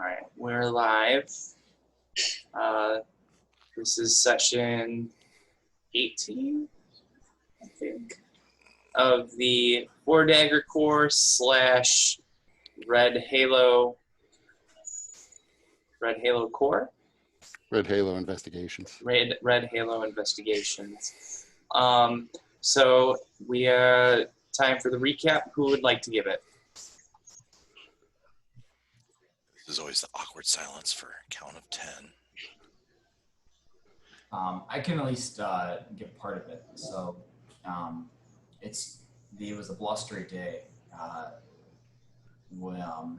All right, we're live. This is session 18, I think, of the Four Dagger Course / Red Halo Core. Red Halo Investigations. Red Halo Investigations. So we time for the recap. Who would like to give it? There's always the awkward silence for a count of 10. I can at least give part of it. So it was a blustery day.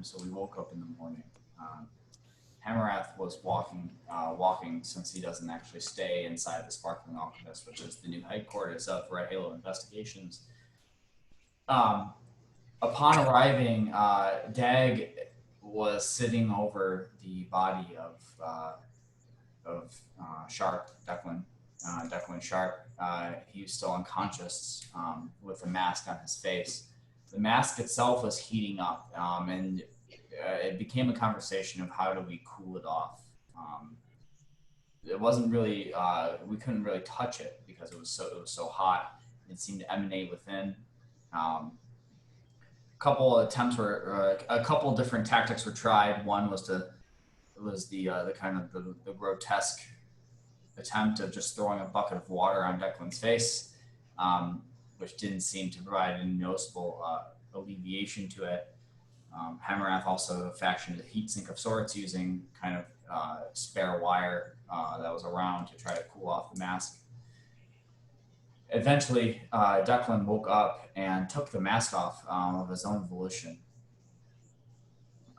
So we woke up in the morning. Hamarath was walking since he doesn't actually stay inside the Sparkling Alchemist, which is the new headquarters of Red Halo Investigations. Upon arriving, Dag was sitting over the body of Sharp, Declan Sharp. He was still unconscious with a mask on his face. The mask itself was heating up, and it became a conversation of how do we cool it off. It wasn't really, we couldn't really touch it because it was so hot. It seemed to emanate within. A couple different tactics were tried. One was the kind of the grotesque attempt of just throwing a bucket of water on Declan's face, which didn't seem to provide any noticeable alleviation to it. Hamarath also fashioned a heat sink of sorts using kind of spare wire that was around to try to cool off the mask. Eventually, Declan woke up and took the mask off of his own volition.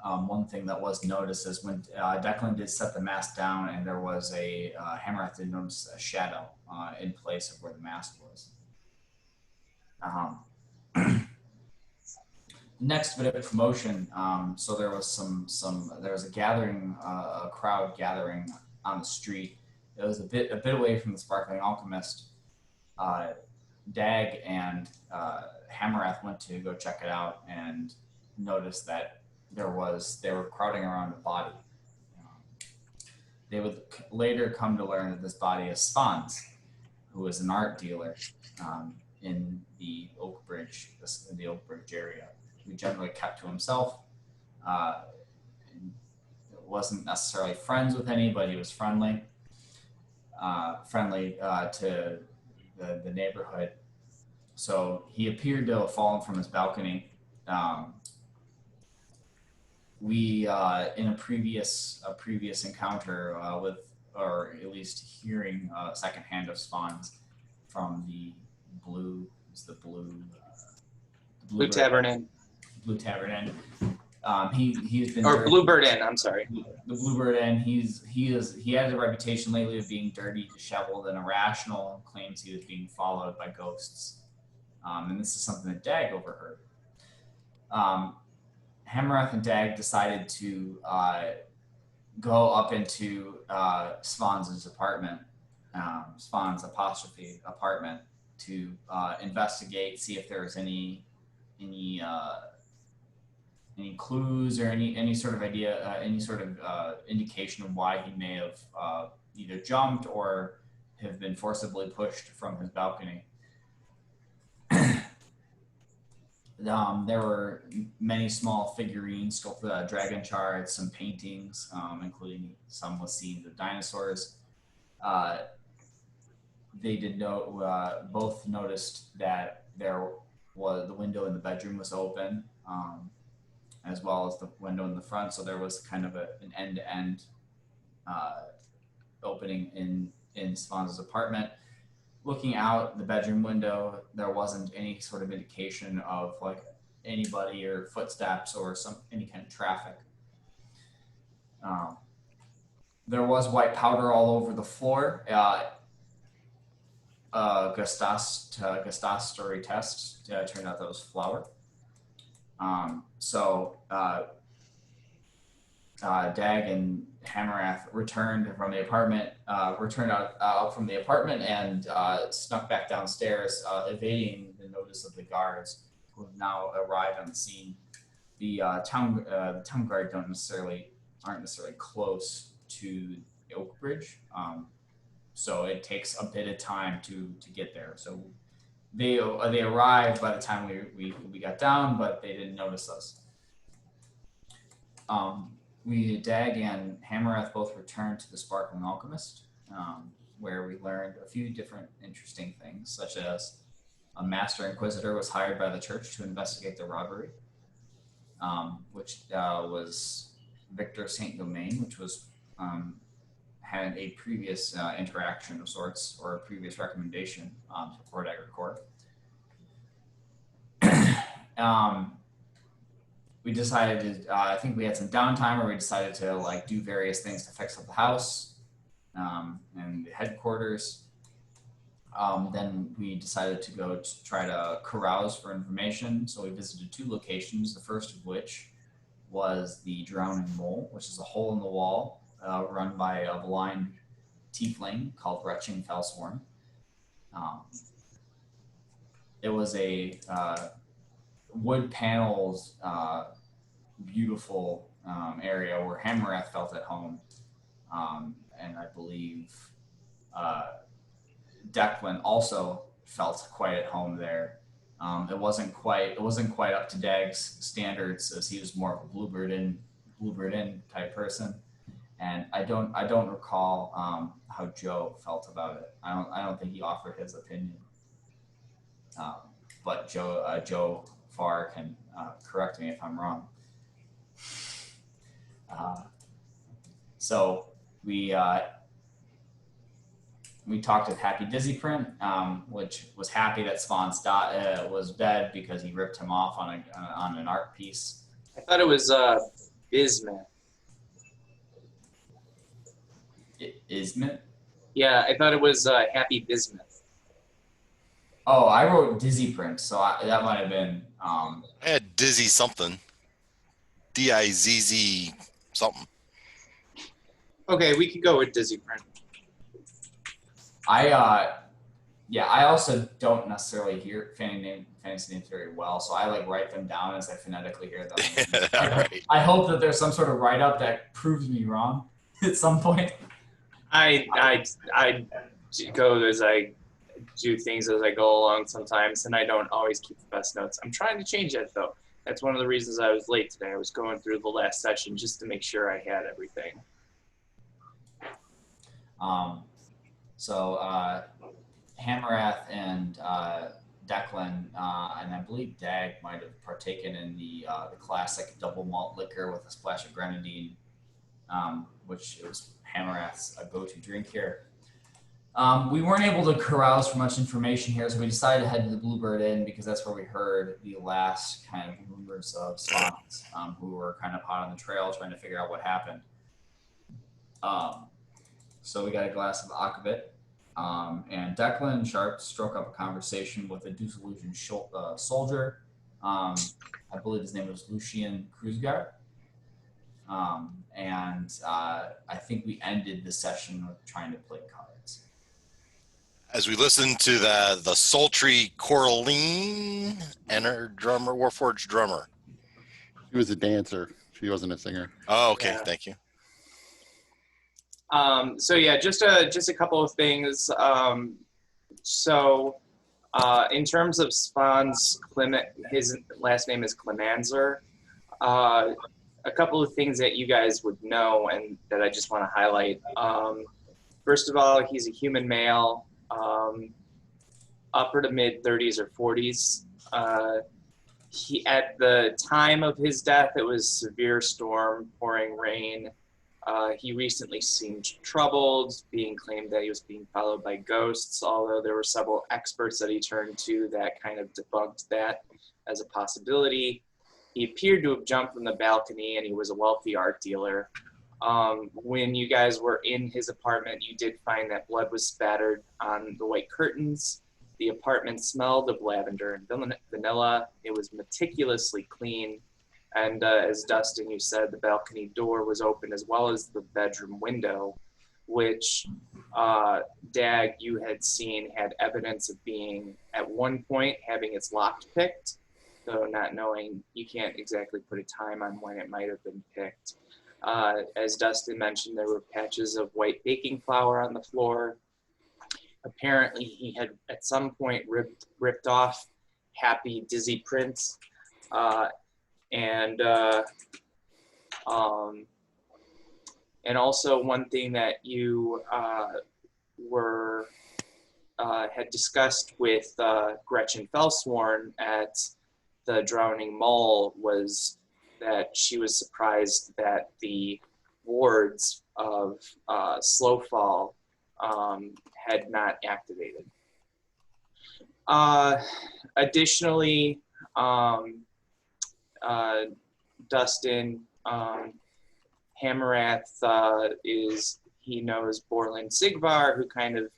One thing that was noticed is when Declan did set the mask down, and there was Hamarath did notice a shadow in place of where the mask was. Next bit of promotion. So there was there was a gathering, a crowd gathering on the street. It was a bit away from the Sparkling Alchemist. Dag and Hamarath went to go check it out and noticed that they were crowding around a body. They would later come to learn that this body is Spans, who was an art dealer in the Oak Bridge area. He generally kept to himself. Wasn't necessarily friends with anybody. He was friendly to the neighborhood. So he appeared to have fallen from his balcony. We in a previous encounter or at least hearing secondhand of spawns from the Blue Tavern Inn. Blue Tavern Inn. He's been Bluebird Inn. I'm sorry. The Bluebird Inn. He has a reputation lately of being dirty, disheveled, and irrational, and claims he was being followed by ghosts. And this is something that Dag overheard. Hamarath and Dag decided to go up into Spans' apartment, Spans' apartment, to investigate, see if there was any clues or any sort of idea, any sort of indication of why he may have either jumped or have been forcibly pushed from his balcony. There were many small figurines, sculpted dragon shards, some paintings, including some with scenes of dinosaurs. They both noticed that there was the window in the bedroom was open, as well as the window in the front. So there was kind of an end-to-end opening in Spans' apartment. Looking out the bedroom window, there wasn't any sort of indication of like anybody or footsteps or any kind of traffic. There was white powder all over the floor. Gustatory test turned out that was flour. Dag and Hamarath returned out from the apartment and snuck back downstairs, evading the notice of the guards who have now arrived on the scene. The town guard don't necessarily aren't necessarily close to Oak Bridge. So it takes a bit of time to get there. So they arrived by the time we got down, but they didn't notice us. Dag and Hammereth both returned to the Sparkling Alchemist, where we learned a few different interesting things, such as a Master Inquisitor was hired by the church to investigate the robbery, which was Victor Saint Domain, which was had a previous interaction of sorts or a previous recommendation to Port Agricourt. We decided to, I think we had some downtime where we decided to like do various things to fix up the house and the headquarters. Then we decided to go to try to carouse for information. So we visited 2 locations, the first of which was the Drowning Mole, which is a hole in the wall run by a blind tiefling called Retching Felsworn. It was a wood panels, beautiful area where Hammereth felt at home, and I believe Declan also felt quite at home there. It wasn't quite up to Dag's standards, as he was more of a Bluebird Inn type person, and I don't recall how Joe felt about it. I don't think he offered his opinion, but Joe Farr can correct me if I'm wrong. So we talked with Happy Dizzy Print, which was happy that Spawn's was dead because he ripped him off on an art piece. I thought it was Bismuth. Ismit? Yeah, I thought it was Happy Bismuth. Oh, I wrote Dizzy Print, so that might have been. I had Dizzy something. DIZZ something. Okay, we could go with Dizzy Print. I also don't necessarily hear fantasy names very well, so I like write them down as I phonetically hear them. Right. I hope that there's some sort of write-up that proves me wrong at some point. I go as I do things as I go along sometimes, and I don't always keep the best notes. I'm trying to change that though. That's one of the reasons I was late today. I was going through the last session just to make sure I had everything. So Hammereth and Declan and I believe Dag might have partaken in the classic double malt liquor with a splash of grenadine, which was Hammereth's go-to drink here. We weren't able to carouse for much information here, so we decided to head to the Bluebird Inn because that's where we heard the last kind of rumors of spawns who were kind of hot on the trail trying to figure out what happened. So we got a glass of aquavit, and Declan and Sharp struck up a conversation with a disillusioned soldier. I believe his name was Lucian Kruzgar. And I think we ended the session with trying to play cards. As we listen to the sultry Coraline and her drummer, Warforged drummer. She was a dancer. She wasn't a singer. Oh, okay. Yeah. Thank you. So yeah, just a couple of things. In terms of Spawn's his last name is Clemanzer. A couple of things that you guys would know and that I just want to highlight. First of all, he's a human male, upper to mid 30s or 40s. At the time of his death, it was severe storm, pouring rain. He recently seemed troubled, being claimed that he was being followed by ghosts, although there were several experts that he turned to that kind of debunked that as a possibility. He appeared to have jumped from the balcony, and he was a wealthy art dealer. When you guys were in his apartment, you did find that blood was spattered on the white curtains. The apartment smelled of lavender and vanilla. It was meticulously clean. And as Dustin, you said, the balcony door was open as well as the bedroom window, which Dag, you had seen, had evidence of being, at one point, having its lock picked. So not knowing, you can't exactly put a time on when it might have been picked. As Dustin mentioned, there were patches of white baking flour on the floor. Apparently, he had at some point ripped off Happy Dizzy Prince, and also one thing that you had discussed with Gretchen Felsworn at the Drowning Mall was that she was surprised that the wards of Slowfall had not activated. Additionally, Dustin Hamarath he knows Borland Sigvar, who kind of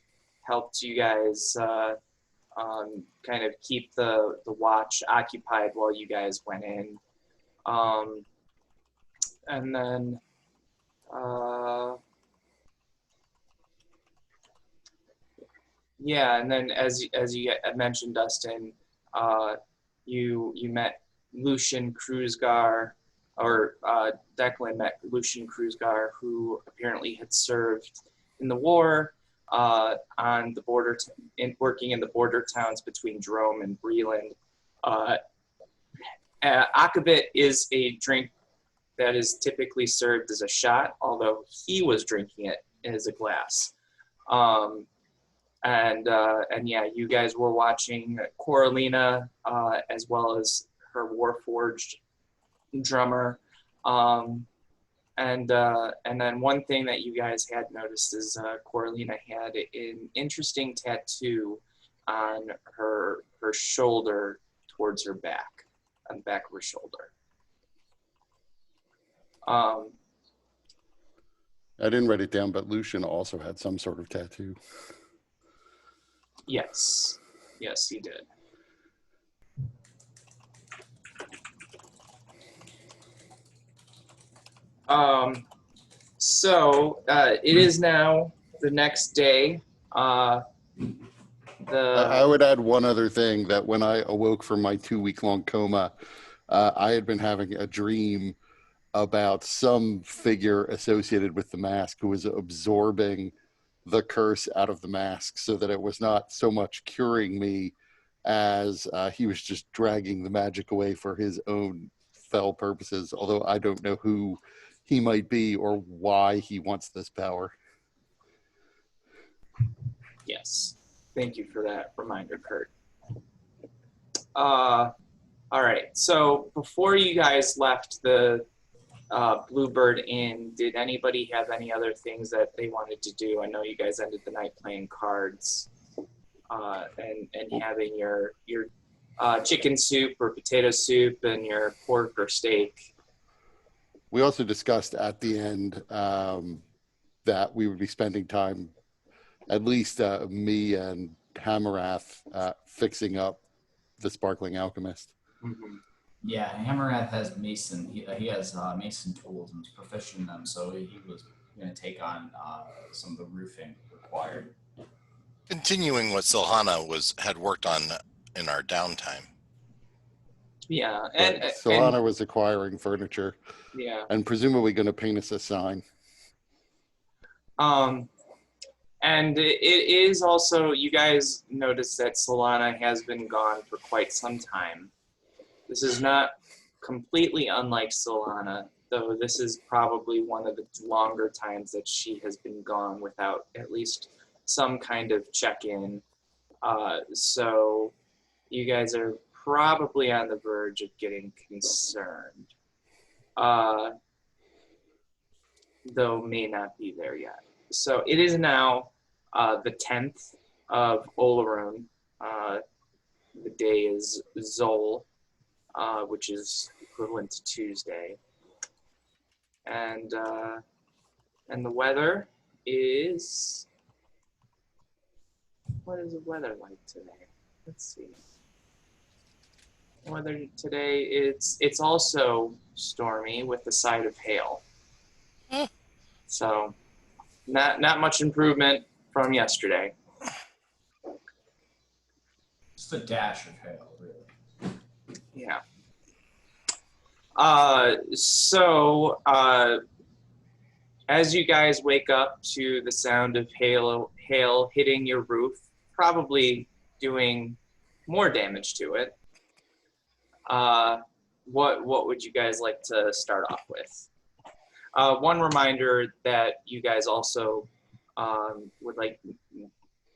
helped you guys kind of keep the watch occupied while you guys went in. And then yeah, and then as you mentioned, Dustin, you met Lucian Kruzgar, or Declan met Lucian Kruzgar, who apparently had served in the war on the border, working in the border towns between Drome and Breland. Akavit is a drink that is typically served as a shot, although he was drinking it as a glass. And yeah, you guys were watching Coralina as well as her Warforged drummer. And then one thing that you guys had noticed is Coralina had an interesting tattoo on her shoulder towards her back, on the back of her shoulder. I didn't write it down, but Lucian also had some sort of tattoo. Yes, he did. So it is now the next day. I would add one other thing, that when I awoke from my 2-week-long coma, I had been having a dream about some figure associated with the mask who was absorbing the curse out of the mask, so that it was not so much curing me as he was just dragging the magic away for his own fell purposes, although I don't know who he might be or why he wants this power. Yes, thank you for that reminder, Kurt. All right, so before you guys left the Bluebird Inn, did anybody have any other things that they wanted to do? I know you guys ended the night playing cards and having your chicken soup or potato soup and your pork or steak. We also discussed at the end that we would be spending time, at least me and Hamarath, fixing up the Sparkling Alchemist. Mm-hmm. Yeah, Hammerhead has mason. He has mason tools and is proficient in them, so he was going to take on some of the roofing required. Continuing what Silhana had worked on in our downtime. Yeah, and Solana was acquiring furniture. Yeah, and presumably going to paint us a sign. And it is also, you guys notice that Solana has been gone for quite some time. This is not completely unlike Solana, though this is probably one of the longer times that she has been gone without at least some kind of check-in. So you guys are probably on the verge of getting concerned, though may not be there yet. So it is now the 10th of Olaroon. The day is Zol, which is equivalent to Tuesday. And the weather is, what is the weather like today? Let's see. Weather today, it's also stormy with a side of hail. So not much improvement from yesterday. Just a dash of hail, really. Yeah. So As you guys wake up to the sound of hail hitting your roof, probably doing more damage to it, what would you guys like to start off with? One reminder that you guys also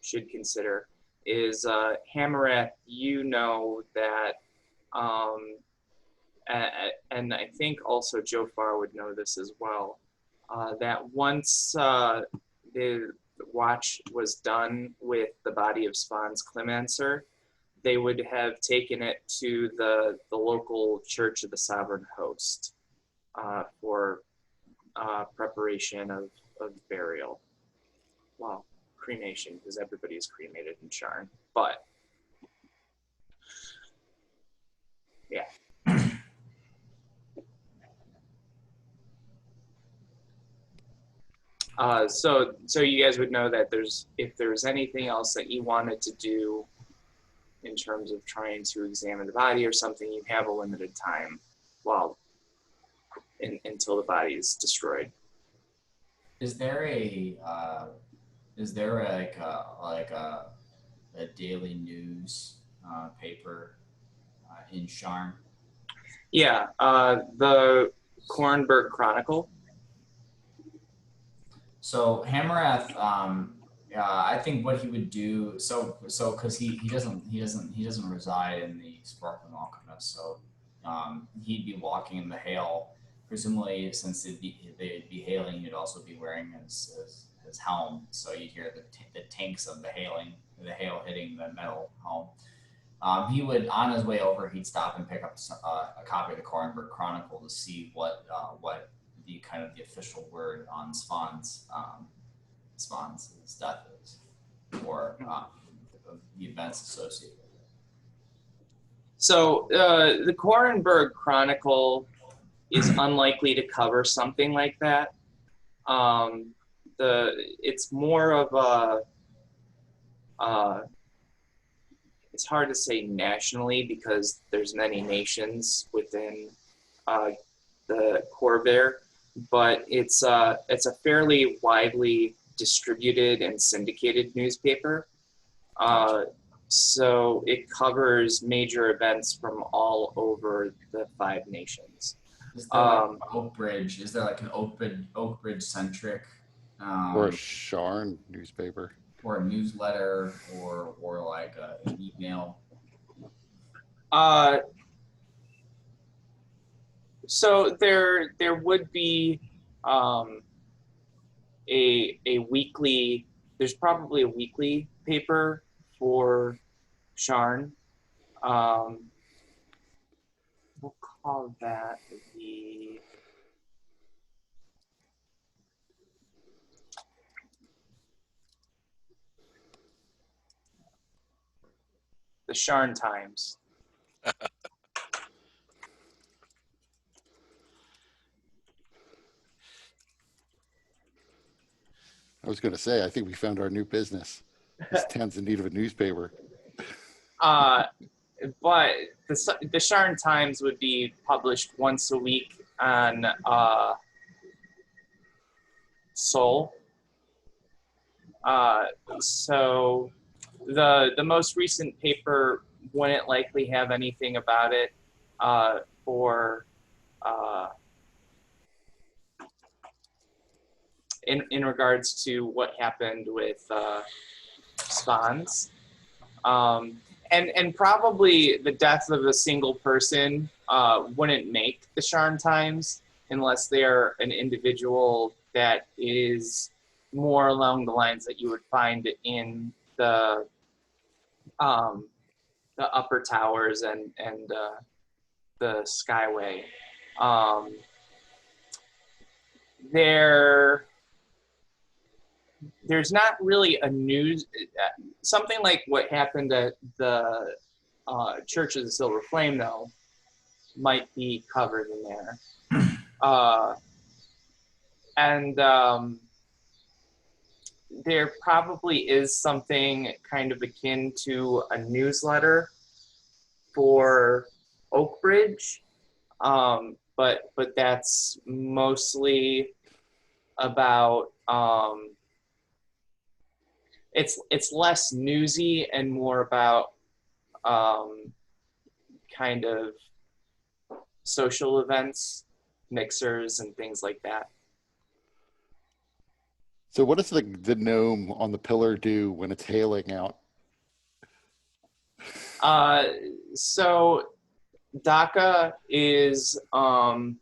should consider is Hammereth. You know that, and I think also Jofar would know this as well. That once the watch was done with the body of Svan's Clemencer, they would have taken it to the local Church of the Sovereign Host for preparation of burial. Well, cremation, because everybody is cremated in Sharn. But, yeah. So you guys would know that if there's anything else that you wanted to do in terms of trying to examine the body or something, you have a limited time until the body is destroyed. Is there a daily news paper in Sharn? Yeah, the Kornberg Chronicle. So Hammereth, I think what he would do, because he doesn't reside in the Sparkling Alchemist, so he'd be walking in the hail. Presumably, since they'd be hailing, he'd also be wearing his helm, so you'd hear the tanks of the hail hitting the metal helm. He would, on his way over, he'd stop and pick up a copy of the Kornberg Chronicle to see what the kind of the official word on Svan's death is, or the events associated with it. So the Kornberg Chronicle is unlikely to cover something like that. It's more of it's hard to say nationally because there's many nations within the Corvair, but it's a fairly widely distributed and syndicated newspaper. So it covers major events from all over the 5 nations. Is there like Oakbridge? Is there like an Oakbridge centric, or a Sharn newspaper, or a newsletter, or like an email? So there would be a weekly. There's probably a weekly paper for Sharn. We'll call that the Sharn Times. I was going to say, I think we found our new business. This town's in need of a newspaper. But the Sharn Times would be published once a week on Sol. So the most recent paper wouldn't likely have anything about it for in regards to what happened with Spawns. And probably the death of a single person wouldn't make the Sharn Times unless they're an individual that is more along the lines that you would find in the upper towers and the Skyway. There's not really a news, something like what happened at the Church of the Silver Flame, though, might be covered in there. And there probably is something kind of akin to a newsletter for Oakbridge, but that's mostly about it's less newsy and more about kind of social events, mixers and things like that. So what does the gnome on the pillar do when it's hailing out? So DACA is, DACA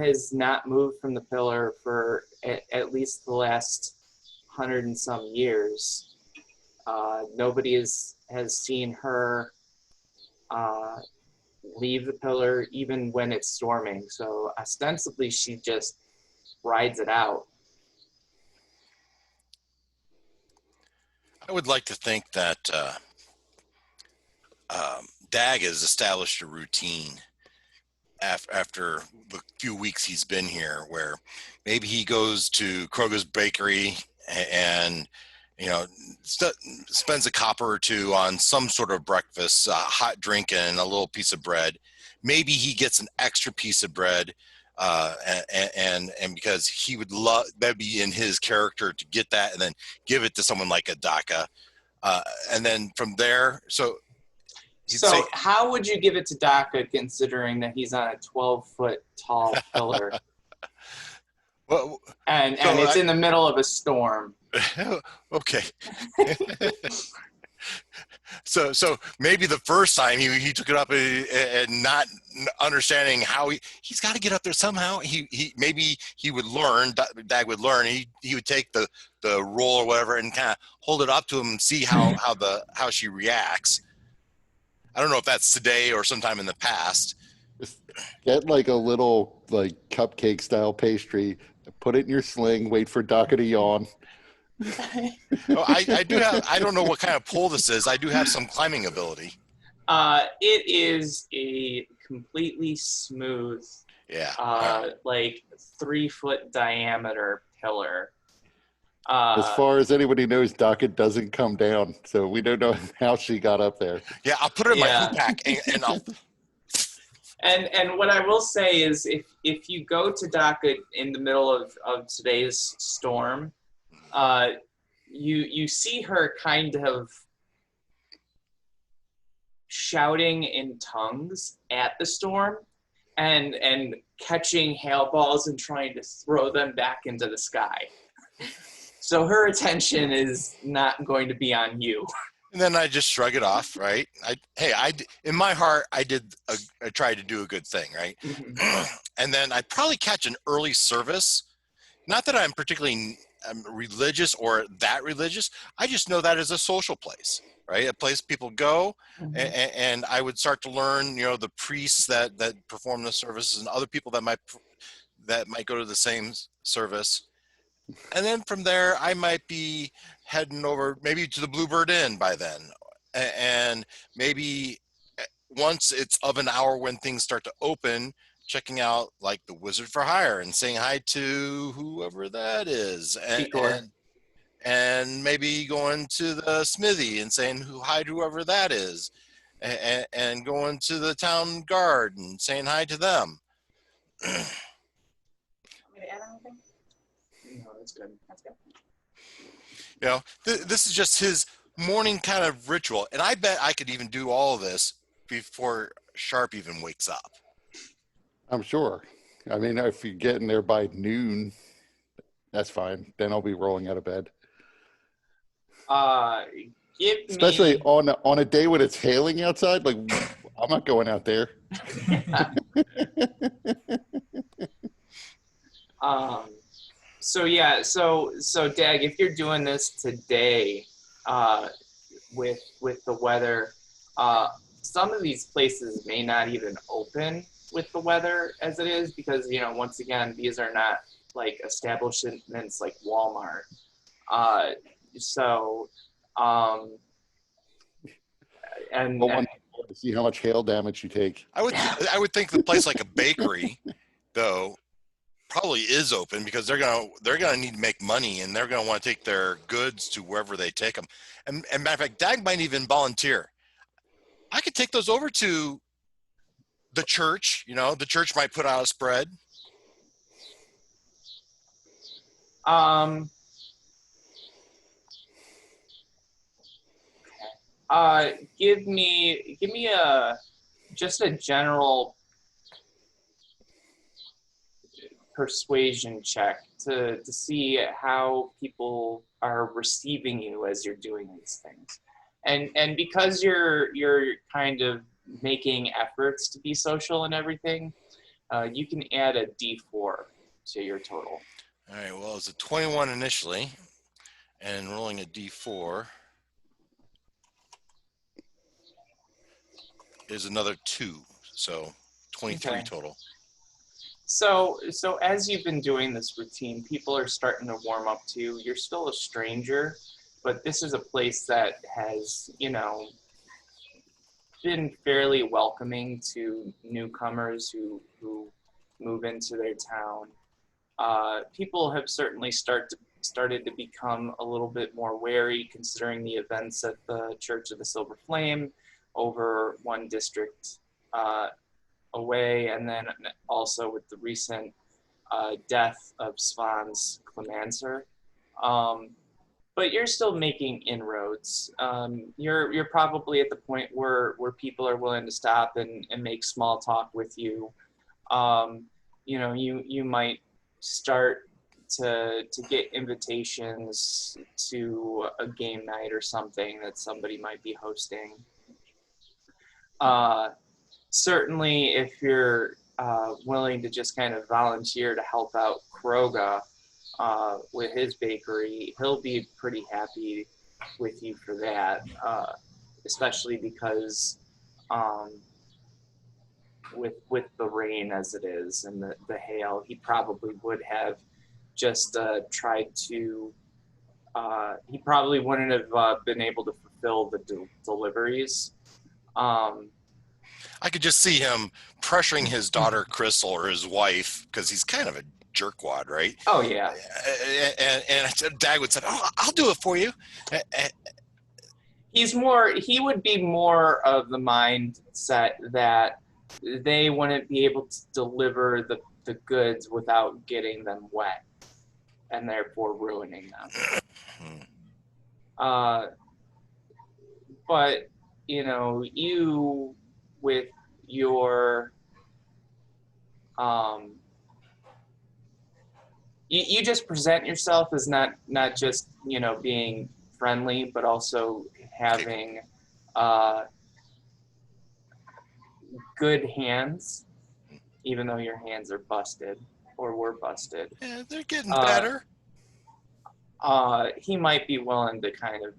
has not moved from the pillar for at least the last 100 and some years. Nobody has seen her leave the pillar even when it's storming. So ostensibly she just rides it out. I would like to think that Dag has established a routine after the few weeks he's been here, where maybe he goes to Kroger's bakery and spends a copper or two on some sort of breakfast, hot drink and a little piece of bread. Maybe he gets an extra piece of bread, and because he would love, that'd be in his character to get that and then give it to someone like a DACA, and then from there, so how would you give it to DACA considering that he's on a 12-foot tall pillar? Well, and it's in the middle of a storm. Okay. So maybe the first time he took it up and not understanding how he's got to get up there somehow. Maybe he would learn. Dag would learn. He would take the roll or whatever and kind of hold it up to him and see how she reacts. I don't know if that's today or sometime in the past. Just get like a little like cupcake style pastry, put it in your sling, wait for DACA to yawn. I do have, I don't know what kind of pole this is. I do have some climbing ability. It is a completely smooth, like 3-foot diameter pillar. As far as anybody knows, DACA doesn't come down, so we don't know how she got up there. Yeah, I'll put it in my hoop pack and I'll. And what I will say is, if you go to DACA in the middle of today's storm, you see her kind of shouting in tongues at the storm and catching hail balls and trying to throw them back into the sky. So her attention is not going to be on you. And then I just shrug it off, right? In my heart, I tried to do a good thing, right? Mm-hmm. And then I'd probably catch an early service. Not that I'm particularly religious or that religious. I just know that is a social place, right? A place people go, mm-hmm. and I would start to learn, the priests that perform the services and other people that might go to the same service. And then from there, I might be heading over maybe to the Bluebird Inn by then. And maybe once it's of an hour when things start to open, checking out like the Wizard for Hire and saying hi to whoever that is. And maybe going to the Smithy and saying hi to whoever that is. And going to the town guard and saying hi to them. Want me to add anything? No, that's good. That's good. This is just his morning kind of ritual. And I bet I could even do all of this before Sharp even wakes up. I'm sure. I mean, if you get in there by noon, that's fine. Then I'll be rolling out of bed. Especially on a day when it's hailing outside, like I'm not going out there. So Dag, if you're doing this today, with the weather, some of these places may not even open with the weather as it is, because once again, these are not like establishments like Walmart. To see how much hail damage you take. I would think the place like a bakery, though, probably is open because they're gonna need to make money and they're gonna want to take their goods to wherever they take them. And matter of fact, Dag might even volunteer. I could take those over to the church. The church might put out a spread. Give me just a general persuasion check to see how people are receiving you as you're doing these things. And because you're kind of making efforts to be social and everything, you can add a D4 to your total. All right, well, it's a 21 initially, and rolling a D4 is another 2, so 23 Okay. total. So as you've been doing this routine, people are starting to warm up to you. You're still a stranger, but this is a place that has, been fairly welcoming to newcomers who move into their town. People have certainly started to become a little bit more wary, considering the events at the Church of the Silver Flame over one district away, and then also with the recent death of Svan's Clemancer. But you're still making inroads. You're probably at the point where people are willing to stop and make small talk with you. You might start to get invitations to a game night or something that somebody might be hosting. Certainly, if you're willing to just kind of volunteer to help out Kroga with his bakery, he'll be pretty happy with you for that, especially because with the rain as it is and the hail, he probably would have just tried to, he probably wouldn't have been able to fulfill the deliveries. I could just see him pressuring his daughter Crystal or his wife, because he's kind of a jerkwad, right? Oh yeah. And Dag would say, "Oh, I'll do it for you." He would be more of the mindset that they wouldn't be able to deliver the goods without getting them wet and therefore ruining them. But you with your you just present yourself as not just being friendly, but also having good hands, even though your hands are busted or were busted. Yeah, they're getting better. He might be willing to kind of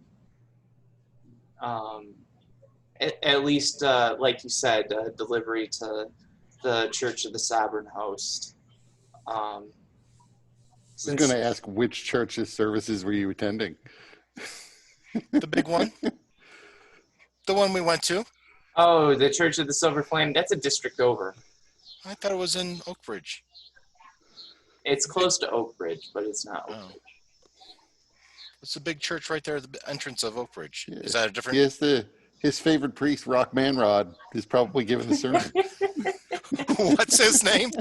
at least, like you said, delivery to the Church of the Sovereign Host. I was going to ask, which church's services were you attending? The big one? The one we went to? Oh, the Church of the Silver Flame. That's a district over. I thought it was in Oak Ridge. It's close to Oak Ridge, but it's not Oak Ridge. It's a big church right there at the entrance of Oak Ridge. Yeah. Is that a different? Yes, his favorite priest, Rock Manrod, is probably giving the sermon. What's his name?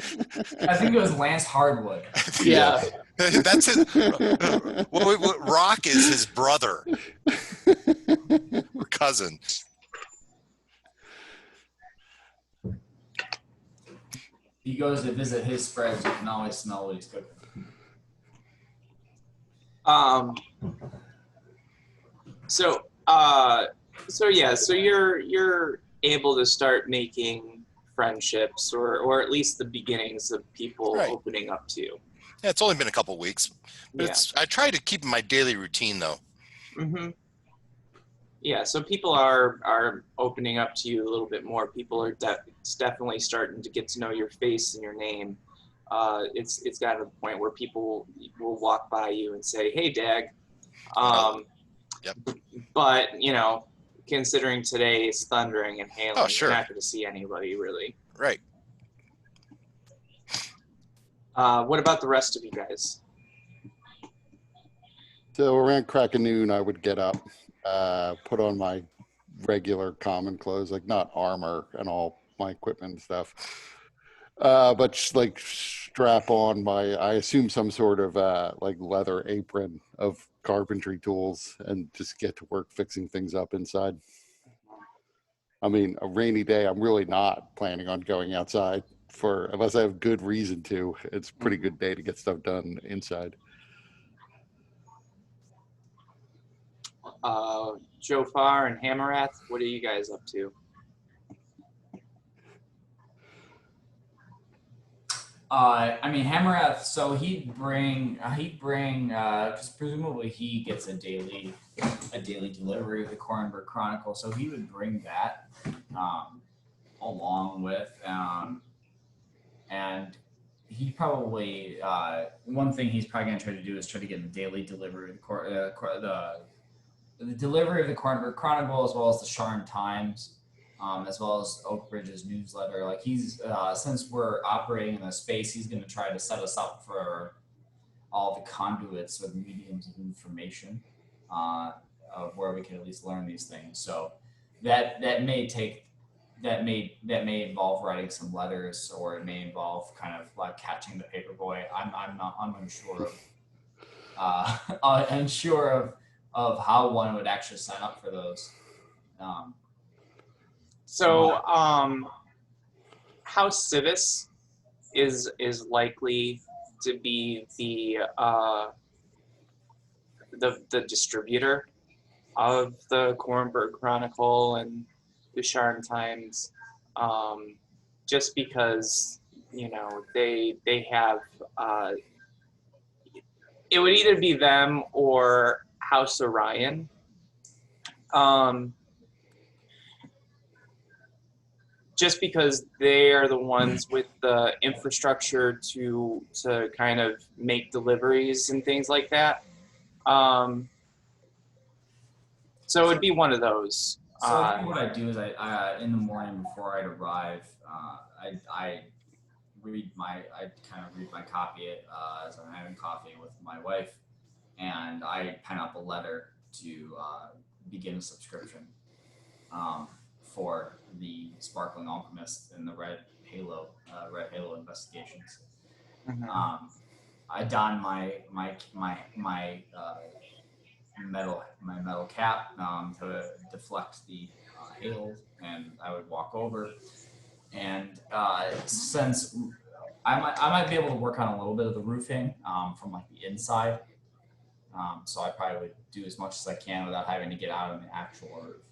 I think it was Lance Hardwood. Yeah. That's his. Rock is his brother or cousin. He goes to visit his spreads. You can always smell what he's cooking. So you're able to start making friendships or at least the beginnings of people opening up to you. Yeah, it's only been a couple of weeks. But I try to keep my daily routine though. Mm-hmm. Yeah, so people are opening up to you a little bit more. People are definitely starting to get to know your face and your name. It's gotten to the point where people will walk by you and say, "Hey, Dag." Yep. But considering today is thundering and hailing, sure. You're not going to see anybody really. Right. What about the rest of you guys? So around crack of noon, I would get up, put on my regular common clothes, like not armor and all my equipment and stuff, but like strap on my, I assume some sort of like leather apron of carpentry tools and just get to work fixing things up inside. I mean, a rainy day, I'm really not planning on going outside unless I have good reason to. It's a pretty good day to get stuff done inside. Jofar and Hamarath, what are you guys up to? I mean, Hamarath. So he'd bring, because presumably he gets a daily delivery of the Corenberg Chronicle. So he would bring that along with, and he probably one thing he's probably going to try to do is try to get the daily delivery of the delivery of the Corenberg Chronicle, as well as the Sharn Times. As well as Oak Ridge's newsletter. Like he's, since we're operating in a space, he's going to try to set us up for all the conduits or the mediums of information of where we can at least learn these things. So that may involve writing some letters, or it may involve kind of like catching the paper boy. I'm unsure of unsure of how one would actually sign up for those. So, House Civis is likely to be the distributor of the Corenberg Chronicle and the Sharn Times, just because they have it would either be them or House Orion. Just because they are the ones with the infrastructure to kind of make deliveries and things like that. So it'd be one of those. So I think what I do is I in the morning before I'd arrive, I kind of read my copy as I'm having coffee with my wife, and I pen up a letter to begin a subscription for the Sparkling Alchemist and the Red Halo investigations. Mm-hmm. I don my metal cap to deflect the hails, and I would walk over. And since I might be able to work on a little bit of the roofing from like the inside, so I probably would do as much as I can without having to get out on the actual roof.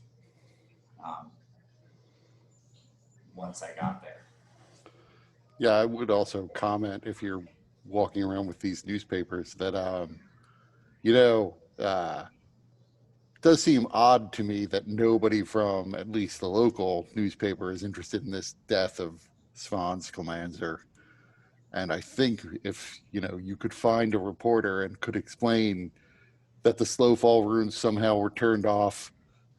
Once I got there. Yeah, I would also comment, if you're walking around with these newspapers, that it does seem odd to me that nobody from at least the local newspaper is interested in this death of Svans Clemanzer. And I think if you could find a reporter and could explain that the Slowfall runes somehow were turned off,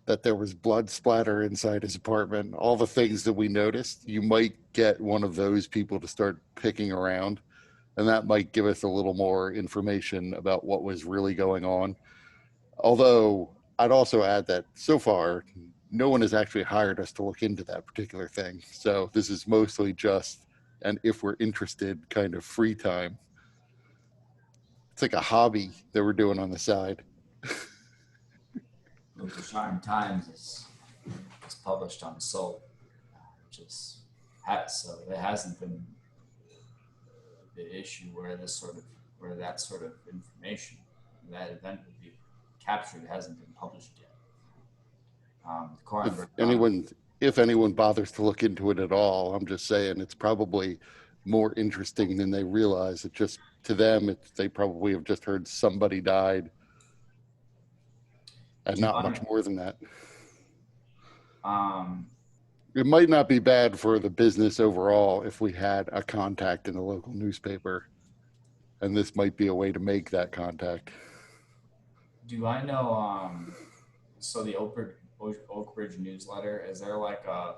that there was blood splatter inside his apartment, all the things that we noticed, you might get one of those people to start picking around, and that might give us a little more information about what was really going on. Although I'd also add that so far, no one has actually hired us to look into that particular thing. So this is mostly just an if we're interested kind of free time. It's like a hobby that we're doing on the side. The Sharn Times is published on Soul, which is so it hasn't been the issue where that sort of information, that event would be captured. It hasn't been published yet. If anyone bothers to look into it at all, I'm just saying it's probably more interesting than they realize. It just, to them, they probably have just heard somebody died, and not much more than that. It might not be bad for the business overall if we had a contact in the local newspaper, and this might be a way to make that contact. Do I know, so the Oak Ridge newsletter, is there like a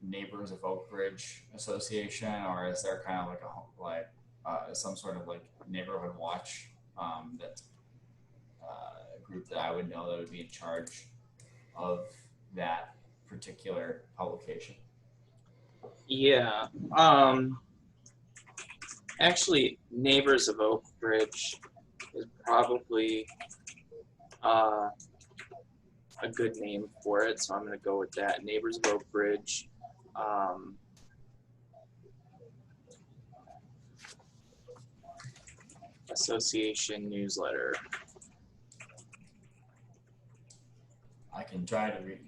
Neighbors of Oak Ridge Association, or is there kind of like some sort of like neighborhood watch that's a group that I would know that would be in charge of that particular publication? Yeah. Actually, Neighbors of Oak Ridge is probably a good name for it, so I'm going to go with that. Neighbors of Oak Ridge. Association newsletter. I can try to read.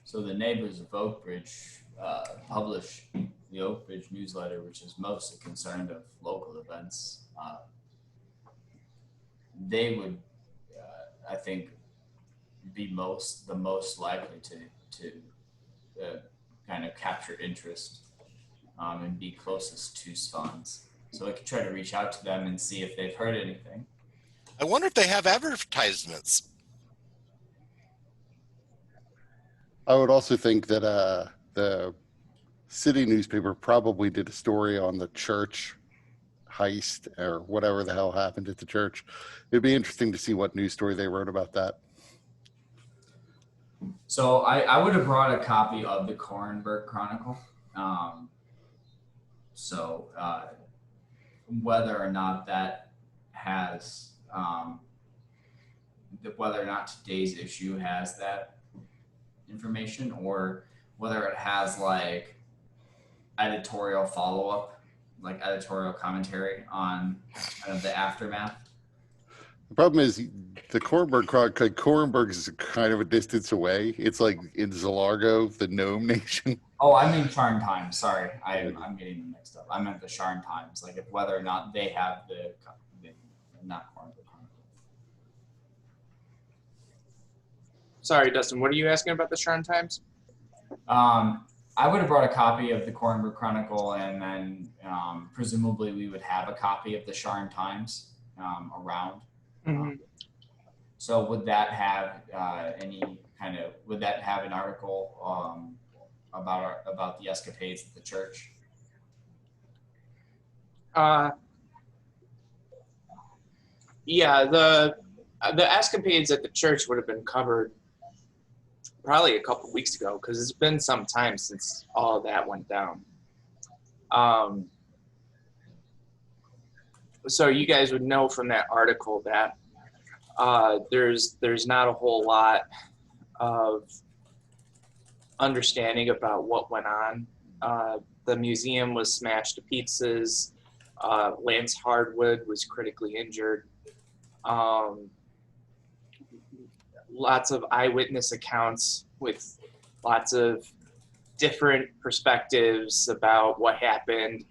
So the neighbors of Oak Ridge publish the Oak Ridge newsletter, which is mostly concerned of local events. They would, I think, be the most likely to kind of capture interest and be closest to spawns. So I could try to reach out to them and see if they've heard anything. I wonder if they have advertisements. I would also think that the city newspaper probably did a story on the church heist or whatever the hell happened at the church. It'd be interesting to see what news story they wrote about that. So I would have brought a copy of the Korenberg Chronicle. Whether or not that has, whether or not today's issue has that information, or whether it has like editorial follow-up, like editorial commentary on kind of the aftermath. The problem is the Korenberg is kind of a distance away. It's like in Zalargo, the Gnome Nation. Oh, I mean Sharn Times. Sorry, I'm getting them mixed up. I meant the Sharn Times, like if whether or not they have the not Korenberg Chronicle. Sorry, Dustin, what are you asking about the Sharn Times? I would have brought a copy of the Korenberg Chronicle, and then presumably we would have a copy of the Sharn Times around. Mm-hmm. So would that have would that have an article about the escapades at the church? Yeah, the escapades at the church would have been covered probably a couple weeks ago, because it's been some time since all of that went down. So you guys would know from that article that there's not a whole lot of understanding about what went on. The museum was smashed to pieces. Lance Hardwood was critically injured. Lots of eyewitness accounts with lots of different perspectives about what happened.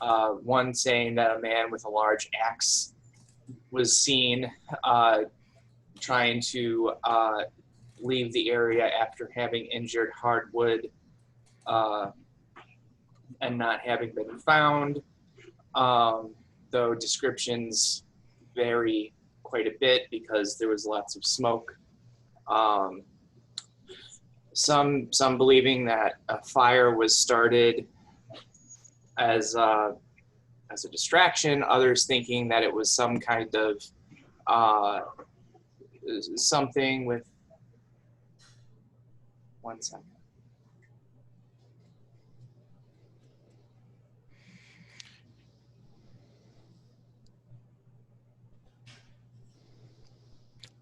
One saying that a man with a large axe was seen trying to leave the area after having injured Hardwood and not having been found, though descriptions vary quite a bit because there was lots of smoke. Some believing that a fire was started as a distraction, others thinking that it was some kind of something with, one second.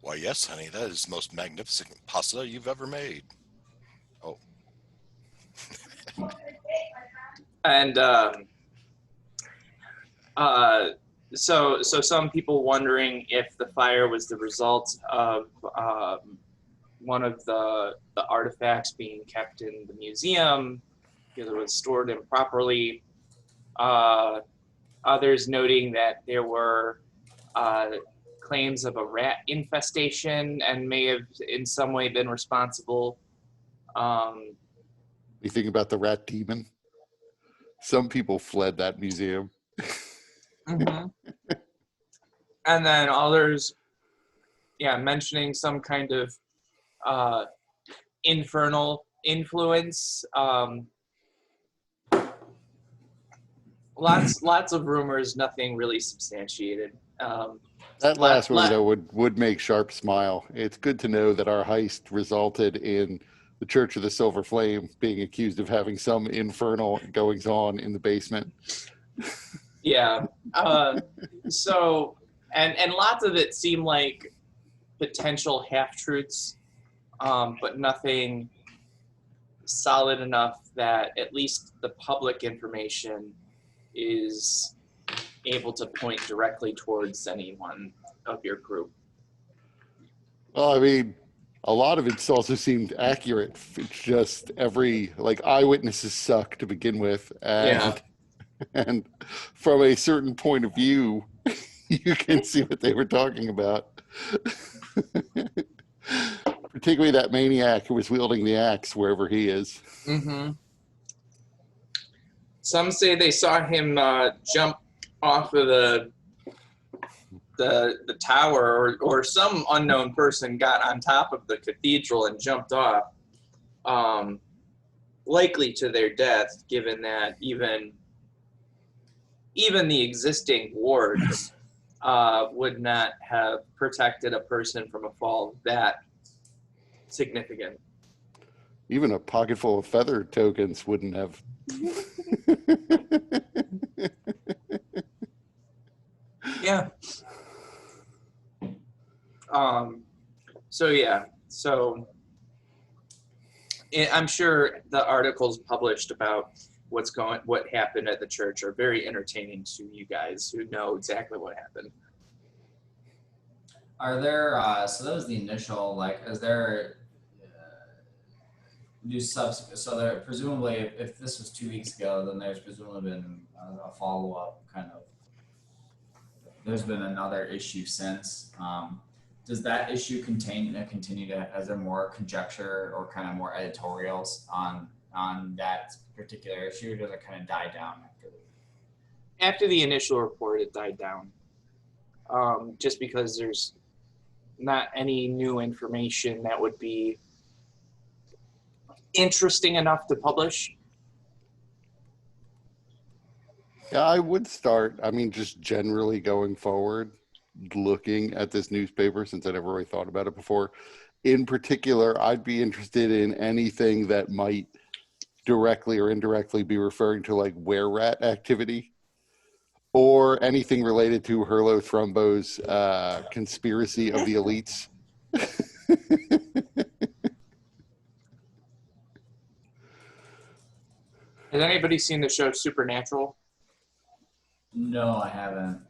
Why, yes, honey, that is the most magnificent pasta you've ever made. Oh. And so some people wondering if the fire was the result of one of the artifacts being kept in the museum because it was stored improperly. Others noting that there were claims of a rat infestation and may have in some way been responsible. You think about the rat demon? Some people fled that museum. Mm-hmm. And then others, mentioning some kind of infernal influence. Lots of rumors, nothing really substantiated. That last one, though, would make Sharp smile. It's good to know that our heist resulted in the Church of the Silver Flame being accused of having some infernal goings-on in the basement. Yeah. So, and lots of it seemed like potential half-truths, but nothing solid enough that at least the public information is able to point directly towards anyone of your group. Well, I mean, a lot of it also seemed accurate. It's just eyewitnesses suck to begin with, Yeah. and from a certain point of view, you can see what they were talking about. Particularly that maniac who was wielding the axe wherever he is. Mm-hmm. Some say they saw him jump off of the tower, or some unknown person got on top of the cathedral and jumped off, likely to their death, given that even the existing wards would not have protected a person from a fall that significant. Even a pocket full of feather tokens wouldn't have. Yeah. So I'm sure the articles published about what happened at the church are very entertaining to you guys who know exactly what happened. Are there, so that was the initial, is there new so there, presumably, if this was 2 weeks ago, then there's presumably been a follow-up there's been another issue since. Does that issue continue to, is there more conjecture or kind of more editorials on that particular issue, or does it kind of die down After the initial report, it died down. Just because there's not any new information that would be interesting enough to publish. Yeah, I would start, just generally going forward, looking at this newspaper, since I never really thought about it before. In particular, I'd be interested in anything that might directly or indirectly be referring to were-rat activity, or anything related to Hurlo Thrumbo's conspiracy of the elites. Has anybody seen the show Supernatural? No, I haven't.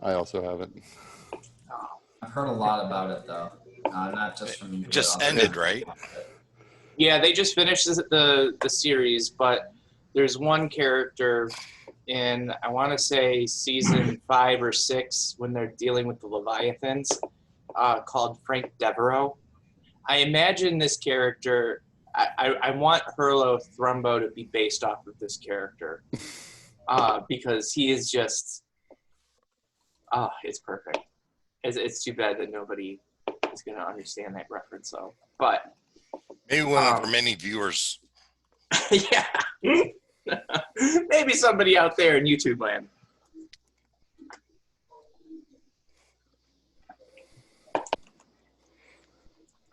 I also haven't. I've heard a lot about it, though. Not just from you. It just ended, right? Yeah, they just finished the series, but there's one character in, I want to say, season 5 or 6, when they're dealing with the Leviathans, called Frank Devereaux. I imagine this character, I want Hurlo Thrumbo to be based off of this character, because he is just, it's perfect. It's too bad that nobody is going to understand that reference, though. But maybe one of our many viewers. yeah. Maybe somebody out there in YouTube land.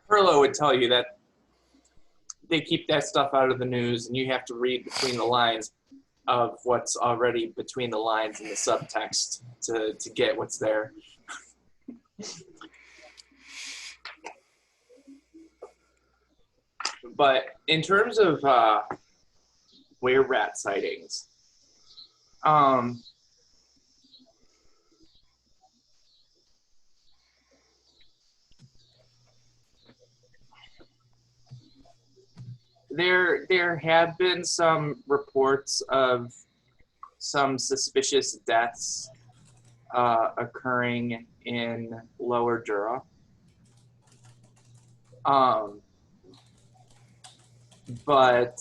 Hurlo would tell you that they keep that stuff out of the news, and you have to read between the lines of what's already between the lines in the subtext to get what's there. But in terms of were-rat sightings, there have been some reports of some suspicious deaths occurring in Lower Dura. But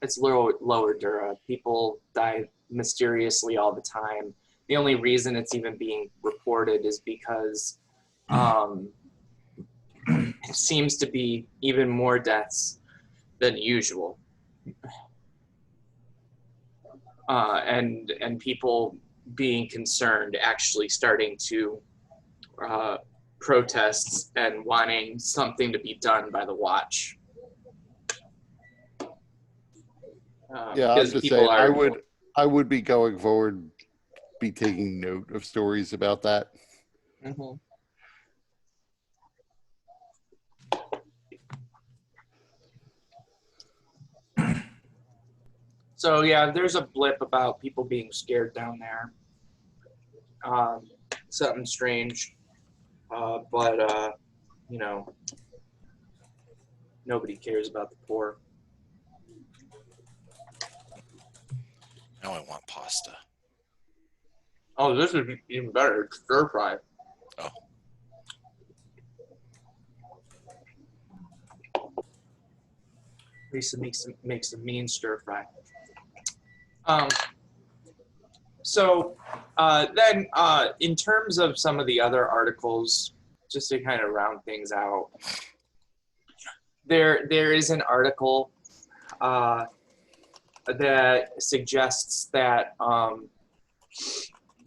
it's Lower Dura. People die mysteriously all the time. The only reason it's even being reported is because it seems to be even more deaths than usual. And people being concerned, actually starting to protest and wanting something to be done by the watch. Yeah, I was because just people saying, are. I would be going forward, be taking note of stories about that. Mhm. So yeah, there's a blip about people being scared down there. Something strange, but you know, nobody cares about the poor. Now I want pasta. Oh, this is even better. It's stir fry. Oh. Lisa makes a mean stir fry. So then, in terms of some of the other articles, just to kind of round things out, there is an article that suggests that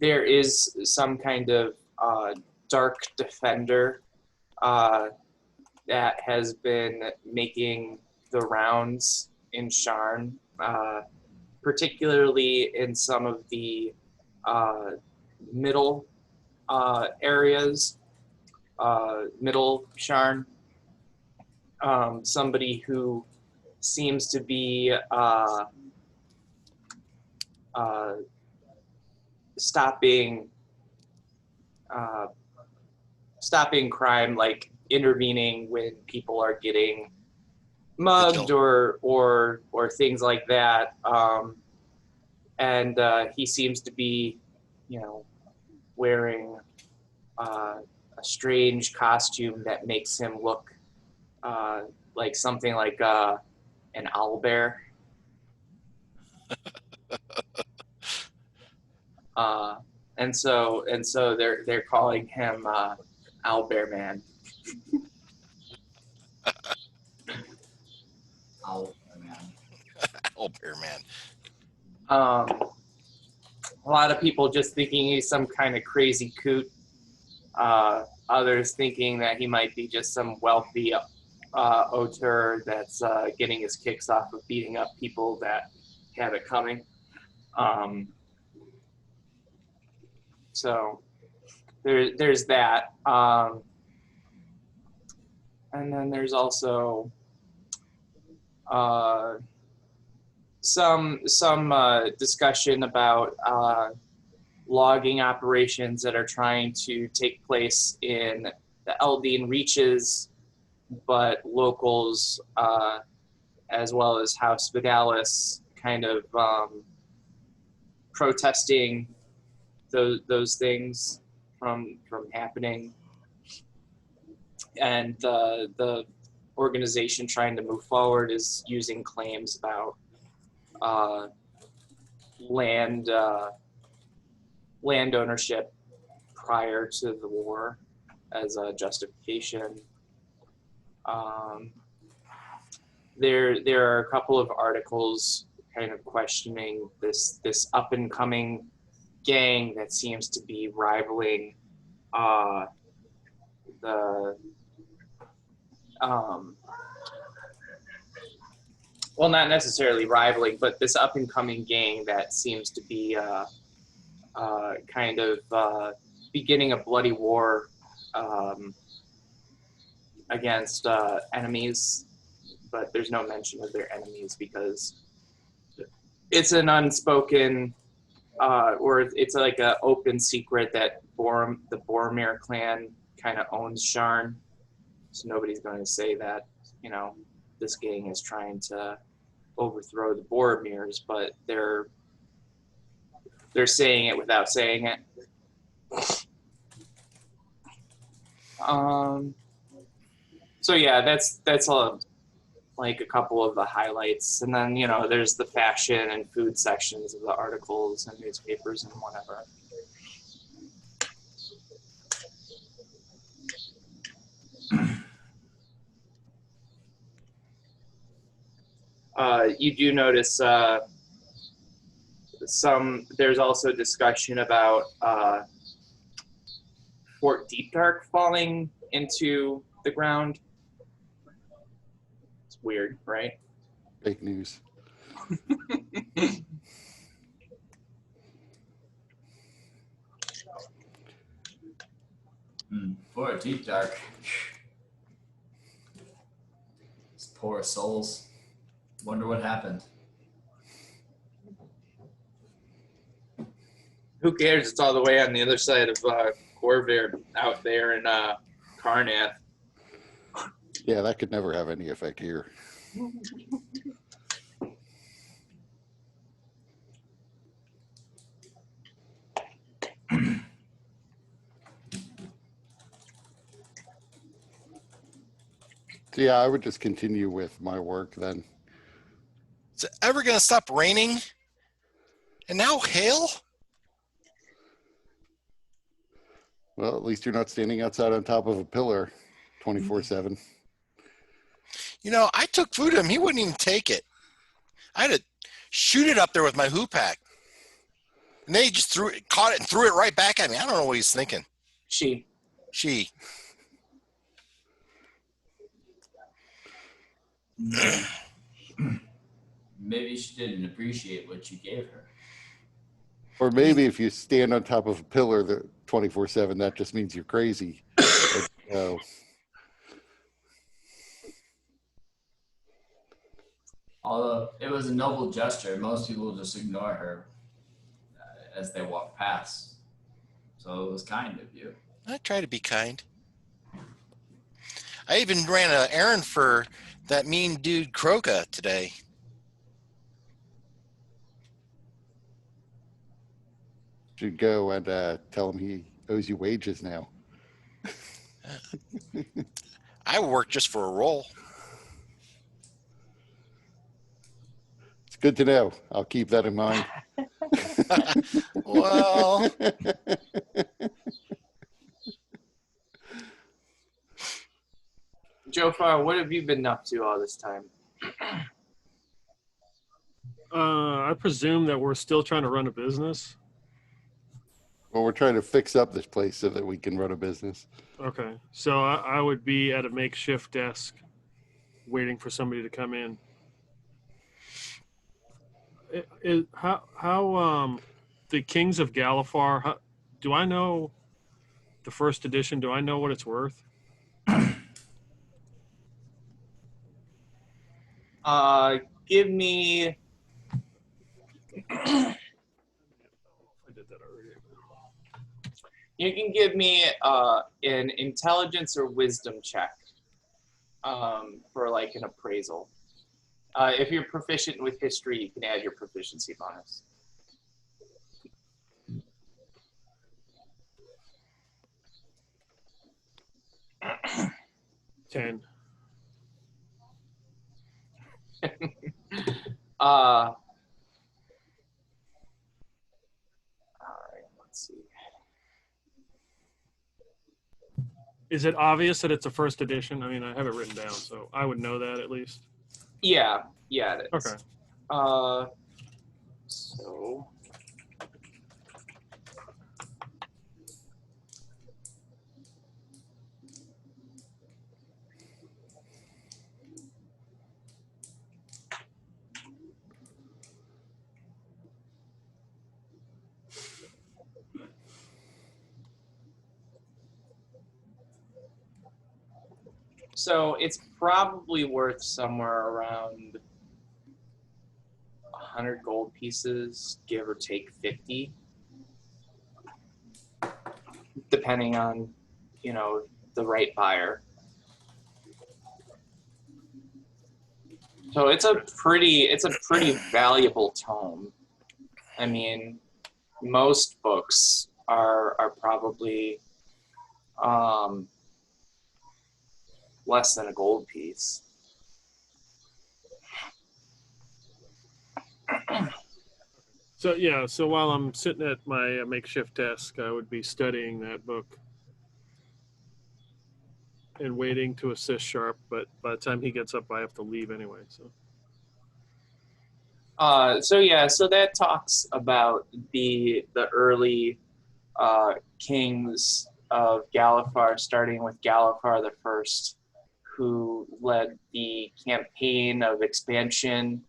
there is some kind of dark defender that has been making the rounds in Sharn, particularly in some of the middle areas, middle Sharn. Somebody who seems to be stopping stopping crime, like intervening when people are getting mugged or things like that. And he seems to be, wearing a strange costume that makes him look like something like an owlbear. And so they're calling him Owlbear Man. Owlbear Man. A lot of people just thinking he's some kind of crazy coot. Others thinking that he might be just some wealthy auteur that's getting his kicks off of beating up people that have it coming. So there's that. And then there's also some discussion about logging operations that are trying to take place in the Eldine Reaches, but locals as well as House Vidalis kind of protesting those things from happening, and the organization trying to move forward is using claims about land ownership prior to the war as a justification. There are a couple of articles kind of questioning this up and coming gang that seems to be rivaling the well, not necessarily rivaling, but this up and coming gang that seems to be kind of beginning a bloody war against enemies, but there's no mention of their enemies because it's an unspoken or it's like an open secret that the Boromir clan kind of owns Sharn. So nobody's going to say that, this gang is trying to overthrow the Boromirs, but they're saying it without saying it. So yeah, that's like a couple of the highlights, and then there's the fashion and food sections of the articles and newspapers and whatever. You do notice there's also discussion about Fort Deep Dark falling into the ground. It's weird, right? Fake news. Boy, deep dark. These poor souls. Wonder what happened. Who cares? It's all the way on the other side of Corvair out there in Karnath. Yeah, that could never have any effect here. So yeah, I would just continue with my work then. Is it ever going to stop raining? And now hail? Well, at least you're not standing outside on top of a pillar 24/7. You know, I took food to him. He wouldn't even take it. I had to shoot it up there with my hoop hack. And then he just caught it and threw it right back at me. I don't know what he's thinking. She. Maybe she didn't appreciate what you gave her. Or maybe if you stand on top of a pillar 24/7, that just means you're crazy. But, Although it was a noble gesture, most people just ignore her as they walk past. So it was kind of you. I try to be kind. I even ran an errand for that mean dude Kroka today. should go and tell him he owes you wages now. I work just for a roll. It's good to know. I'll keep that in mind. Well, Jofar, what have you been up to all this time? I presume that we're still trying to run a business. Well, we're trying to fix up this place so that we can run a business. Okay, so I would be at a makeshift desk waiting for somebody to come in. How the Kings of Galifar, do I know the first edition? Do I know what it's worth? Give me. I did that already. You can give me an intelligence or wisdom check for like an appraisal. If you're proficient with history, you can add your proficiency bonus. $10. All right, let's see. Is it obvious that it's a first edition? I mean, I have it written down, so I would know that at least. Yeah, it is. Okay. So. So it's probably worth somewhere around 100 gold pieces, give or take 50, depending on, the right buyer. So it's a pretty valuable tome. I mean, most books are probably less than a gold piece. So while I'm sitting at my makeshift desk, I would be studying that book and waiting to assist Sharp, but by the time he gets up, I have to leave anyway. So So that talks about the early kings of Galifar, starting with Galifar the First, who led the campaign of expansion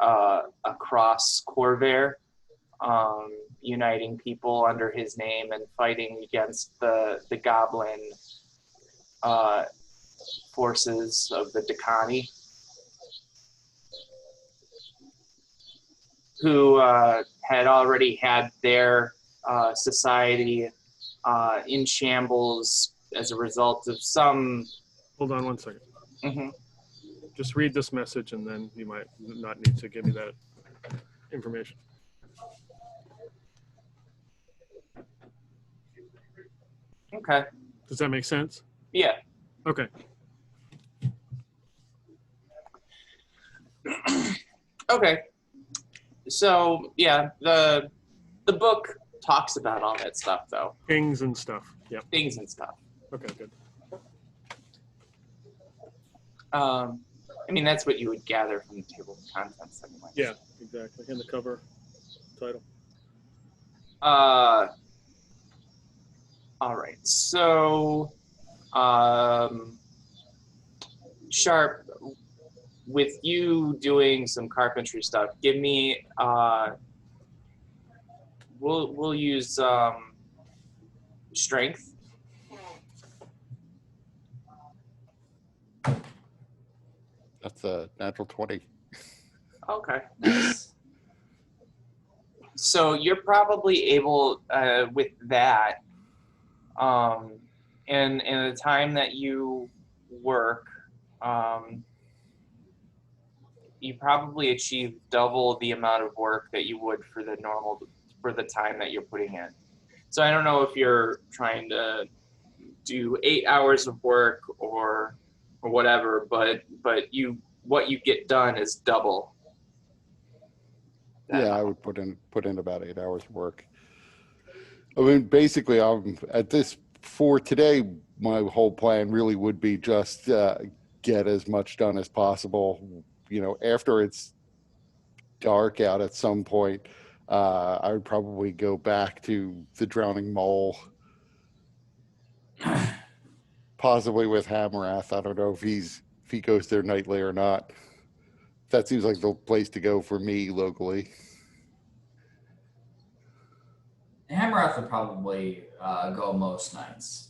across Corvair, uniting people under his name and fighting against the goblin forces of the Dakani, who had already had their society in shambles as a result of some. Hold on one second. Mhm. Just read this message, and then you might not need to give me that information. Okay. Does that make sense? Yeah. Okay. Okay. So yeah, the book talks about all that stuff, though. Kings and stuff. Yep. Things and stuff. Okay, good. I mean, that's what you would gather from the table of contents, anyway. Yeah, exactly. And the cover title. All right. So, Sharp, with you doing some carpentry stuff, give me. We'll use strength. That's a natural 20. Okay. Nice. So you're probably able with that, and the time that you work, you probably achieve double the amount of work that you would for the time that you're putting in. So I don't know if you're trying to do 8 hours of work or whatever, but what you get done is double. Yeah, I would put in about 8 hours of work. I mean, basically, I'm at this for today. My whole plan really would be just get as much done as possible. You know, after it's dark out at some point, I would probably go back to the Drowning Mole, possibly with Hamarath. I don't know if he goes there nightly or not. That seems like the place to go for me locally. Hammeroff would probably go most nights.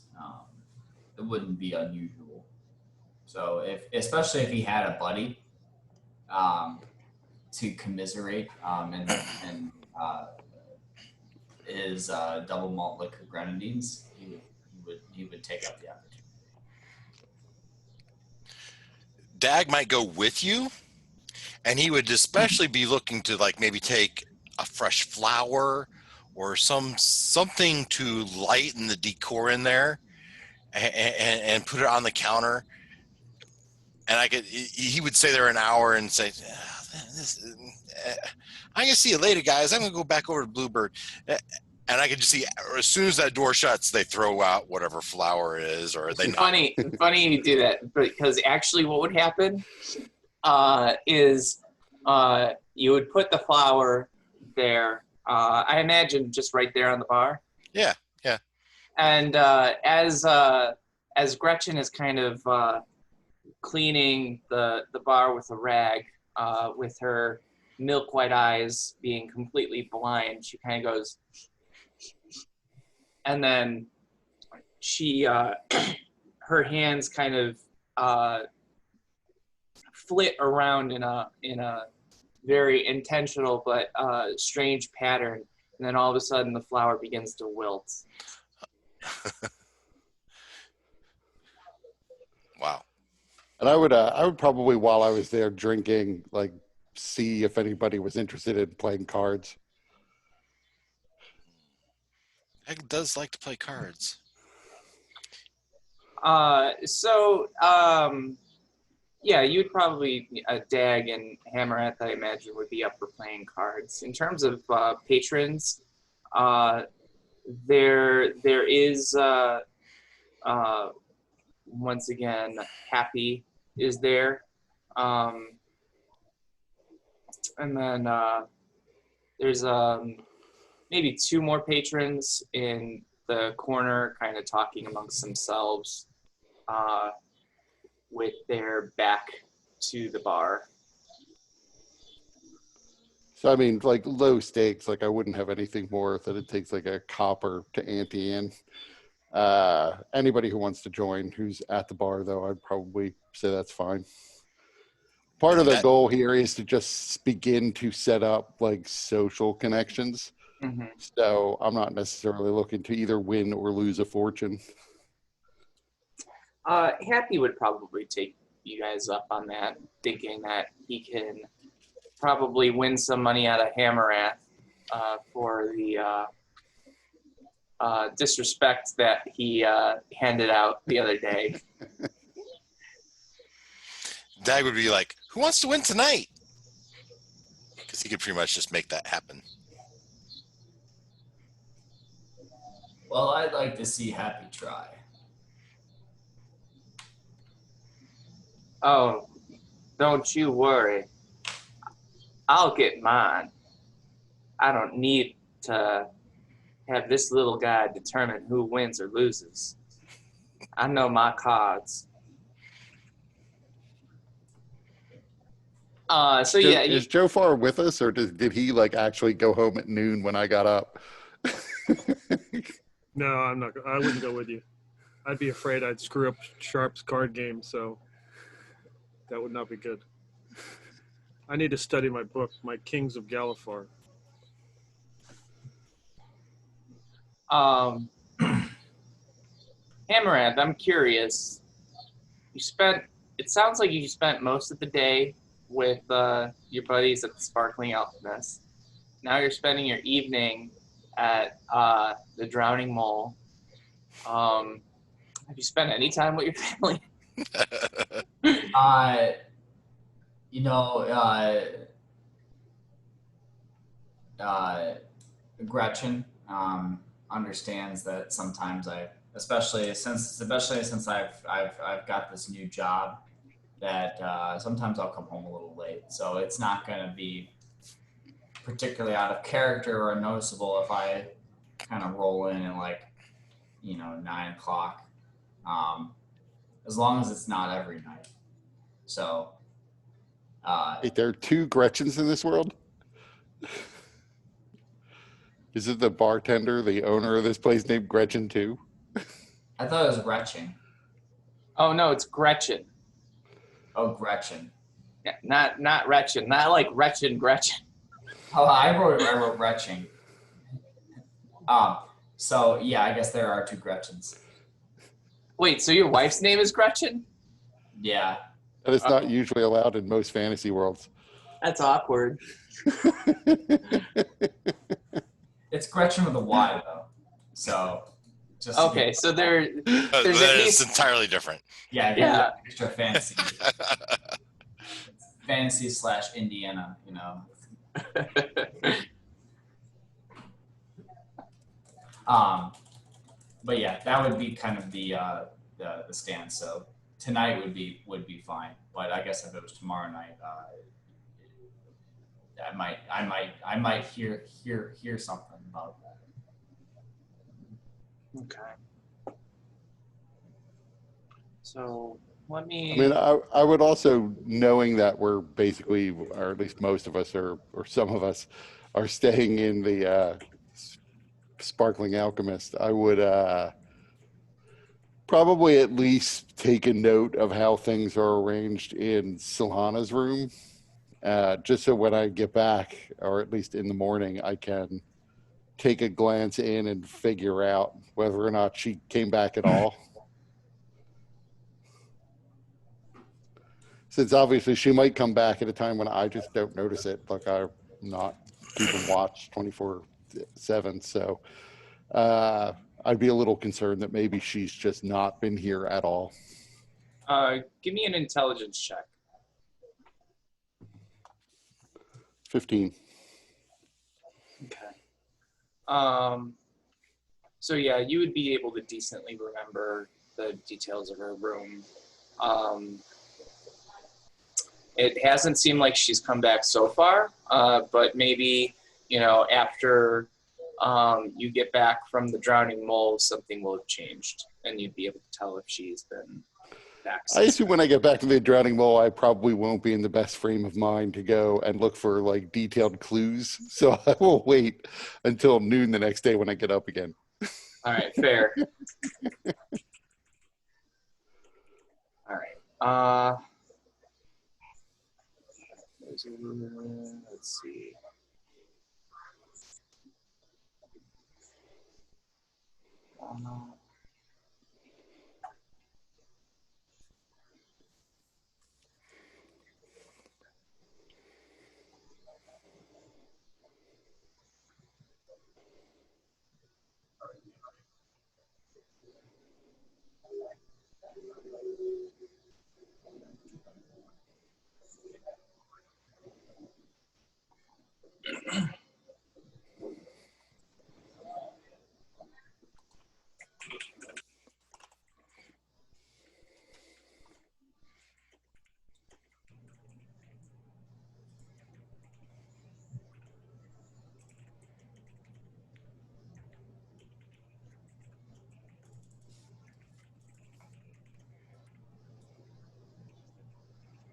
It wouldn't be unusual. So especially if he had a buddy to commiserate and his double malt liquor grenadines, he would take up the opportunity. Dag might go with you, and he would especially be looking to like maybe take a fresh flower or something to lighten the decor in there, and put it on the counter. And he would stay there an hour and say, "I'm gonna see you later, guys. I'm gonna go back over to Bluebird." And I could just see as soon as that door shuts, they throw out whatever flower it is, or they funny you do that, because actually what would happen is you would put the flower there. I imagine just right there on the bar. Yeah. And as Gretchen is kind of cleaning the bar with a rag, with her milk white eyes being completely blind, she kind of goes, and then she her hands kind of flit around in a very intentional but strange pattern, and then all of a sudden the flower begins to wilt. Wow. And I would probably, while I was there drinking, like see if anybody was interested in playing cards. Egg does like to play cards. Yeah, you'd probably Dag and Hammereth, I imagine, would be up for playing cards. In terms of patrons, there is once again Happy is there, and then there's maybe 2 more patrons in the corner, kind of talking amongst themselves, with their back to the bar. So I mean, like low stakes. Like I wouldn't have anything more that it takes like a copper to ante in. Anybody who wants to join, who's at the bar, though, I'd probably say that's fine. Part of And the that, goal here is to just begin to set up like social connections. Mm-hmm. So I'm not necessarily looking to either win or lose a fortune. Happy would probably take you guys up on that, thinking that he can probably win some money out of Hammerrath for the disrespect that he handed out the other day. Dag would be like, who wants to win tonight? Because he could pretty much just make that happen. Well, I'd like to see Happy try. Oh, don't you worry. I'll get mine. I don't need to have this little guy determine who wins or loses. I know my cards. So Joe, yeah, is Joe Far with us, or did he like actually go home at noon when I got up? No, I'm not. I wouldn't go with you. I'd be afraid I'd screw up Sharp's card game, so that would not be good. I need to study my book, My Kings of Galifar. Amaranth, I'm curious. It sounds like you spent most of the day with your buddies at the Sparkling Alchemist. Now you're spending your evening at the Drowning Mole. Have you spent any time with your family? You know, Gretchen understands that sometimes especially since I've got this new job, that sometimes I'll come home a little late. So it's not going to be particularly out of character or noticeable if I kind of roll in at like, 9 o'clock, as long as it's not every night. So. Wait, there are two Gretchens in this world? Is it the bartender, the owner of this place named Gretchen too? I thought it was Gretchen. Oh no, it's Gretchen. Oh, Gretchen. Yeah, not Gretchen. Not like Gretchen. Oh, I wrote Gretchen. So yeah, I guess there are two Gretchens. Wait, so your wife's name is Gretchen? Yeah. That is not usually allowed in most fantasy worlds. That's awkward. It's Gretchen with a Y though. So just okay, so there's at least entirely different. Yeah. Extra fantasy. Fantasy / Indiana, But yeah, that would be kind of the stance. So tonight would be fine. But I guess if it was tomorrow night, I might hear something about that. Okay. So let me. I mean, I would also, knowing that we're basically, or at least most of us or some of us are staying in the Sparkling Alchemist, I would probably at least take a note of how things are arranged in Silhana's room, just so when I get back, or at least in the morning, I can take a glance in and figure out whether or not she came back at all. Since obviously she might come back at a time when I just don't notice it, like I'm not keeping watch 24/7. So I'd be a little concerned that maybe she's just not been here at all. Give me an intelligence check. 15. Okay. So yeah, you would be able to decently remember the details of her room. It hasn't seemed like she's come back so far, but maybe, after you get back from the Drowning Mole, something will have changed, and you'd be able to tell if she's been attacks. I assume when I get back to the drowning mole, I probably won't be in the best frame of mind to go and look for like detailed clues. So I will wait until noon the next day when I get up again. All right, fair. All right. Let's see.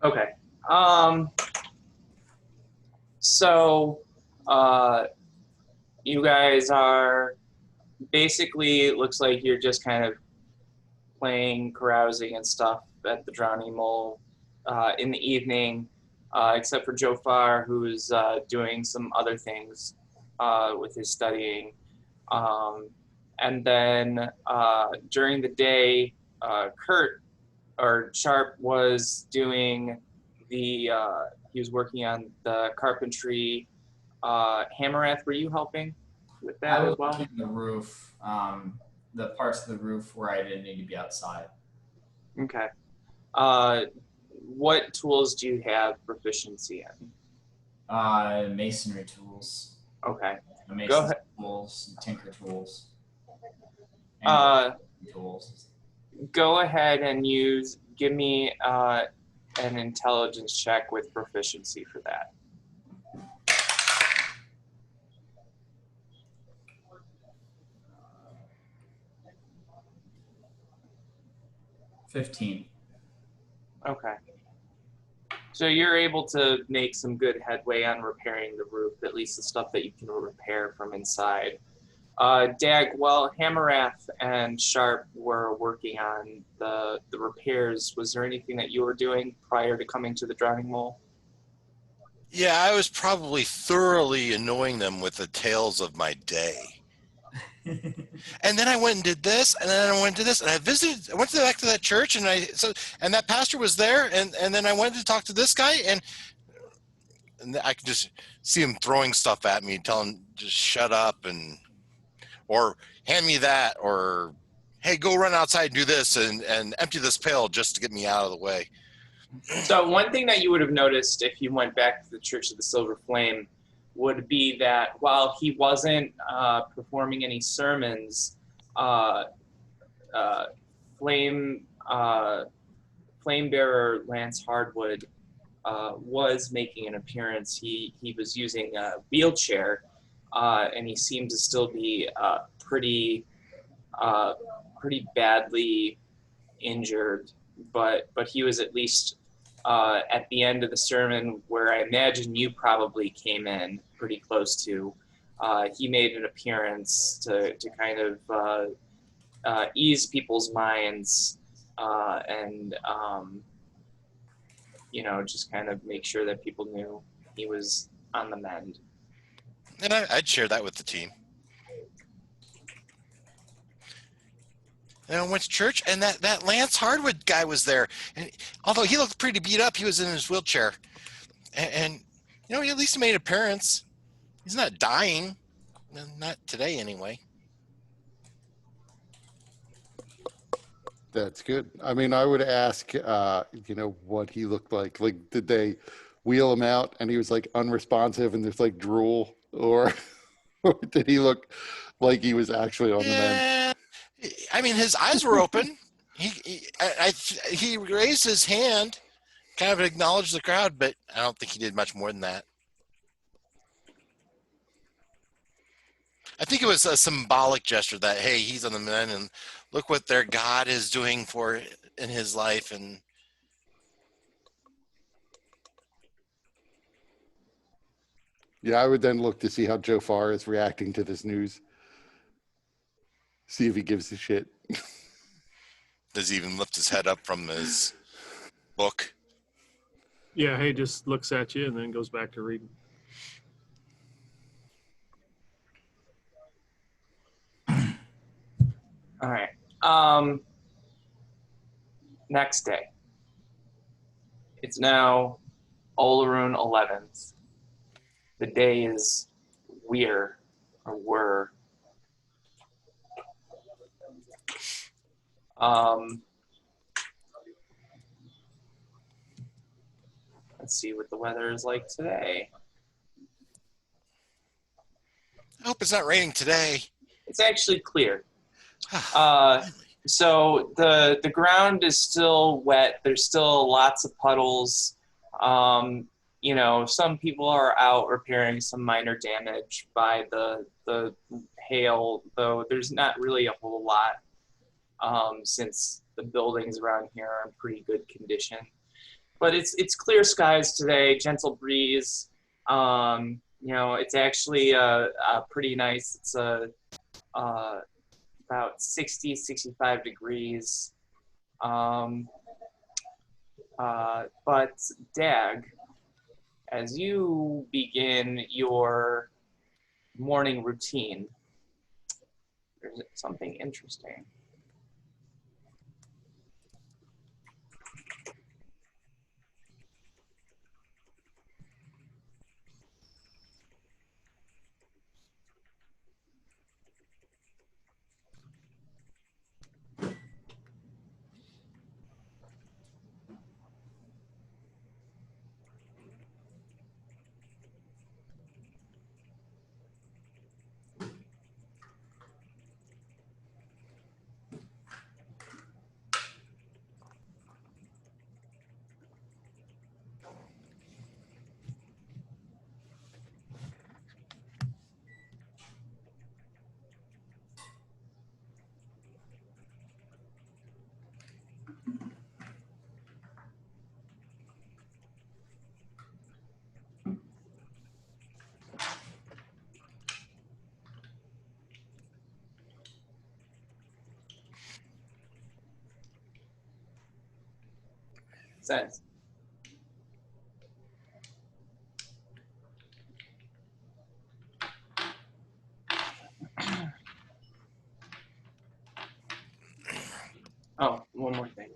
Okay. So, you guys are basically, it looks like you're just kind of playing, carousing and stuff at the Drowning Mole in the evening, except for Jofar, who's doing some other things with his studying. And then during the day, Kurt or Sharp was doing he was working on the carpentry. Hammereth, were you helping with that I was as well? looking at the roof, the parts of the roof where I didn't need to be outside. Okay. What tools do you have proficiency in? Masonry tools, Okay. masonry Go ahead. tools, tinker tools, Uh, and tools. Go ahead and give me an intelligence check with proficiency for that. 15. Okay. So you're able to make some good headway on repairing the roof, at least the stuff that you can repair from inside. Dag, while Hammerath and Sharp were working on the repairs, was there anything that you were doing prior to coming to the Drowning Mole? Yeah, I was probably thoroughly annoying them with the tales of my day. And then I went and did this, and then I went to this, and I went back to that church, and and that pastor was there, and then I went to talk to this guy, and I could just see him throwing stuff at me, telling just shut up, or hand me that, or hey, go run outside and do this, and empty this pail just to get me out of the way. So one thing that you would have noticed if you went back to the Church of the Silver Flame would be that while he wasn't performing any sermons, Flame Bearer Lance Hardwood was making an appearance. He was using a wheelchair, and he seemed to still be pretty badly injured. But he was at least at the end of the sermon, where I imagine you probably came in pretty close to. He made an appearance to kind of ease people's minds and just kind of make sure that people knew he was on the mend. And I'd share that with the team. And I went to church, and that Lance Hardwood guy was there. And although he looked pretty beat up, he was in his wheelchair. And he at least made an appearance. He's not dying. Not today, anyway. That's good. I mean, I would ask, what he looked like. Like, did they wheel him out and he was like unresponsive and there's like drool, or did he look like he was actually on the mend? I mean, his eyes were open. He raised his hand, kind of acknowledged the crowd, but I don't think he did much more than that. I think it was a symbolic gesture that, hey, he's on the mend, and look what their God is doing for in his life, and Yeah, I would then look to see how Joe Farr is reacting to this news. See if he gives a shit. does he even lift his head up from his book? Yeah, he just looks at you and then goes back to reading. All right. Next day. It's now Olaroon 11th. The day is weir, or were. Let's see what the weather is like today. I hope it's not raining today. It's actually clear. So the ground is still wet. There's still lots of puddles. You know, some people are out repairing some minor damage by the hail, though there's not really a whole lot since the buildings around here are in pretty good condition. But it's clear skies today, gentle breeze. You know, it's actually pretty nice. It's about 60, 65 degrees. But Dag, as you begin your morning routine, there's something interesting. Sense. Oh, one more thing.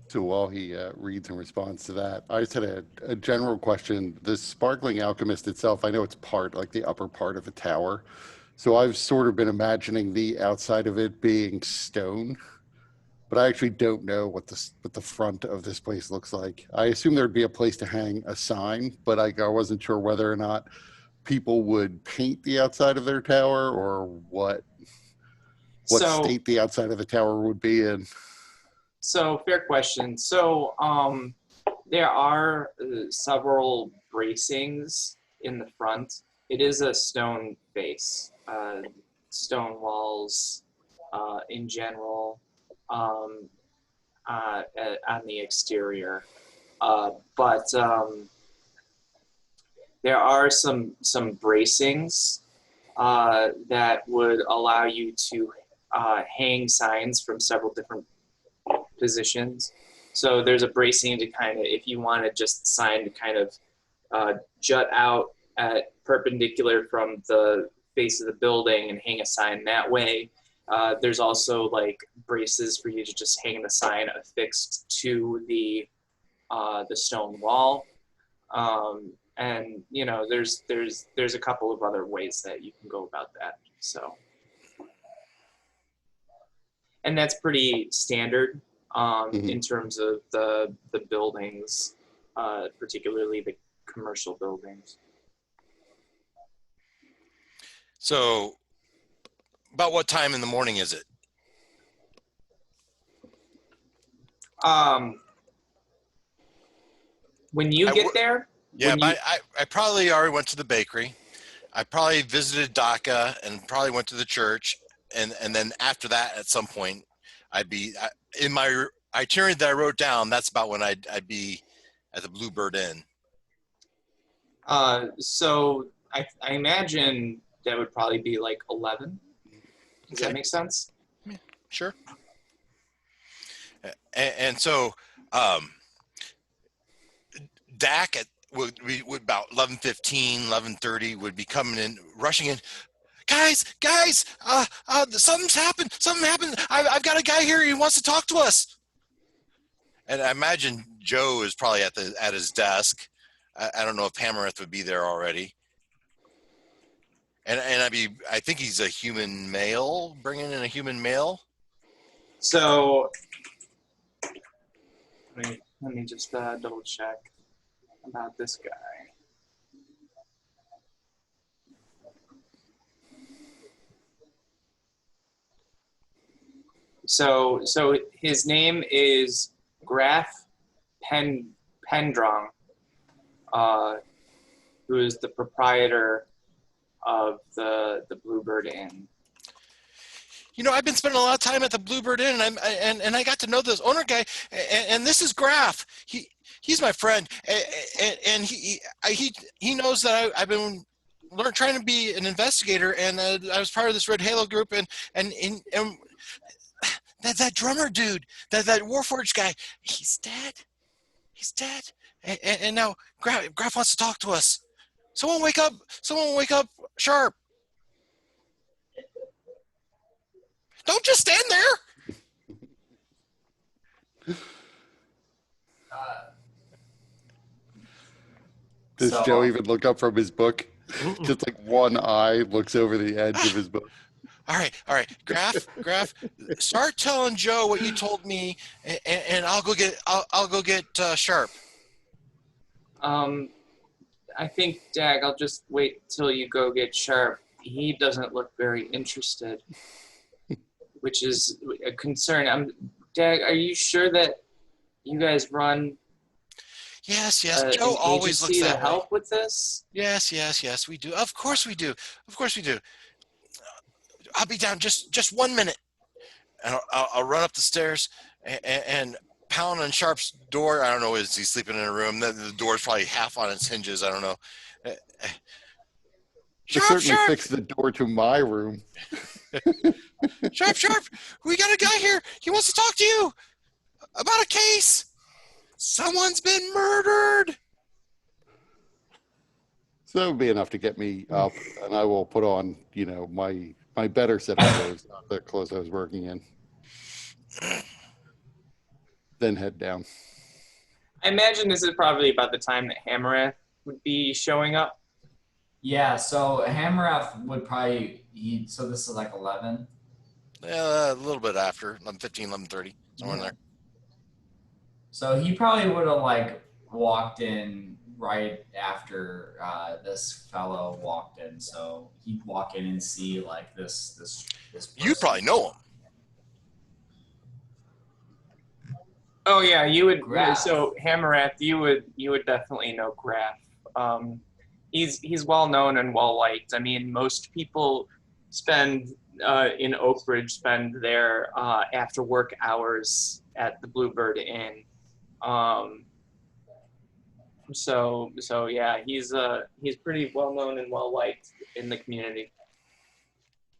So while he reads in response to that, I just had a general question. The Sparkling Alchemist itself, I know it's part, like the upper part of a tower. So I've sort of been imagining the outside of it being stone, but I actually don't know what the front of this place looks like. I assume there'd be a place to hang a sign, but I wasn't sure whether or not people would paint the outside of their tower or what state the outside of the tower would be in. So fair question. So there are several bracings in the front. It is a stone base, stone walls in general on the exterior. But there are some bracings that would allow you to hang signs from several different positions. So there's a bracing to kind of, if you wanted just the sign to kind of jut out at perpendicular from the face of the building and hang a sign that way. There's also like braces for you to just hang the sign affixed to the stone wall. And you know, there's a couple of other ways that you can go about that. So, and that's pretty standard in terms of the buildings, particularly the commercial buildings. So, about what time in the morning is it? When you get there? Yeah, I probably already went to the bakery. I probably visited DACA and probably went to the church. And then after that, at some point, in my itinerary that I wrote down, that's about when I'd be at the Bluebird Inn. So I imagine that would probably be like 11. Does that make sense? Yeah, sure. And so Dak would about 11:15, 11:30 would be coming in, rushing in. Guys, something's happened. Something happened. I've got a guy here. He wants to talk to us. And I imagine Joe is probably at his desk. I don't know if Hammereth would be there already. And I think he's a human male, bringing in a human male. So let me just double check about this guy. So his name is Graf Pendrong, who is the proprietor of the Bluebird Inn. You know, I've been spending a lot of time at the Bluebird Inn, and I got to know this owner guy, and this is Graf. He's my friend, and he knows that I've been trying to be an investigator, and I was part of this Red Halo group, and that drummer dude, that Warforged guy, he's dead. He's dead, and now Graf wants to talk to us. Someone wake up! Someone wake up sharp! Don't just stand there. Does Joe even look up from his book? Just like one eye looks over the edge of his book. All right. Graf, start telling Joe what you told me, and I'll go get Sharp. I think, Dag, I'll just wait till you go get Sharp. He doesn't look very interested, which is a concern. Dag, are you sure that you guys run? Yes. Joe always looks that way. Help with this? Yes, we do. Of course we do. I'll be down just 1 minute, and I'll run up the stairs and pound on Sharp's door. I don't know, is he sleeping in a room? The door's probably half on its hinges. I don't know. Sharp, fix the door to my room. Sharp, we got a guy here. He wants to talk to you about a case. Someone's been murdered. So that would be enough to get me up, and I will put on, my better set of clothes, not the clothes I was working in. Then head down. I imagine this is probably about the time that Hammereth would be showing up. Yeah, so Hammereth would probably, so this is like 11? Yeah, a little bit after, 11:15, 11:30, somewhere in there. So he probably would have walked in right after this fellow walked in. So he'd walk in and see this person. You probably know him. Oh yeah, you would. Graf. So Hammereth, you would definitely know Graf. He's well known and well liked. I mean, most people in Oakridge spend their after work hours at the Bluebird Inn. So yeah, he's pretty well known and well liked in the community.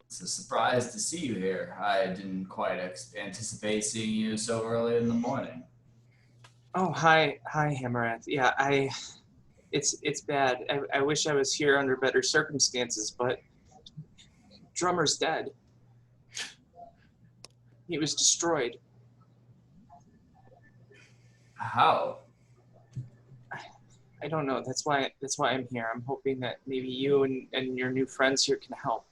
It's a surprise to see you here. I didn't quite anticipate seeing you so early in the morning. Oh, hi, Hammereth. Yeah, it's bad. I wish I was here under better circumstances, but Drummer's dead. He was destroyed. How? I don't know. That's why I'm here. I'm hoping that maybe you and your new friends here can help.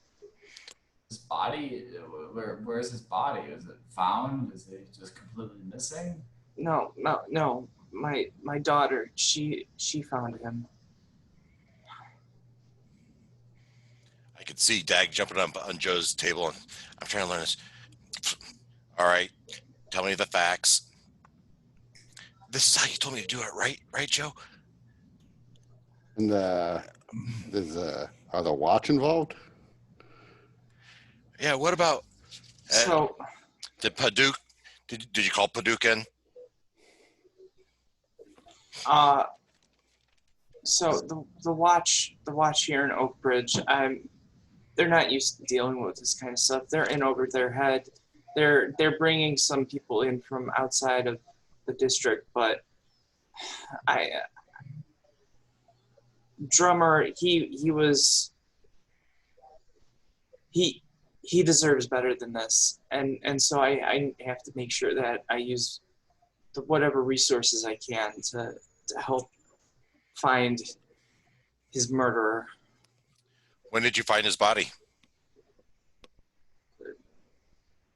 His body? Where's his body? Is it found? Is it just completely missing? No. My daughter, she found him. I could see Dag jumping up on Joe's table, and I'm trying to learn this. All right, tell me the facts. This is how you told me to do it, right? Right, Joe? And there's are the watch involved? Yeah. What about? So Did Paduke? Did you call Paduke in? so the watch here in Oak Ridge, they're not used to dealing with this kind of stuff. They're in over their head. They're bringing some people in from outside of the district, but Drummer, he deserves better than this, and so I have to make sure that I use whatever resources I can to help find his murderer. When did you find his body?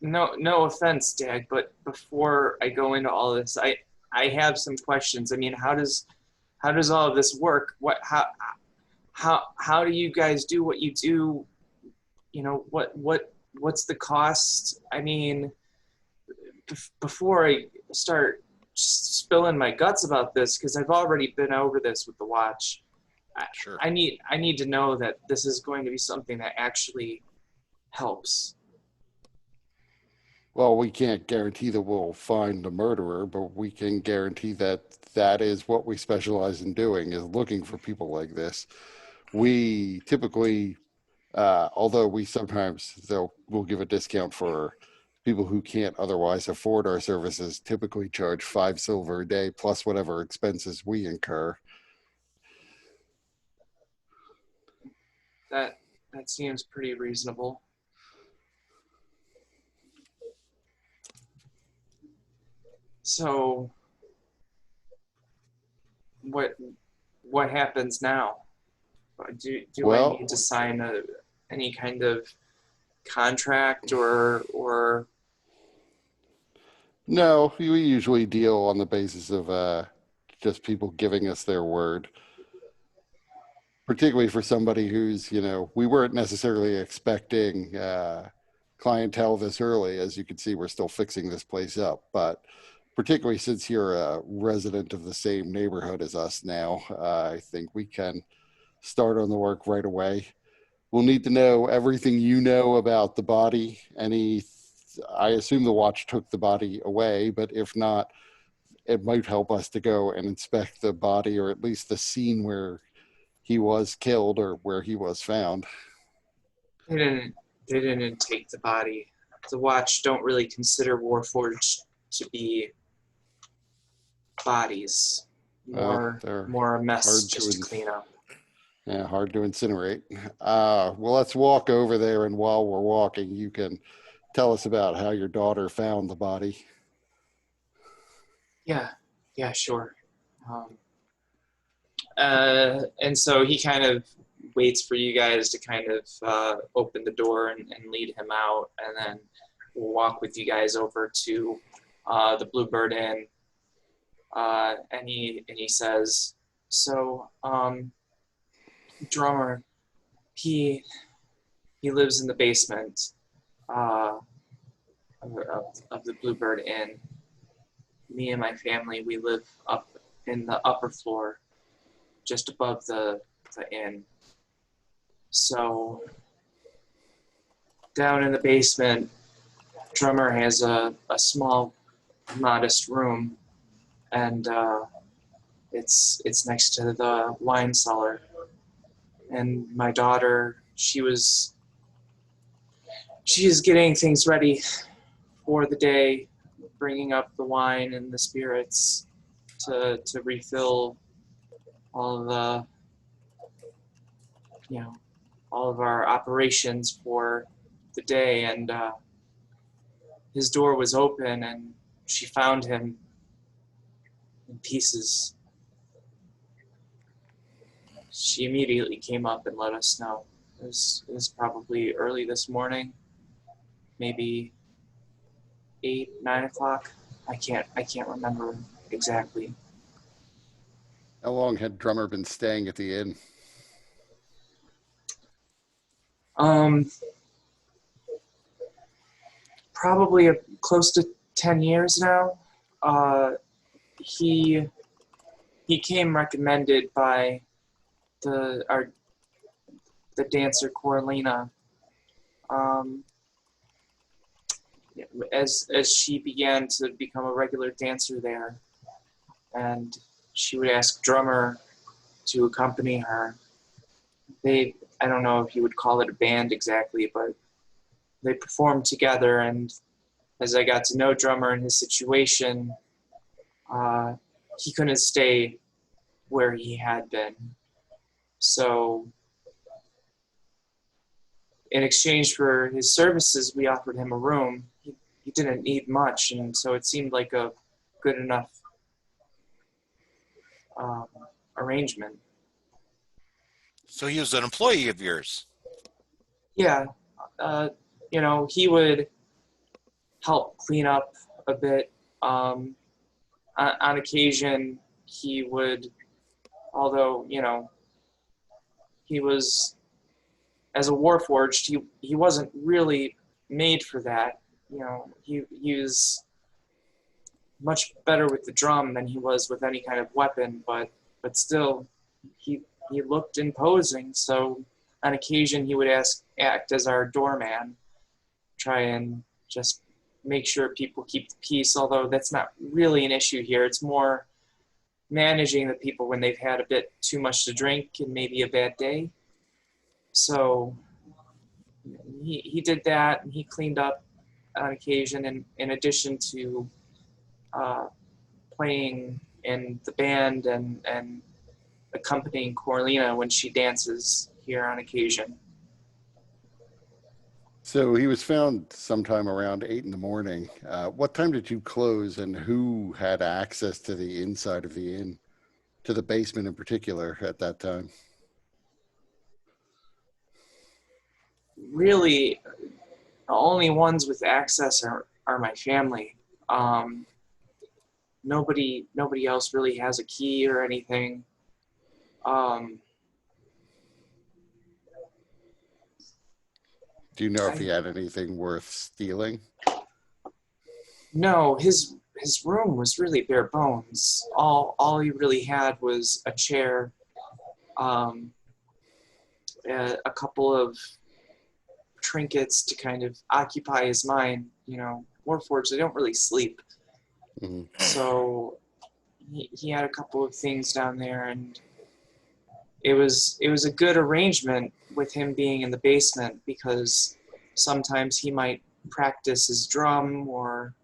No offense, Dad, but before I go into all this, I have some questions. I mean, how does all of this work? How do you guys do what you do? You know, what's the cost? I mean, before I start spilling my guts about this, because I've already been over this with the watch. Sure. I need to know that this is going to be something that actually helps. Well, we can't guarantee that we'll find the murderer, but we can guarantee that that is what we specialize in doing, is looking for people like this. We typically, although we sometimes we'll give a discount for people who can't otherwise afford our services, typically charge 5 silver a day plus whatever expenses we incur. That seems pretty reasonable. So what happens now? Do I need to sign any kind of contract or? No, we usually deal on the basis of just people giving us their word. Particularly for somebody who's, we weren't necessarily expecting clientele this early. As you can see, we're still fixing this place up, but particularly since you're a resident of the same neighborhood as us now, I think we can start on the work right away. We'll need to know everything you know about the body. I assume the watch took the body away, but if not, it might help us to go and inspect the body, or at least the scene where he was killed or where he was found. They didn't take the body. The watch don't really consider Warforged to be bodies. More a mess just to clean up. Yeah, hard to incinerate. Well, let's walk over there, and while we're walking, you can tell us about how your daughter found the body. Yeah, sure. And so he kind of waits for you guys to kind of open the door and lead him out, and then we'll walk with you guys over to the Bluebird Inn. And he says, so Drummer, he lives in the basement of the Bluebird Inn. Me and my family, we live up in the upper floor, just above the inn. So down in the basement, Drummer has a small, modest room, and it's next to the wine cellar. And my daughter, she is getting things ready for the day, bringing up the wine and the spirits to refill all the, all of our operations for the day, and his door was open, and she found him in pieces. She immediately came up and let us know. It was probably early this morning, maybe 8, 9 o'clock. I can't remember exactly. How long had Drummer been staying at the inn? Probably close to 10 years now. He came recommended by the dancer Coralina. As she began to become a regular dancer there, and she would ask Drummer to accompany her. I don't know if you would call it a band exactly, but they performed together, and as I got to know Drummer and his situation, he couldn't stay where he had been. So in exchange for his services, we offered him a room. He didn't need much, and so it seemed like a good enough arrangement. So he was an employee of yours. Yeah, he would help clean up a bit. On occasion, he would, although, he was, as a warforged, he wasn't really made for that. He was much better with the drum than he was with any kind of weapon, but still, he looked imposing. So on occasion, he would act as our doorman, try and just make sure people keep the peace, although that's not really an issue here. It's more managing the people when they've had a bit too much to drink and maybe a bad day. So he did that, and he cleaned up on occasion, and in addition to playing in the band and accompanying Corlina when she dances here on occasion. So he was found sometime around 8 in the morning. What time did you close, and who had access to the inside of the inn, to the basement in particular at that time? Really, the only ones with access are my family. Nobody else really has a key or anything. Do you know if he had anything worth stealing? No, his room was really bare bones. All he really had was a chair, a couple of trinkets to kind of occupy his mind. Warforged, they don't really sleep. Mm-hmm. So he had a couple of things down there, and it was a good arrangement with him being in the basement, because sometimes he might practice his drum or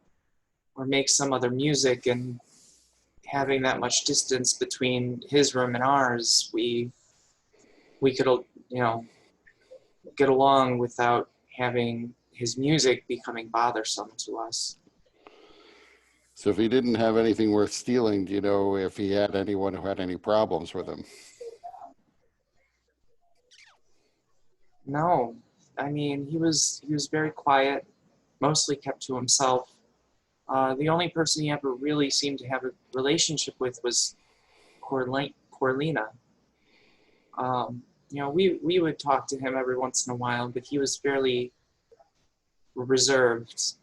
make some other music, and having that much distance between his room and ours, we could get along without having his music becoming bothersome to us. So if he didn't have anything worth stealing, do you know if he had anyone who had any problems with him? No, I mean, he was very quiet, mostly kept to himself. The only person he ever really seemed to have a relationship with was Corlina. We would talk to him every once in a while, but he was fairly reserved.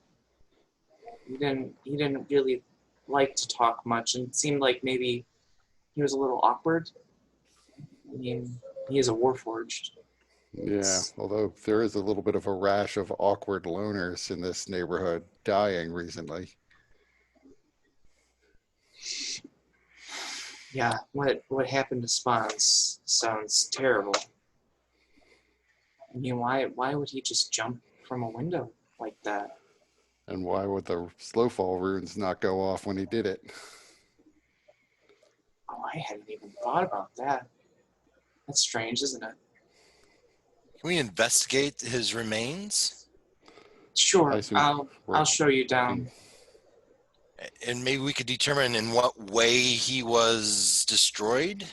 He didn't really like to talk much, and it seemed like maybe he was a little awkward. I mean, he is a warforged. Yeah, although there is a little bit of a rash of awkward loners in this neighborhood dying recently. Yeah, what happened to Spons sounds terrible. I mean, why would he just jump from a window like that? And why would the slow fall runes not go off when he did it? Oh, I hadn't even thought about that. That's strange, isn't it? Can we investigate his remains? Sure, I assume I'll show you down. And maybe we could determine in what way he was destroyed?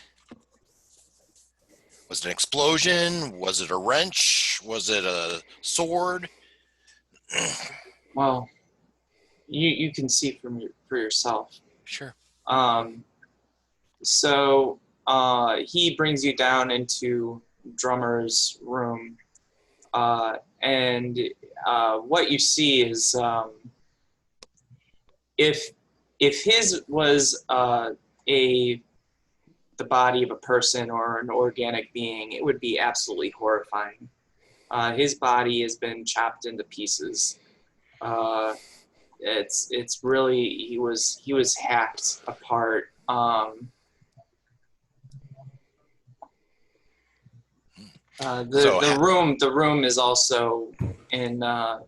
Was it an explosion? Was it a wrench? Was it a sword? Well, you can see for yourself. Sure. So he brings you down into drummer's room, and what you see is if his was the body of a person or an organic being, it would be absolutely horrifying. His body has been chopped into pieces. It's really he was hacked apart. The room is also in a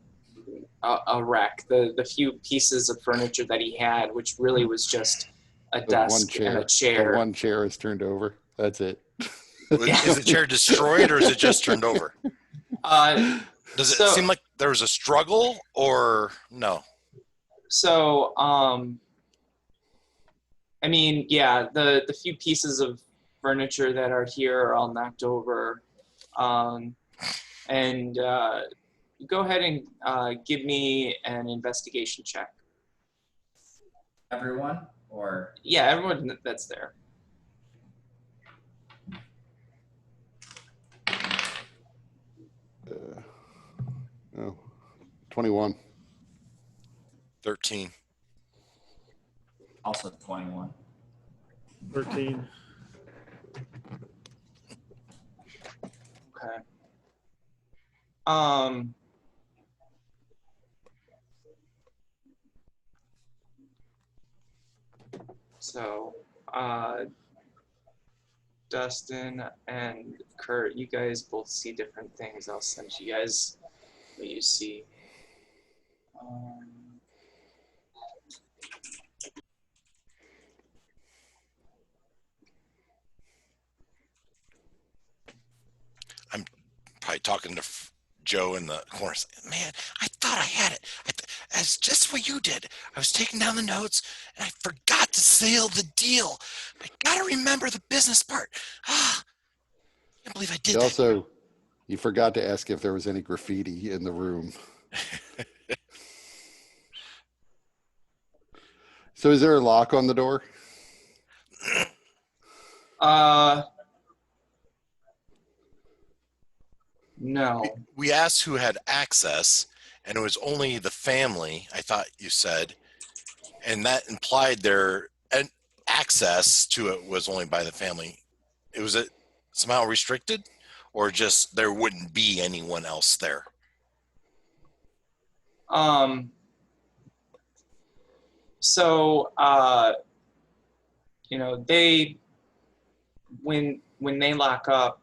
wreck. The few pieces of furniture that he had, which really was just a desk and a chair. The one chair is turned over. That's it. Is the chair destroyed or is it just turned over? Does it seem like there was a struggle or no? So, I mean, yeah, the few pieces of furniture that are here are all knocked over. And go ahead and give me an investigation check. Everyone, or yeah, everyone that's there. Oh, 21. 13. Also 21. 13. Okay. So, Dustin and Kurt, you guys both see different things. I'll send you guys what you see. I'm probably talking to Joe in the corner. Man, I thought I had it. As just what you did. I was taking down the notes and I forgot to seal the deal. I got to remember the business part. I can't believe I did that. Also, you forgot to ask if there was any graffiti in the room. So is there a lock on the door? No. We asked who had access, and it was only the family, I thought you said, and that implied their access to it was only by the family. Was it somehow restricted, or just there wouldn't be anyone else there? So, you know, they when they lock up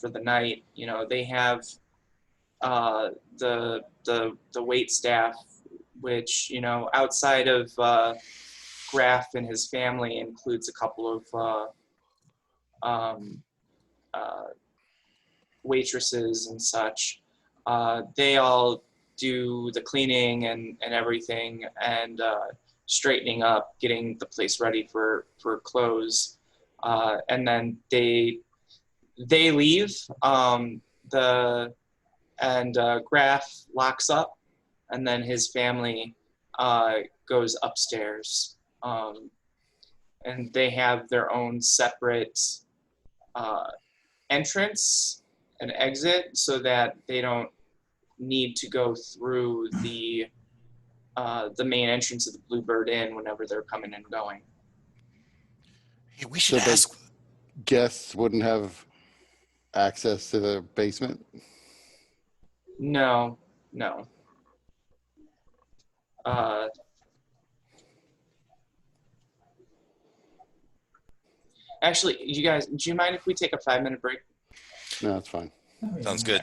for the night, you know, they have the wait staff, which, you know, outside of Graf and his family, includes a couple of waitresses and such. They all do the cleaning and everything, and straightening up, getting the place ready for close, and then they leave. Graf locks up, and then his family goes upstairs, and they have their own separate entrance and exit, so that they don't need to go through the main entrance of the Bluebird Inn whenever they're coming and going. Hey, we should ask. Guests wouldn't have access to the basement? No. Actually, you guys, do you mind if we take a 5-minute break? No, that's fine. Sounds good.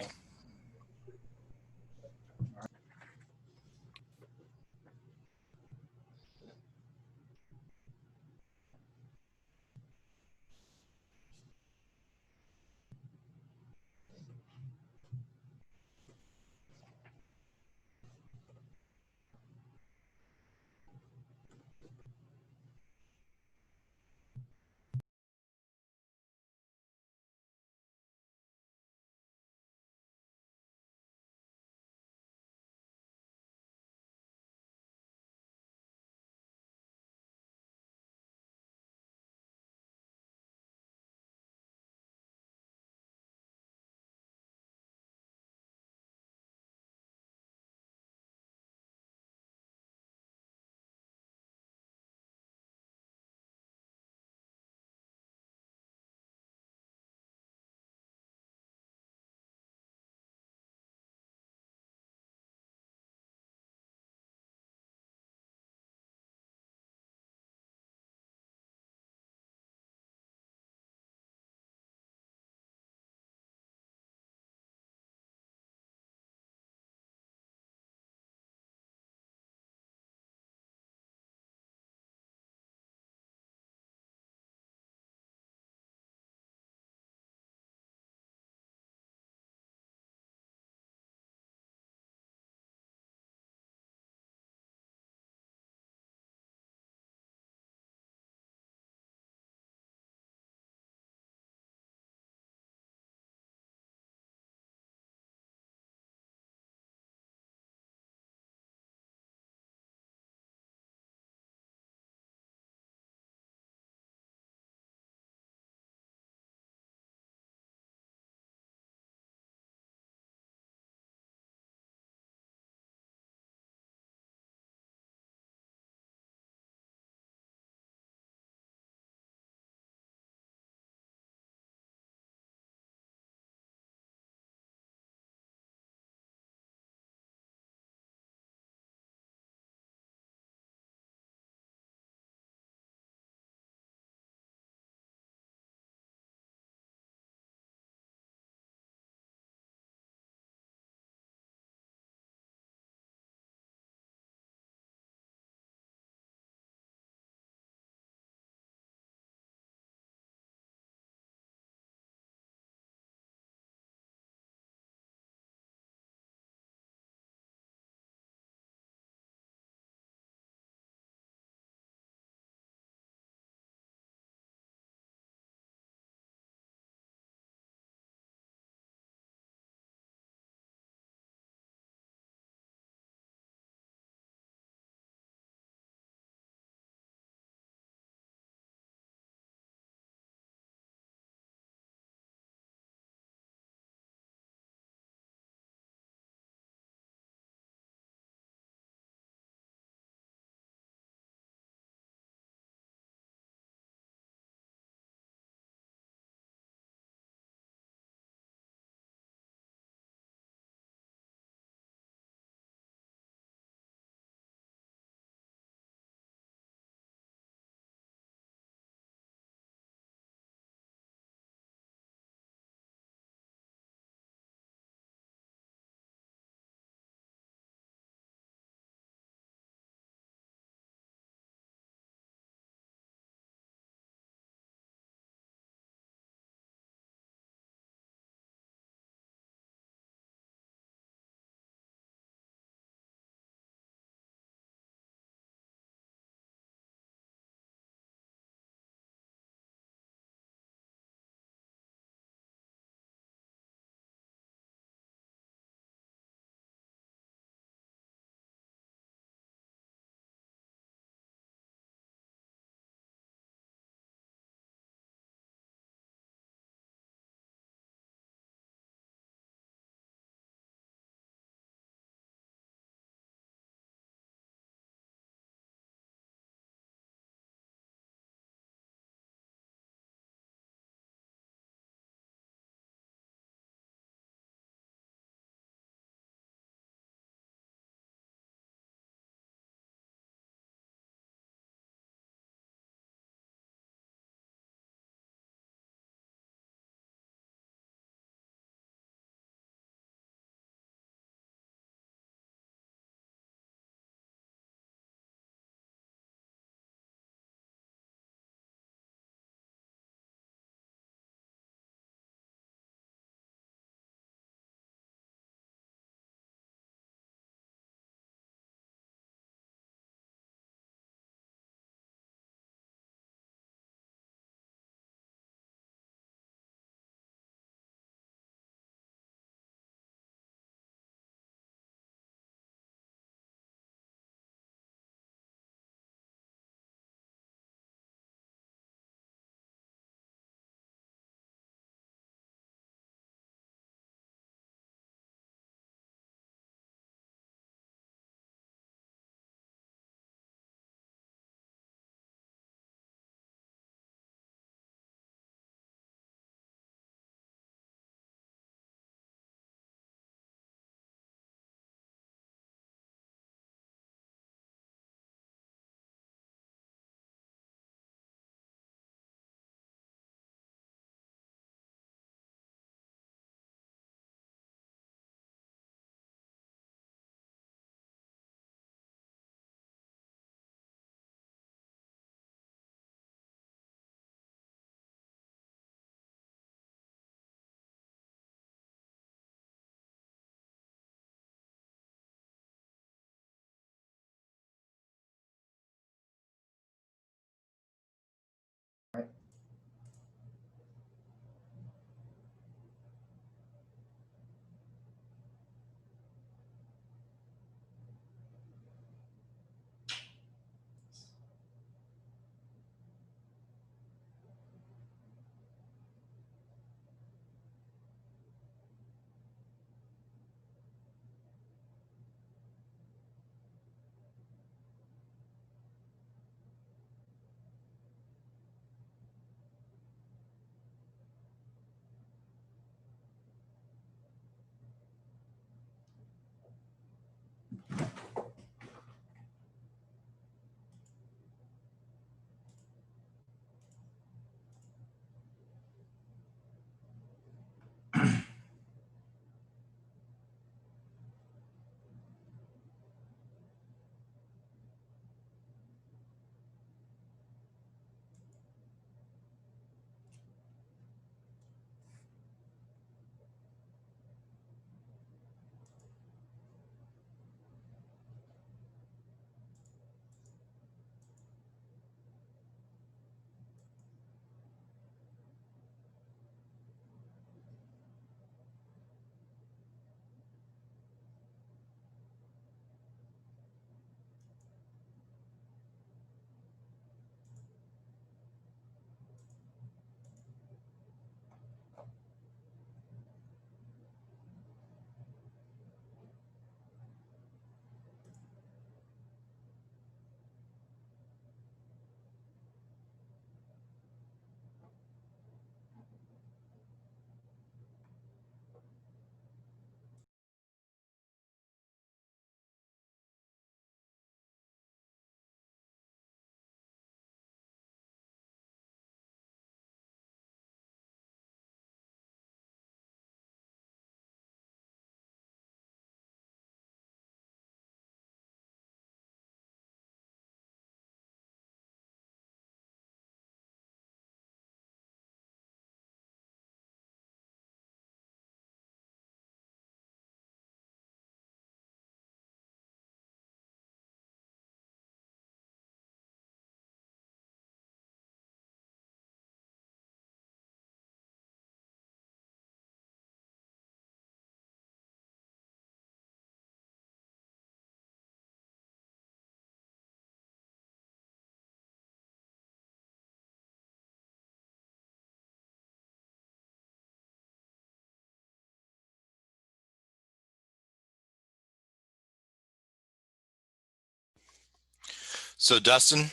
So Dustin,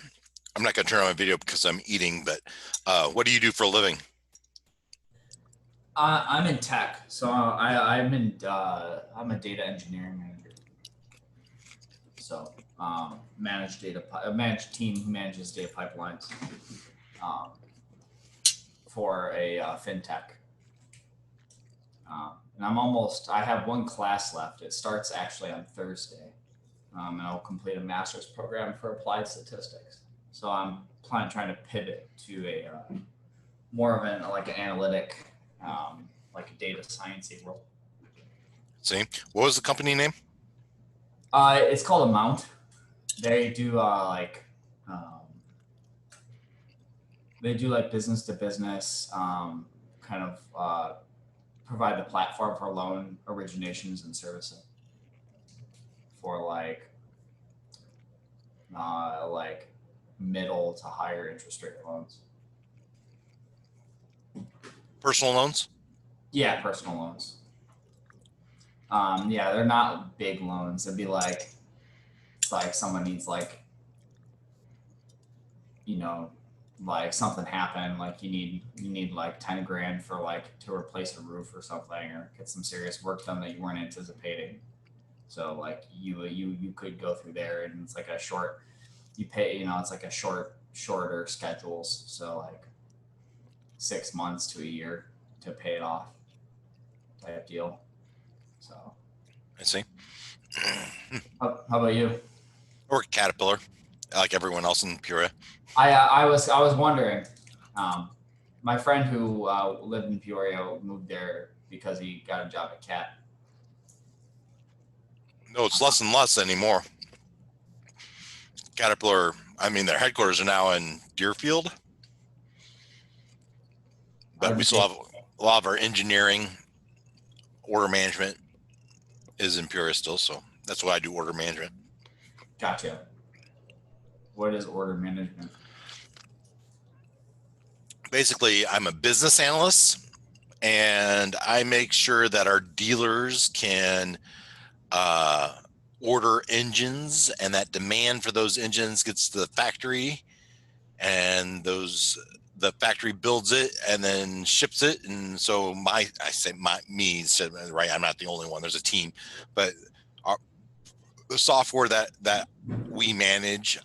I'm not going to turn on my video because I'm eating, but what do you do for a living? I'm in tech, so I'm a data engineering manager. So manage team who manages data pipelines um, for a fintech. And I have one class left. It starts actually on Thursday, and I'll complete a master's program for applied statistics. So I'm trying to pivot to a more of an analytic, like a data science role. See, what was the company name? It's called Amount. They do business to business, kind of provide the platform for loan originations and servicing for like middle to higher interest rate loans. Personal loans? Yeah, personal loans. Yeah, they're not big loans. It'd be like, it's like someone needs like something happened, like you need like 10 grand for to replace a roof or something, or get some serious work done that you weren't anticipating. So like you could go through there, and it's like a short, you pay, it's like a shorter schedules. So like 6 months to a year to pay it off type deal. So I see. how about you? Or Caterpillar, like everyone else in Peoria. I was wondering, my friend who lived in Peoria moved there because he got a job at Cat. No, it's less and less anymore. Caterpillar, I mean, their headquarters are now in Deerfield, but we still have a lot of our engineering, order management is in Peoria still. So that's why I do order management. Gotcha. What is order management? Basically, I'm a business analyst, and I make sure that our dealers can order engines, and that demand for those engines gets to the factory, and the factory builds it and then ships it. And so right, I'm not the only one, there's a team, but the software that we manage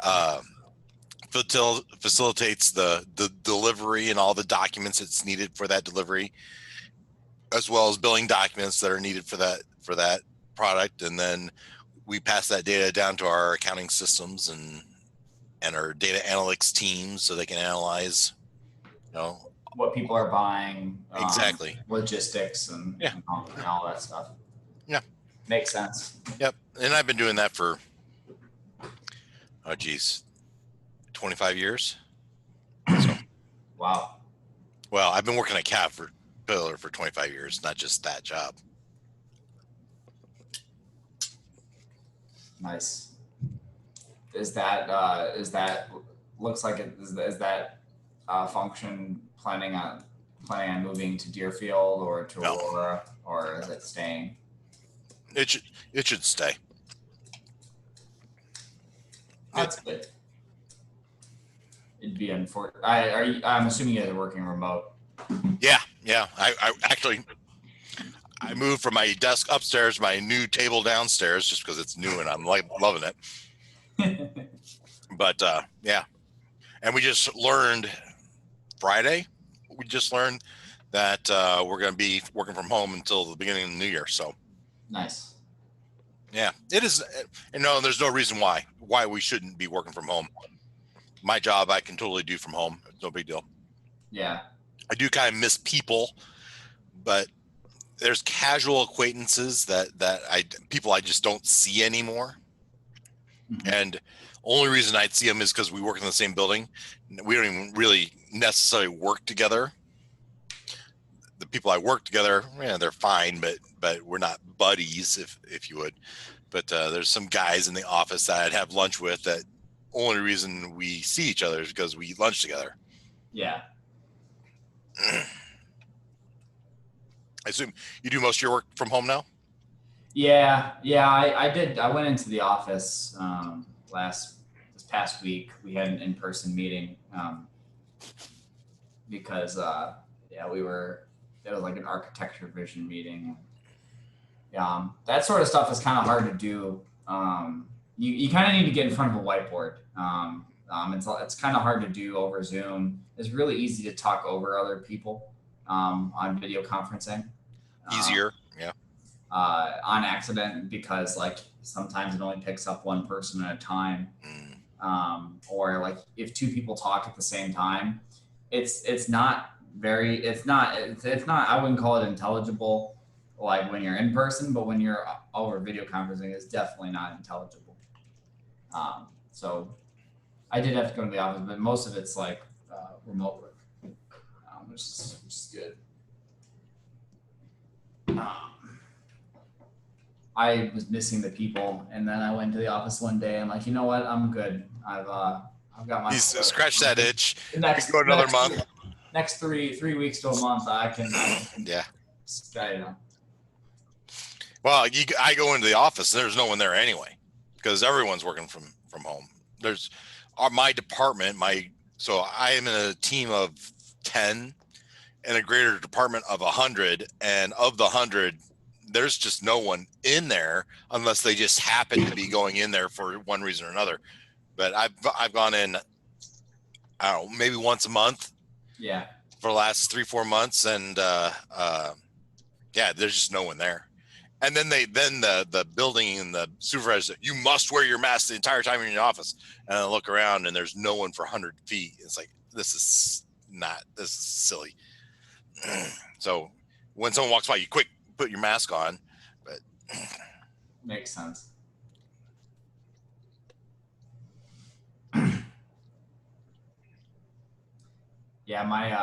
facilitates the delivery and all the documents that's needed for that delivery, as well as billing documents that are needed for that product. And then we pass that data down to our accounting systems and our data analytics teams, so they can analyze, what people are buying, exactly, logistics and all that stuff. Yeah, makes sense. Yep. And I've been doing that for 25 years. So, wow. Well, I've been working at Caterpillar for 25 years, not just that job. Nice. Is that looks like it is that function planning on moving to Deerfield or to Aurora, or is it staying? It should stay. That's good. It'd be unfortunate. I'm assuming you guys are working remote. Yeah. I actually moved from my desk upstairs to my new table downstairs just because it's new and I'm loving it. But yeah, and we just learned Friday. We just learned that we're going to be working from home until the beginning of the new year. So nice. Yeah, it is. There's no reason why we shouldn't be working from home. My job, I can totally do from home. It's no big deal. Yeah. I do kind of miss people, but there's casual acquaintances people I just don't see anymore. Mm-hmm. And only reason I'd see them is because we work in the same building. We don't even really necessarily work together. The people I work together, they're fine, but we're not buddies, if you would. But there's some guys in the office that I'd have lunch with that only reason we see each other is because we eat lunch together. Yeah. I assume you do most of your work from home now? Yeah. I did. I went into the office this past week we had an in-person meeting because it was like an architecture vision meeting. That sort of stuff is kind of hard to do. You kind of need to get in front of a whiteboard. It's kind of hard to do over Zoom. It's really easy to talk over other people on video conferencing. Easier, yeah. On accident, because like sometimes it only picks up one person at a time. Or like if two people talk at the same time, it's not I wouldn't call it intelligible like when you're in person, but when you're over video conferencing, it's definitely not intelligible. So I did have to go to the office, but most of it's like remote work, which is good. I was missing the people, and then I went to the office one day. I'm like, you know what? I'm good. I've got my. Scratch that itch. Next, go another month. Next 3 weeks to a month, I can yeah. I don't know. Well, I go into the office. There's no one there anyway, because everyone's working from home. There's my department. So I am in a team of 10, in a greater department of 100, and of the 100, there's just no one in there unless they just happen to be going in there for one reason or another. But I've gone in, I don't know, maybe once a month. Yeah. For the last 3-4 months, and there's just no one there. And then the building and the supervisor, you must wear your mask the entire time you're in the office. And I look around and there's no one for 100 feet. It's like, this is silly. So when someone walks by, you quick put your mask on. But makes sense. Yeah, my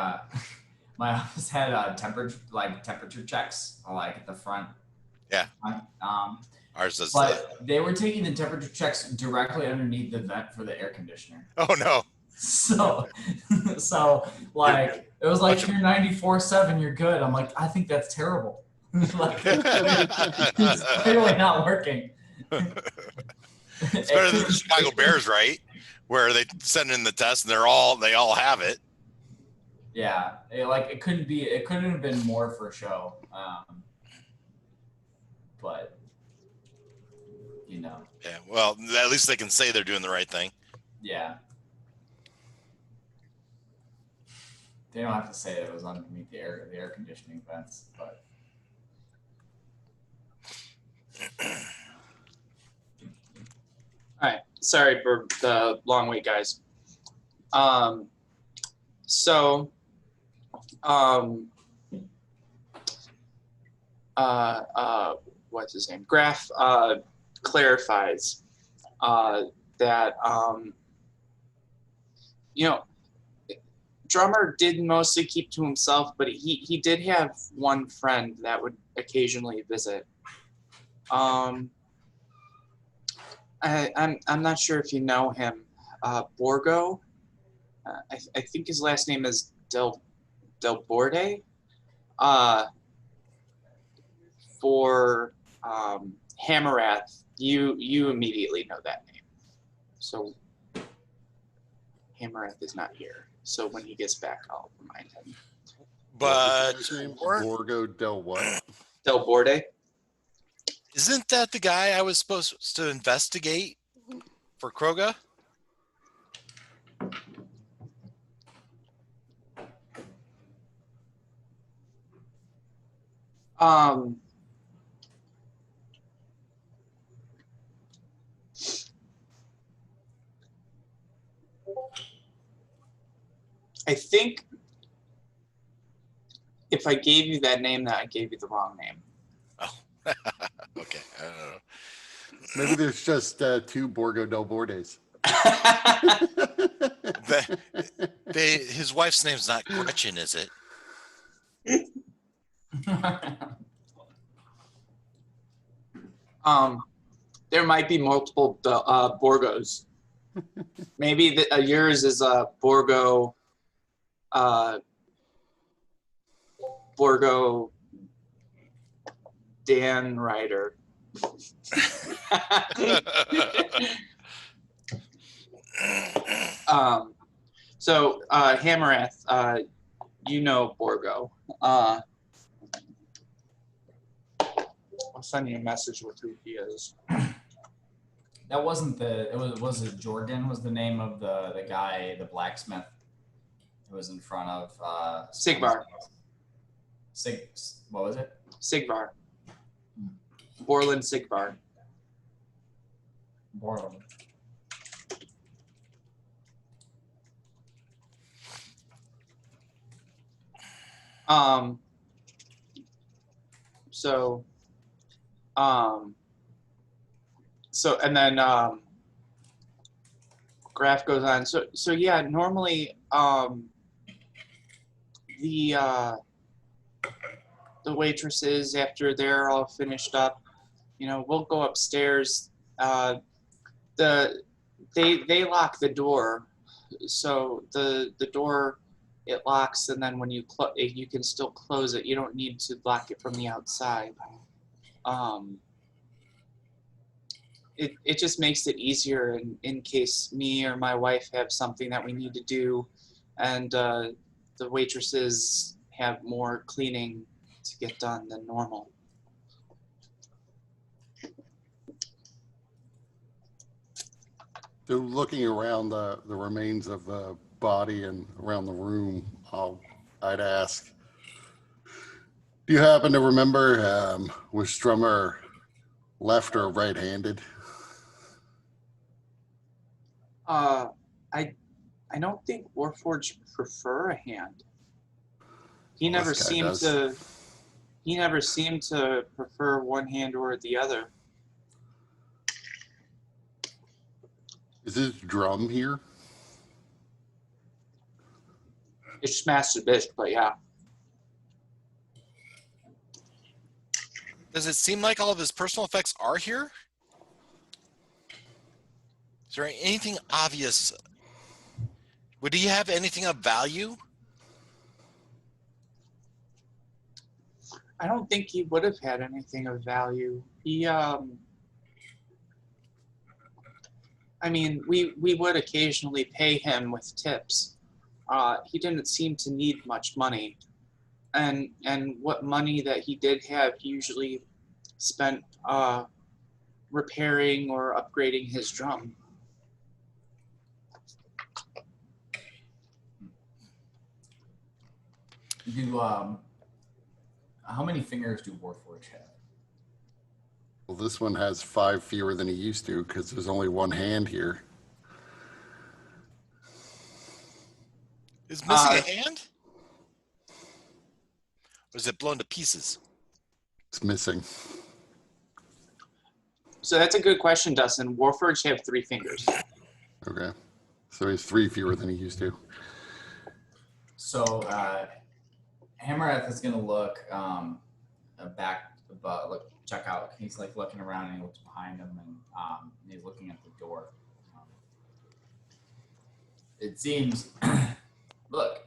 office had temperature checks like at the front. Yeah. Ours does. But they were taking the temperature checks directly underneath the vent for the air conditioner. Oh no. So like it was like, you're 94.7, you're good. I'm like, I think that's terrible. Like, it's clearly not working. It's better than the Chicago Bears, right? Where they send in the test and they all have it. Yeah, it couldn't have been more for show. But you know. Yeah, well, at least they can say they're doing the right thing. Yeah. They don't have to say it was underneath the air conditioning vents, but. All right, sorry for the long wait, guys. What's his name? Graf clarifies that drummer did mostly keep to himself, but he did have one friend that would occasionally visit. I'm not sure if you know him, Borgo. I think his last name is Del Borde. For Hammerath, you immediately know that name. So Hammerath is not here. So when he gets back, I'll remind him. But Borgo Del what? Del Borde. Isn't that the guy I was supposed to investigate for Kroga? I think if I gave you that name, that I gave you the wrong name. Oh, okay. I don't know. Maybe there's just two Borgo Del Bordes. His wife's name's not Gretchen, is it? There might be multiple Borgos. Maybe yours is Borgo. Borgo Dan Ryder. So Hamarath, you know Borgo. I'll send you a message with who he is. That wasn't the. Was it Jorgen? Was the name of the guy, the blacksmith, who was in front of Sigvar. What was it? Sigvar. Borland Sigvar. Borland. So and then Graph goes on. So yeah, normally the waitresses, after they're all finished up, we'll go upstairs. They lock the door, so the door, it locks, and then when you can still close it. You don't need to lock it from the outside. It just makes it easier in case me or my wife have something that we need to do, and the waitresses have more cleaning to get done than normal. So looking around the remains of the body and around the room, I'd ask, do you happen to remember, was Strummer left or right-handed? I don't think Warforged prefer a hand. He Well, never this guy seemed does. to. He never seemed to prefer one hand or the other. Is this drum here? It's smashed a bit, but yeah. Does it seem like all of his personal effects are here? Is there anything obvious? Would he have anything of value? I don't think he would have had anything of value. He, I mean, we would occasionally pay him with tips. He didn't seem to need much money. And what money that he did have, he usually spent repairing or upgrading his drum. How many fingers do Warforged have? Well, this one has 5 fewer than he used to because there's only one hand here. Is missing a hand? Or is it blown to pieces? It's missing. So that's a good question, Dustin. Warforged have 3 fingers. Okay. So he's 3 fewer than he used to. So Hamarath is gonna look back, check out. He's like looking around and he looks behind him and he's looking at the door. It seems. Look,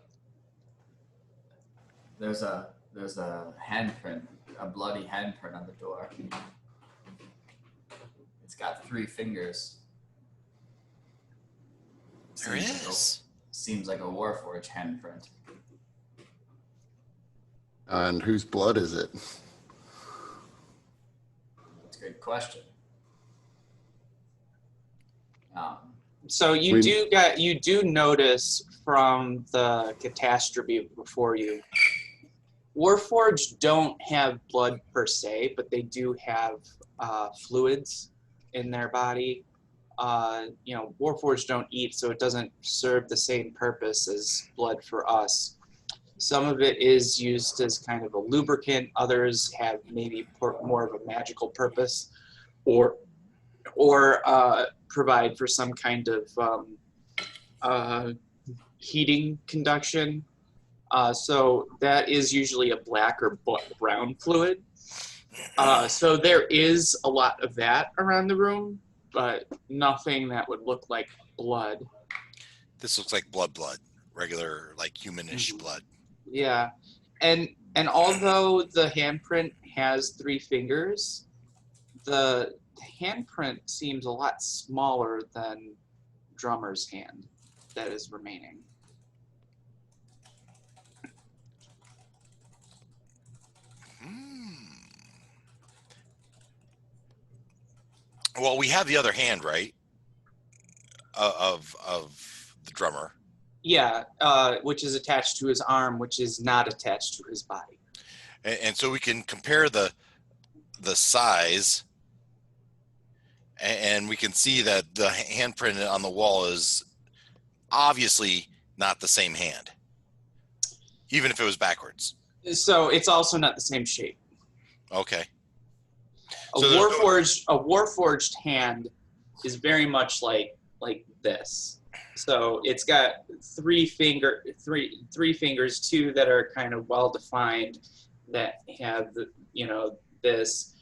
there's a handprint, a bloody handprint on the door. It's got 3 fingers. There is. Seems like a Warforged handprint. And whose blood is it? That's a good question. So you do notice from the catastrophe before you, Warforged don't have blood per se, but they do have fluids in their body. Warforged don't eat, so it doesn't serve the same purpose as blood for us. Some of it is used as kind of a lubricant. Others have maybe more of a magical purpose, or provide for some kind of heating conduction. So that is usually a black or brown fluid. So there is a lot of that around the room, but nothing that would look like blood. This looks like blood, regular, like humanish blood. Yeah, and although the handprint has 3 fingers, the handprint seems a lot smaller than Drummer's hand. that is remaining. Well, we have the other hand, right? Of the drummer. Yeah, which is attached to his arm, which is not attached to his body. And so we can compare the size, and we can see that the handprint on the wall is obviously not the same hand, even if it was backwards. So it's also not the same shape. Okay. A So warforged hand is very much like this. So it's got three fingers, two that are kind of well defined, that have the, this.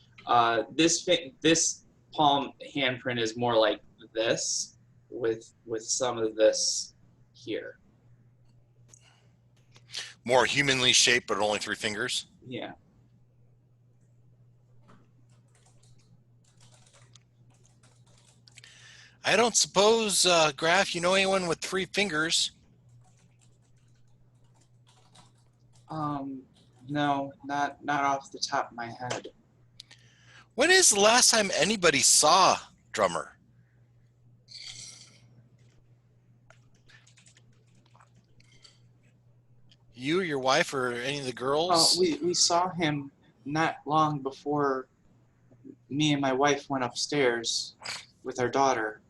This palm handprint is more like this, with some of this here. More humanly shaped, but only 3 fingers. Yeah. I don't suppose, Graf, you know anyone with 3 fingers? No, not off the top of my head. When is the last time anybody saw Drummer? You or your wife or any of the girls? We saw him not long before me and my wife went upstairs with our daughter.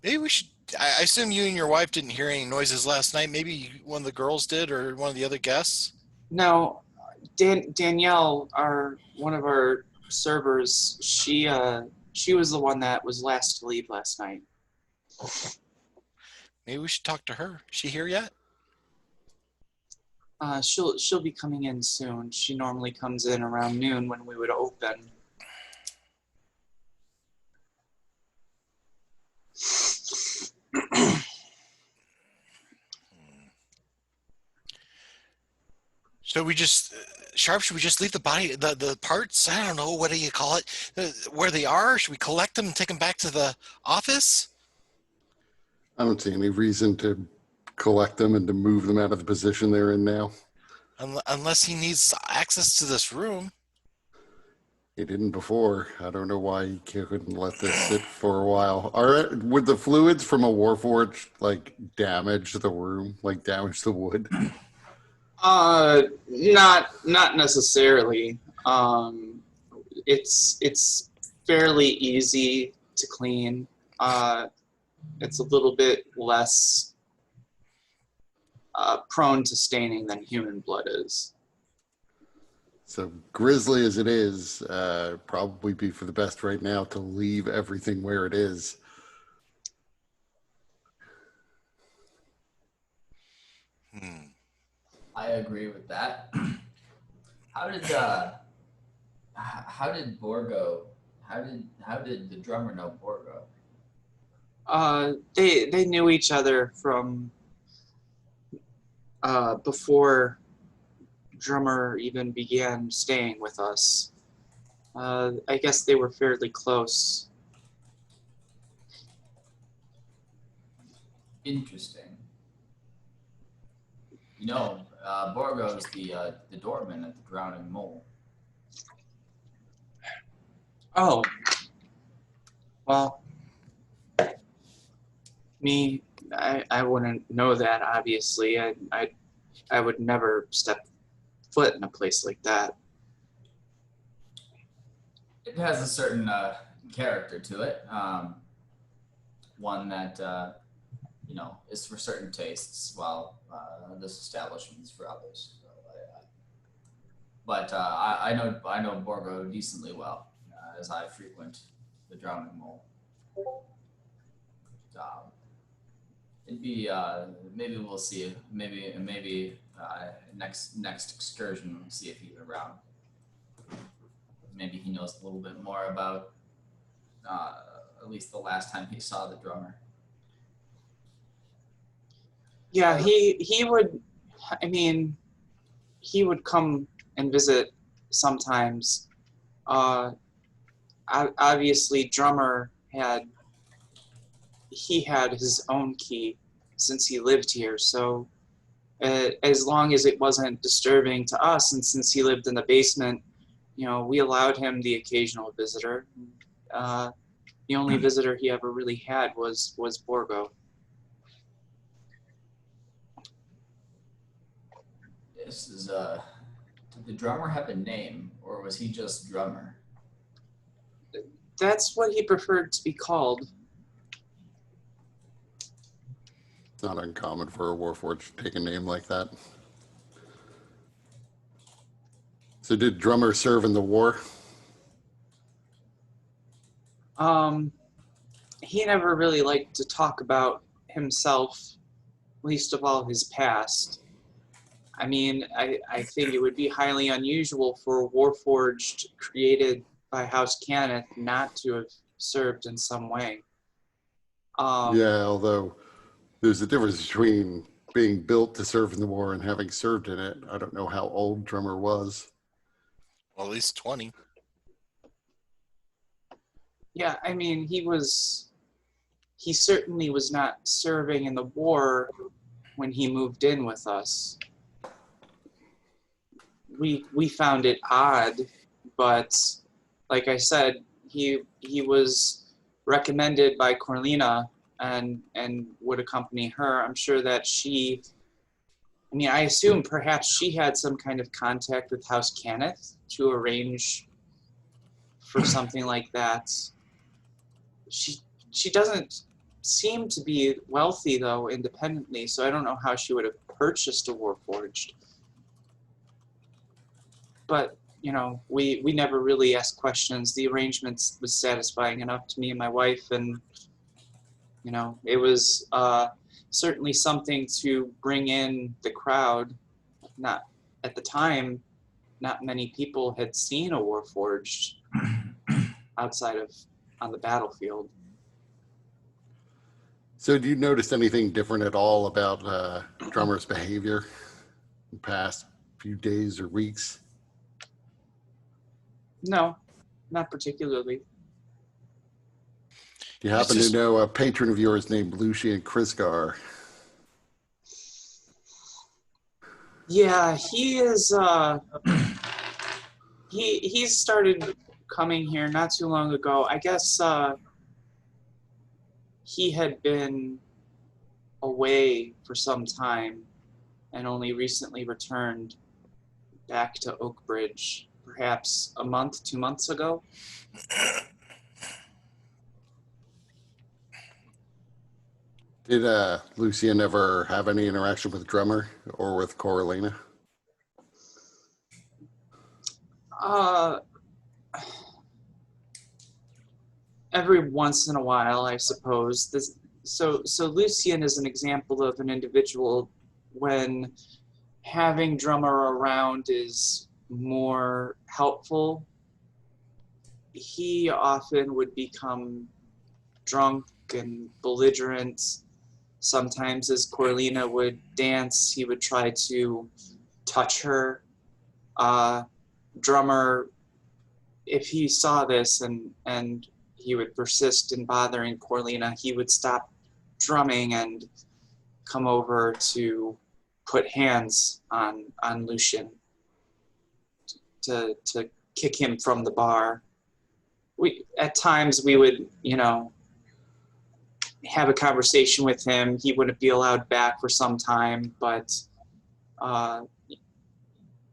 Maybe we should. I assume you and your wife didn't hear any noises last night. Maybe one of the girls did, or one of the other guests. No, Danielle, one of our servers, she was the one that was last to leave last night. Maybe we should talk to her. Is she here yet? She'll be coming in soon. She normally comes in around noon when we would open. So we just, Sharp, should we just leave the body, the parts? I don't know, what do you call it? Where they are? Should we collect them and take them back to the office? I don't see any reason to collect them and to move them out of the position they're in now. Unless he needs access to this room. He didn't before. I don't know why he couldn't let this sit for a while. Would the fluids from a Warforged damage the room, damage the wood? Not necessarily. It's fairly easy to clean. It's a little bit less prone to staining than human blood is. So grisly as it is, probably be for the best right now to leave everything where it is. I agree with that. How did Borgo? How did the drummer know Borgo? They knew each other from before drummer even began staying with us. I guess they were fairly close. Interesting. Borgo's the doorman at the Drowning Mole. Oh. Well, I wouldn't know that, obviously. I would never step foot in a place like that. It has a certain character to it. One that is for certain tastes, while this establishment is for others. So, I know Borgo decently well, as I frequent the Drowning Mole. It'd be maybe we'll see. Maybe next excursion, we'll see if he's around. Maybe he knows a little bit more about at least the last time he saw the drummer. Yeah, he would. I mean, he would come and visit sometimes. Obviously, drummer he had his own key since he lived here. So as long as it wasn't disturbing to us, and since he lived in the basement, you know, we allowed him the occasional visitor. The only visitor he ever really had was Borgo. This is did the drummer have a name, or was he just drummer? That's what he preferred to be called. It's not uncommon for a Warforged to take a name like that. So did Drummer serve in the war? He never really liked to talk about himself, least of all his past. I mean, I think it would be highly unusual for a Warforged created by House Cannith not to have served in some way. Yeah, although there's a difference between being built to serve in the war and having served in it. I don't know how old Drummer was. Well, at least 20. Yeah, I mean, he certainly was not serving in the war when he moved in with us. We found it odd, but like I said, he was recommended by Corlina and would accompany her. I'm sure that I assume perhaps she had some kind of contact with House Cannith to arrange for something like that. She doesn't seem to be wealthy, though, independently, so I don't know how she would have purchased a Warforged. But, you know, we never really asked questions. The arrangements was satisfying enough to me and my wife, and, you know, it was certainly something to bring in the crowd. Not at the time, not many people had seen a Warforged outside of on the battlefield. So do you notice anything different at all about Drummer's behavior in the past few days or weeks? No, not particularly. Do you happen to know a patron of yours named Lucian Krisgar? Yeah, he is. He started coming here not too long ago. I guess he had been away for some time and only recently returned back to Oakbridge, perhaps a month, 2 months ago. Did Lucian ever have any interaction with Drummer or with Coralina? Every once in a while, I suppose. So Lucian is an example of an individual when having Drummer around is more helpful. He often would become drunk and belligerent. Sometimes as Corlina would dance, he would try to touch her. Drummer, if he saw this and he would persist in bothering Corlina, he would stop drumming and come over to put hands on Lucian to kick him from the bar. At times we would, you know, have a conversation with him. He wouldn't be allowed back for some time, but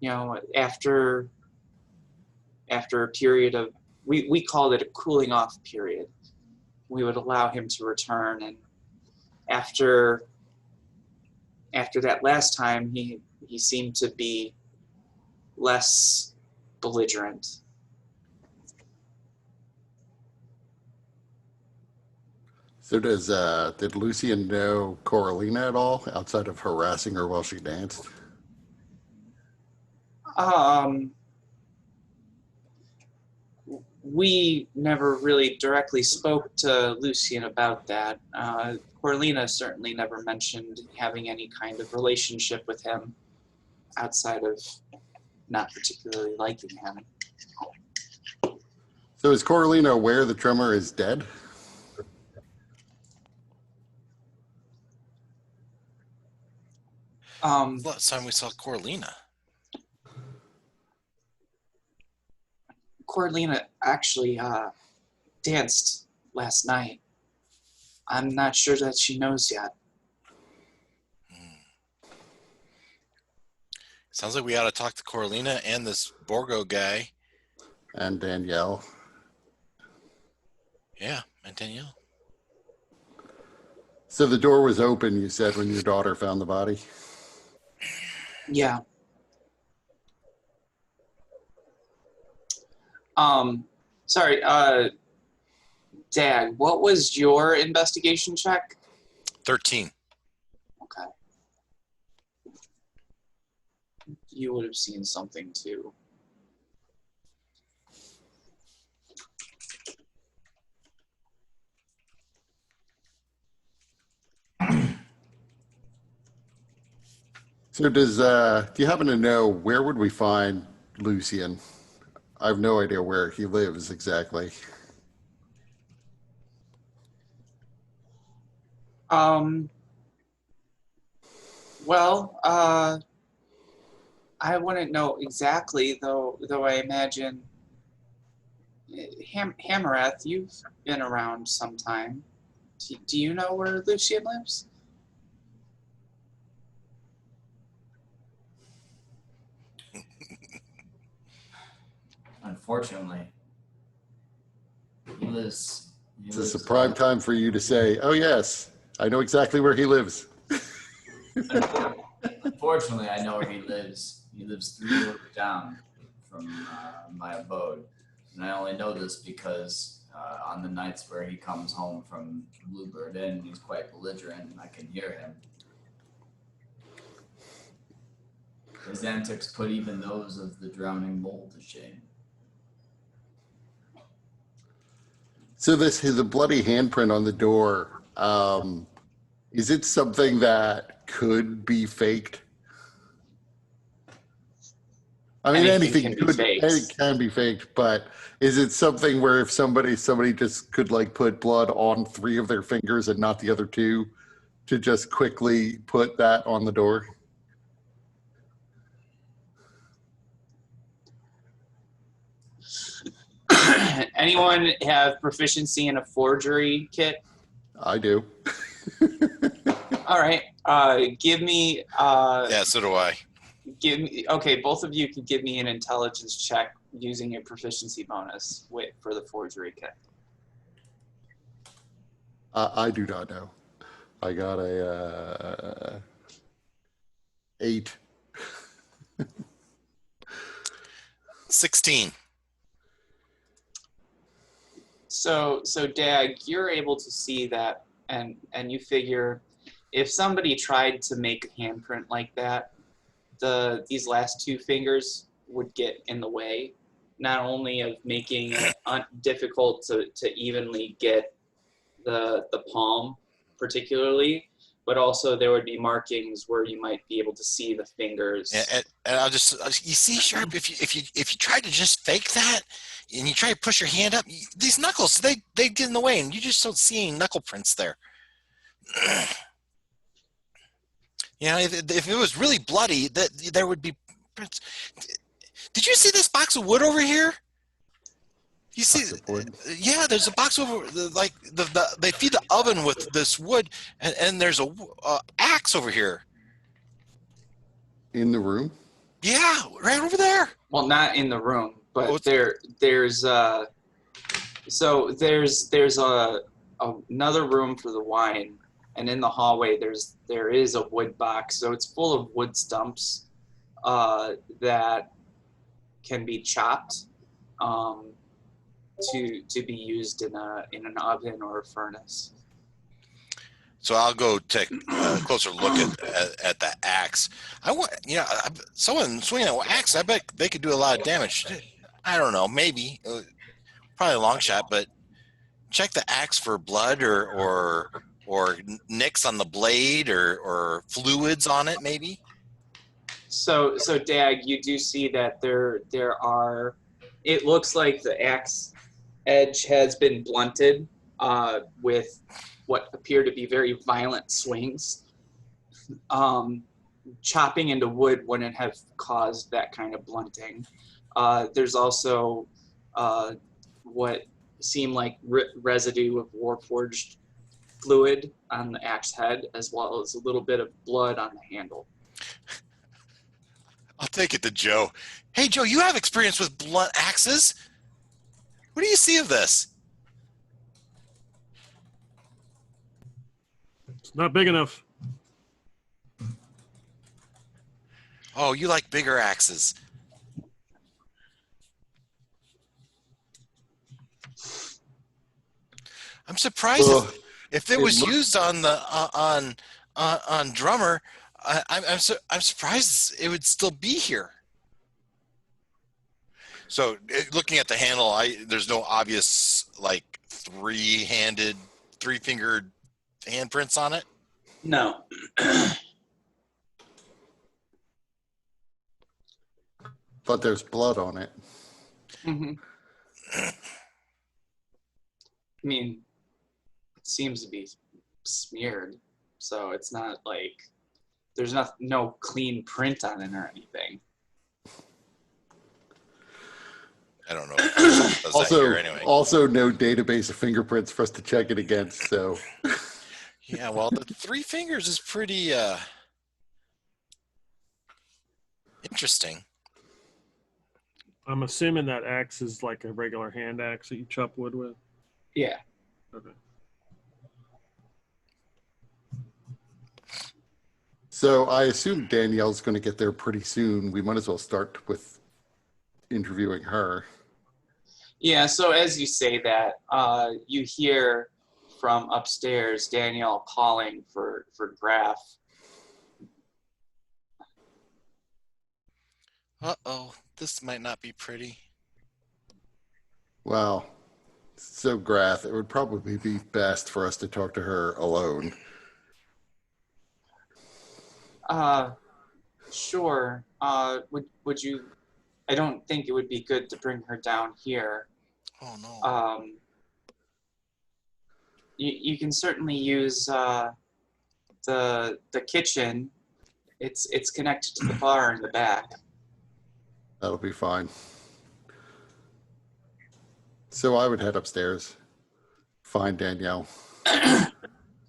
you know, after a period of, we called it a cooling off period, we would allow him to return. And after that last time, he seemed to be less belligerent. So did Lucian know Coralina at all outside of harassing her while she danced? We never really directly spoke to Lucian about that. Corlina certainly never mentioned having any kind of relationship with him outside of not particularly liking him. So is Coralina aware that Drummer is dead? Last time we saw Coralina. Coralina actually danced last night. I'm not sure that she knows yet. Sounds like we ought to talk to Coralina and this Borgo guy. And Danielle. Yeah, and Danielle. So the door was open, you said, when your daughter found the body? Yeah. Sorry, Dad, what was your investigation check? 13. Okay. You would have seen something too. So do you happen to know where would we find Lucien? I have no idea where he lives exactly. Well, I wouldn't know exactly, though I imagine Hammereth, you've been around sometime. Do you know where Lucien lives? Unfortunately, he lives. Is this a prime time for you to say, oh, yes, I know exactly where he lives? Unfortunately, I know where he lives. He lives 3 doors down from my abode. And I only know this because on the nights where he comes home from Bluebird Inn, he's quite belligerent and I can hear him. His antics put even those of the drowning mole to shame. So the bloody handprint on the door, is it something that could be faked? I mean, anything can be faked. It can be faked, but is it something where if somebody just could like put blood on 3 of their fingers and not the other 2 to just quickly put that on the door? Anyone have proficiency in a forgery kit? I do. All right. Give me. Yeah, so do I. Okay, both of you can give me an intelligence check using your proficiency bonus for the forgery kit. I do not know. I got a 8. 16. So Dag, you're able to see that, and you figure if somebody tried to make a handprint like that, these last 2 fingers would get in the way, not only of making it difficult to evenly get the palm particularly, but also there would be markings where you might be able to see the fingers. And I'll just, you see, Sharp, if you try to just fake that and you try to push your hand up, these knuckles, they get in the way and you just don't see any knuckle prints there. You know, if it was really bloody, there would be prints. Did you see this box of wood over here? You see, yeah, there's a box over, like they feed the oven with this wood, and there's a axe over here. In the room? Yeah, right over there. Well, not in the room, but there's another room for the wine, and in the hallway there is a wood box, so it's full of wood stumps that can be chopped to be used in an oven or a furnace. So I'll go take a closer look at the axe. I want, someone swinging an axe. I bet they could do a lot of damage. I don't know, maybe, probably a long shot, but check the axe for blood or nicks on the blade or fluids on it, maybe. So Dag, you do see that there are. It looks like the axe edge has been blunted with what appear to be very violent swings. chopping into wood wouldn't have caused that kind of blunting. There's also what seemed like residue of Warforged fluid on the axe head, as well as a little bit of blood on the handle. I'll take it to Joe. Hey, Joe, you have experience with blunt axes? What do you see of this? It's not big enough. Oh, you like bigger axes. I'm surprised if it was used on the on Drummer. I'm surprised it would still be here. So, looking at the handle, there's no obvious like three-fingered handprints on it. No. But there's blood on it. Mm-hmm. I mean, it seems to be smeared, so it's not like there's no clean print on it or anything. I don't know. If does Also, that here anyway. Also no database of fingerprints for us to check it against. So, Yeah, well, the 3 fingers is pretty interesting. I'm assuming that axe is like a regular hand axe that you chop wood with. Yeah. Okay. so I assume Danielle's going to get there pretty soon. We might as well start with interviewing her. Yeah, so as you say that, you hear from upstairs Danielle calling for Graf. Uh-oh, this might not be pretty. Well, so Grath, it would probably be best for us to talk to her alone. Sure. Would you? I don't think it would be good to bring her down here. Oh no. You can certainly use the kitchen. It's connected to the bar in the back. That'll be fine. So I would head upstairs, find Danielle.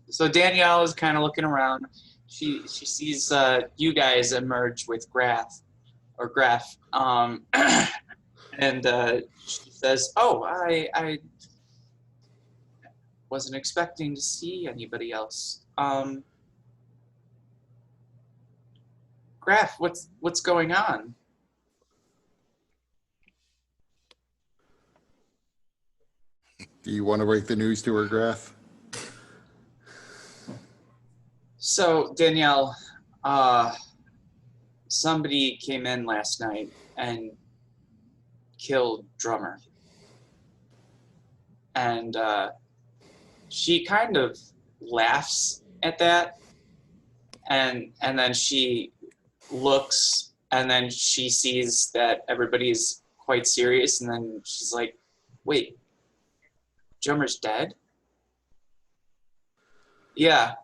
So Danielle is kind of looking around. She sees you guys emerge with Graf, and she says, "Oh, I wasn't expecting to see anybody else. Graf, what's going on?" Do you want to break the news to her, Grath? So Danielle, somebody came in last night and killed Drummer, and she kind of laughs at that, and then she looks, and then she sees that everybody's quite serious, and then she's like, "Wait, Drummer's dead?" Yeah.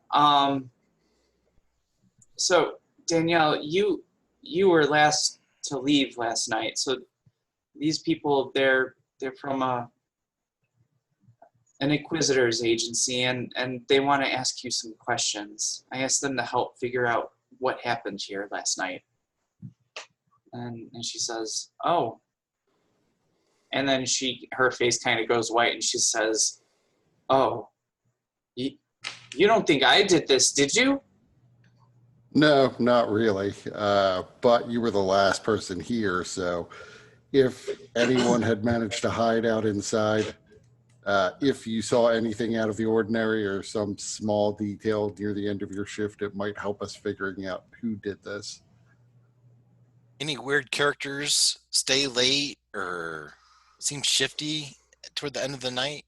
So Danielle, you were last to leave last night. So these people, they're from an Inquisitor's agency, and they want to ask you some questions. I asked them to help figure out what happened here last night. And she says, "Oh." And then her face kind of goes white, and she says, "Oh, you don't think I did this, did you?" No, not really. But you were the last person here, so if anyone had managed to hide out inside, if you saw anything out of the ordinary or some small detail near the end of your shift, it might help us figuring out who did this. Any weird characters stay late or seem shifty toward the end of the night?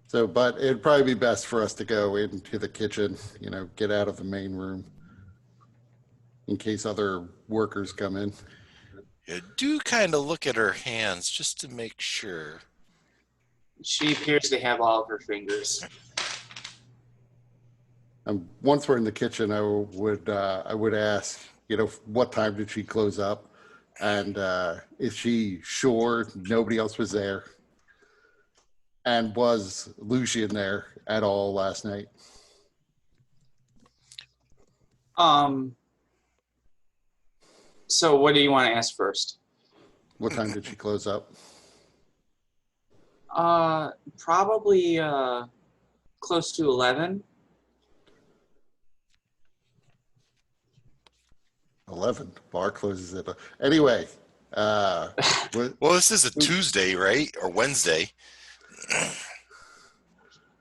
So, but it'd probably be best for us to go into the kitchen, get out of the main room in case other workers come in. You do kind of look at her hands just to make sure. She appears to have all of her fingers. Once we're in the kitchen, I would ask, what time did she close up, and is she sure nobody else was there, and was Lucian there at all last night? So what do you want to ask first? What time did she close up? Probably close to 11. 11. Bar closes at anyway. Well, this is a Tuesday, right? Or Wednesday. I'm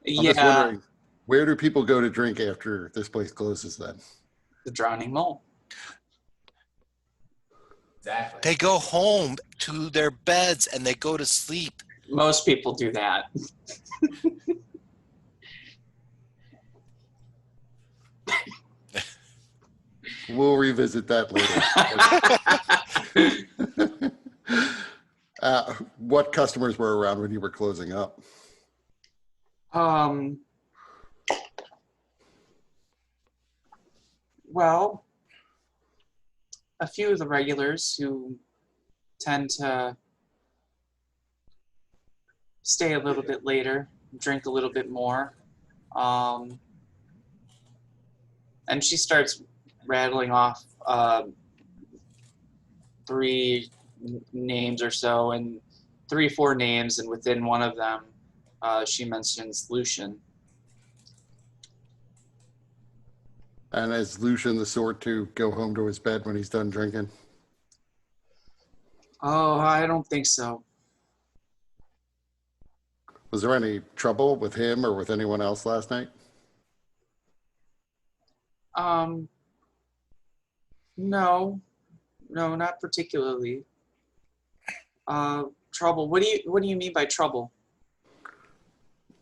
Yeah, just wondering, where do people go to drink after this place closes then? the Drowning Mole. Exactly. They go home to their beds and they go to sleep. Most people do that. We'll revisit that later. What customers were around when you were closing up? Well, a few of the regulars who tend to stay a little bit later, drink a little bit more. And she starts rattling off 3 names or so, and 3-4 names, and within one of them, she mentions Lucian. And is Lucian the sort to go home to his bed when he's done drinking? Oh, I don't think so. Was there any trouble with him or with anyone else last night? No, not particularly. Trouble. What do you mean by trouble?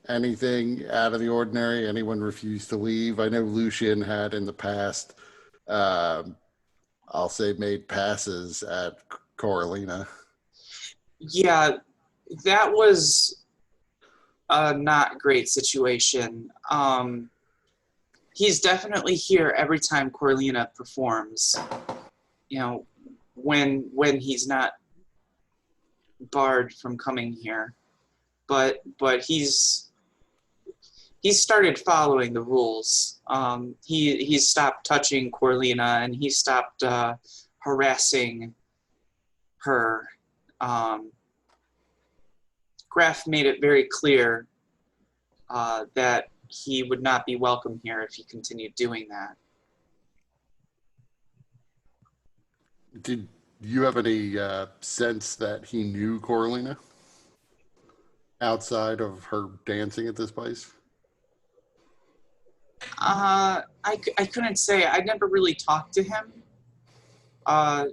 Anything out of the ordinary? Anyone refused to leave? I know Lucian had in the past, I'll say, made passes at Coralina. Yeah, that was a not great situation. He's definitely here every time Coralina performs. When he's not barred from coming here, but he's started following the rules. He stopped touching Coralina, and he stopped harassing her. Graf made it very clear that he would not be welcome here if he continued doing that. Did you have any sense that he knew Coralina outside of her dancing at this place? I couldn't say. I never really talked to him. I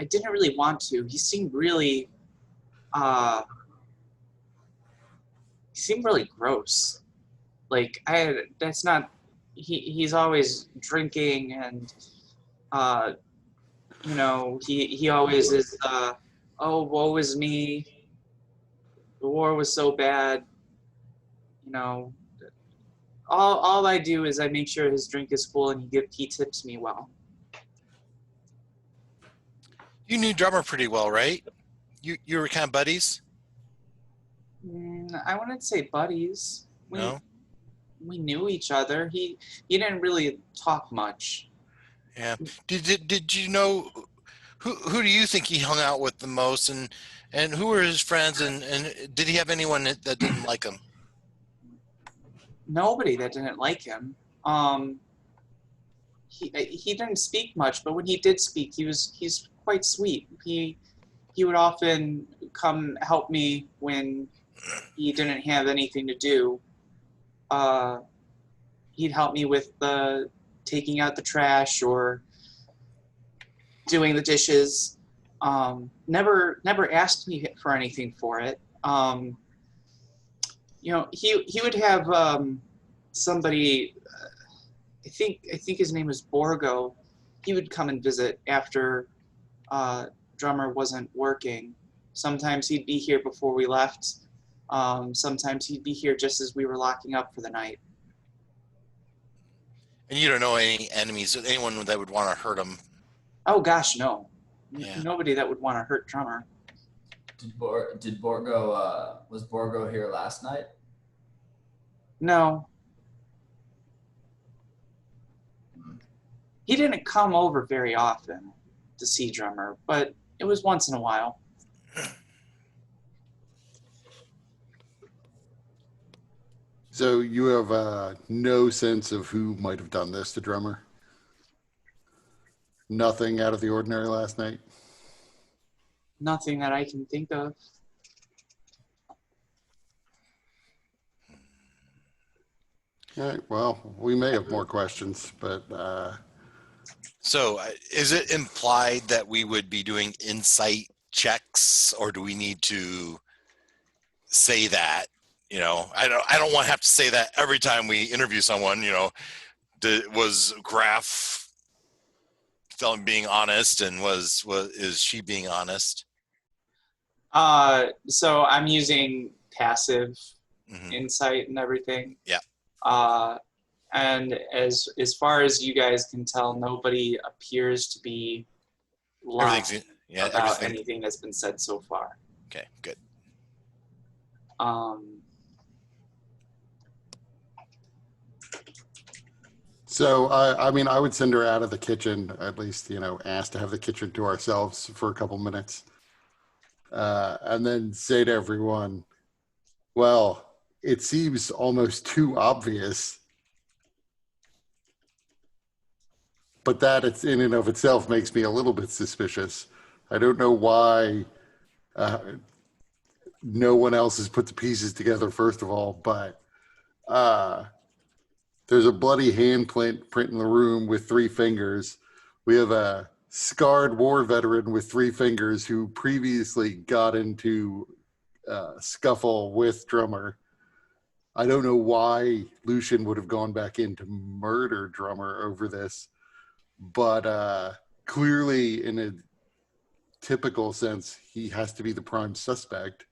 didn't really want to. He seemed really gross. Like, that's not, he's always drinking, and he always is oh, woe is me, the war was so bad. All I do is I make sure his drink is full, and he tips me well. You knew Drummer pretty well, right? You were kind of buddies? I wouldn't say buddies. No? We knew each other. He didn't really talk much. Yeah. Did you know who do you think he hung out with the most, and who were his friends, and did he have anyone that didn't like him? Nobody that didn't like him. He didn't speak much, but when he did speak, he's quite sweet. He would often come help me when he didn't have anything to do. He'd help me with taking out the trash or doing the dishes. Never asked me for anything for it. He would have somebody. I think his name was Borgo. He would come and visit after Drummer wasn't working. Sometimes he'd be here before we left. Sometimes he'd be here just as we were locking up for the night. And you don't know any enemies, anyone that would want to hurt him. Oh gosh, no. Yeah. Nobody that would want to hurt Drummer. Did Borgo was Borgo here last night? No. He didn't come over very often to see Drummer, but it was once in a while. So you have no sense of who might have done this to Drummer? Nothing out of the ordinary last night? Nothing that I can think of. All right, well, we may have more questions, but So is it implied that we would be doing insight checks, or do we need to say that? You know, I don't want to have to say that every time we interview someone. You know, was Graf being honest, and is she being honest? So I'm using passive Mm-hmm. insight and everything. Yeah. And as far as you guys can tell, nobody appears to be lying about anything that's been said so far. Okay, good. so I mean, I would send her out of the kitchen, at least, ask to have the kitchen to ourselves for a couple minutes. And then say to everyone, well, it seems almost too obvious, but that it's in and of itself makes me a little bit suspicious. I don't know why no one else has put the pieces together, first of all, but there's a bloody handprint in the room with 3 fingers. We have a scarred war veteran with 3 fingers who previously got into scuffle with Drummer. I don't know why Lucian would have gone back in to murder Drummer over this, but clearly in a typical sense, he has to be the prime suspect.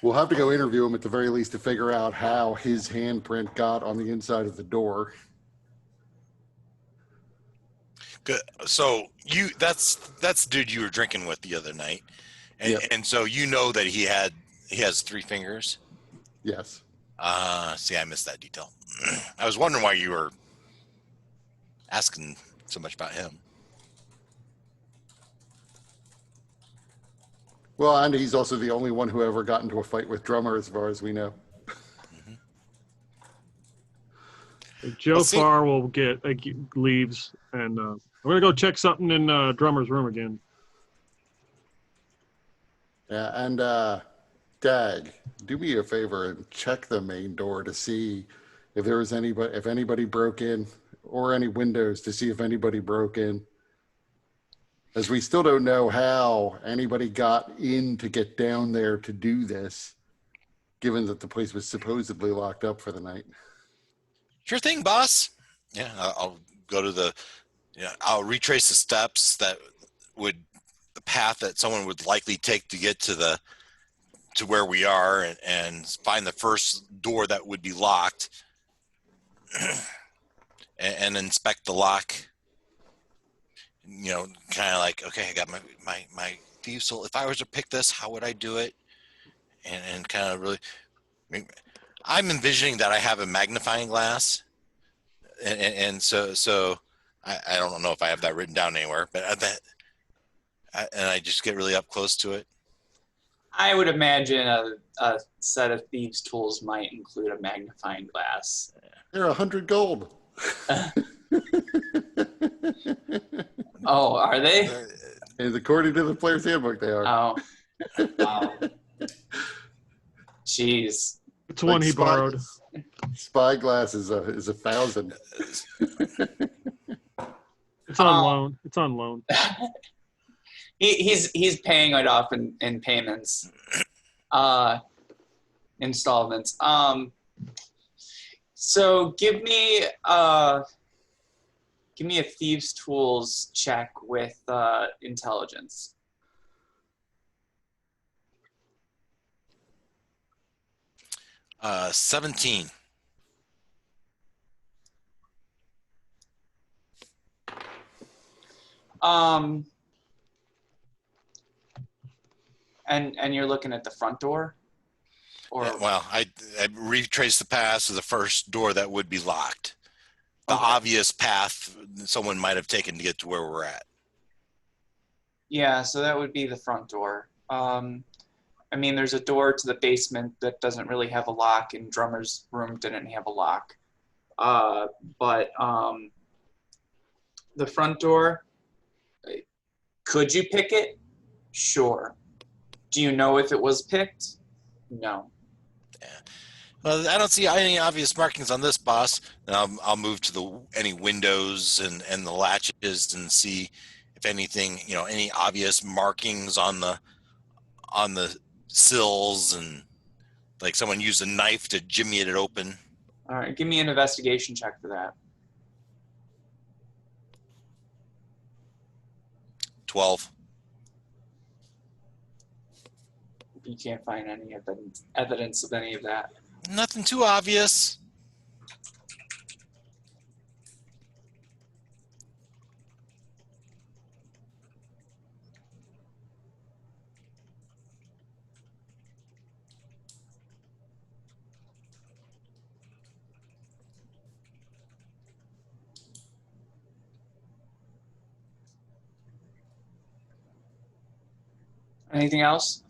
We'll have to go interview him at the very least to figure out how his handprint got on the inside of the door. Good. So that's the dude you were drinking with the other night, and Yep. and so you know that he has 3 fingers. Yes. See, I missed that detail. I was wondering why you were asking so much about him. Well, and he's also the only one who ever got into a fight with Drummer, as far as we know. Joe Farr will leaves, and I'm gonna go check something in Drummer's room again. Yeah, and Dag, do me a favor and check the main door to see if there was anybody broke in, or any windows to see if anybody broke in. As we still don't know how anybody got in to get down there to do this, given that the place was supposedly locked up for the night. Sure thing, boss. Yeah, I'll go to I'll retrace the steps the path that someone would likely take to get to where we are, and find the first door that would be locked, and inspect the lock. You know, kind of like, okay, I got my thieves. So if I was to pick this, how would I do it? And kind of really, I'm envisioning that I have a magnifying glass, and so I don't know if I have that written down anywhere, but I just get really up close to it. I would imagine a set of thieves' tools might include a magnifying glass. They're 100 gold. Oh, are they? And according to the player's handbook, they are. Oh. Wow. Jeez. It's one he borrowed. Spyglass is 1,000. It's on loan. It's on loan. He's paying it off in payments, installments. So give me a thieves' tools check with intelligence. 17. And you're looking at the front door? Or Well, I retraced the path to the first door that would be locked. The Okay. obvious path someone might have taken to get to where we're at. Yeah, so that would be the front door. I mean, there's a door to the basement that doesn't really have a lock, and Drummer's room didn't have a lock. But the front door, could you pick it? Sure. Do you know if it was picked? No. Yeah. Well, I don't see any obvious markings on this, boss. And I'll move to any windows and the latches and see if anything, any obvious markings on the sills, and like someone used a knife to jimmy it open. All right, give me an investigation check for that. 12. You can't find any evidence of any of that. Nothing too obvious. Anything else?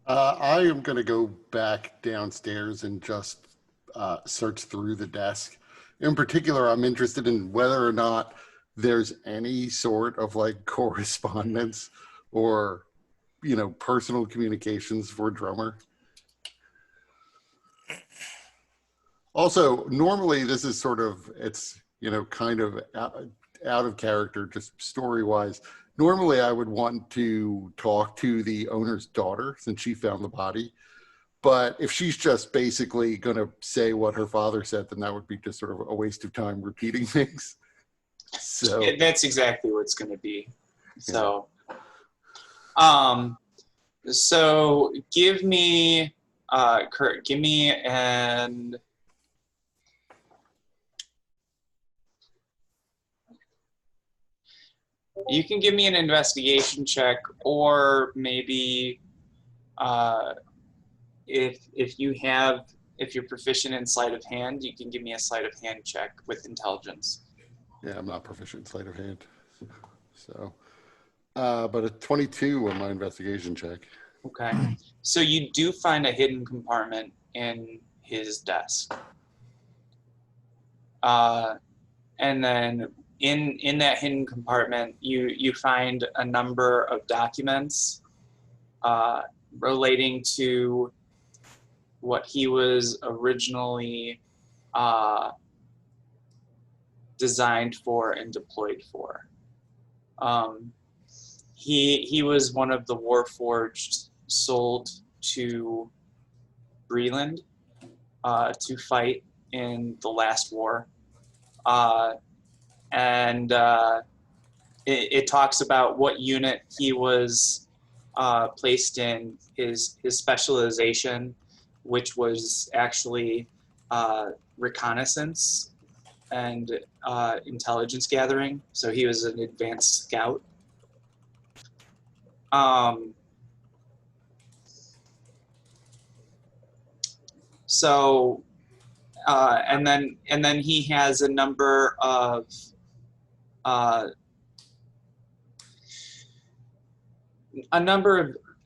I am going to go back downstairs and just search through the desk. In particular, I'm interested in whether or not there's any sort of like correspondence or, personal communications for Drummer. Also, normally this is sort of, it's, kind of out of character, just story-wise. Normally, I would want to talk to the owner's daughter since she found the body. But if she's just basically going to say what her father said, then that would be just sort of a waste of time repeating things. So That's exactly what it's going to be. So, so give me, Kurt, give me an. You can give me an investigation check, or maybe if you're proficient in sleight of hand, you can give me a sleight of hand check with intelligence. yeah, I'm not proficient in sleight of hand. So, but a 22 on my investigation check. Okay. So you do find a hidden compartment in his desk. And then in that hidden compartment, you find a number of documents relating to what he was originally designed for and deployed for. He was one of the Warforged sold to Breland to fight in the last war. And it talks about what unit he was placed in, his specialization, which was actually reconnaissance and intelligence gathering. So he was an advanced scout. So and then he has a number of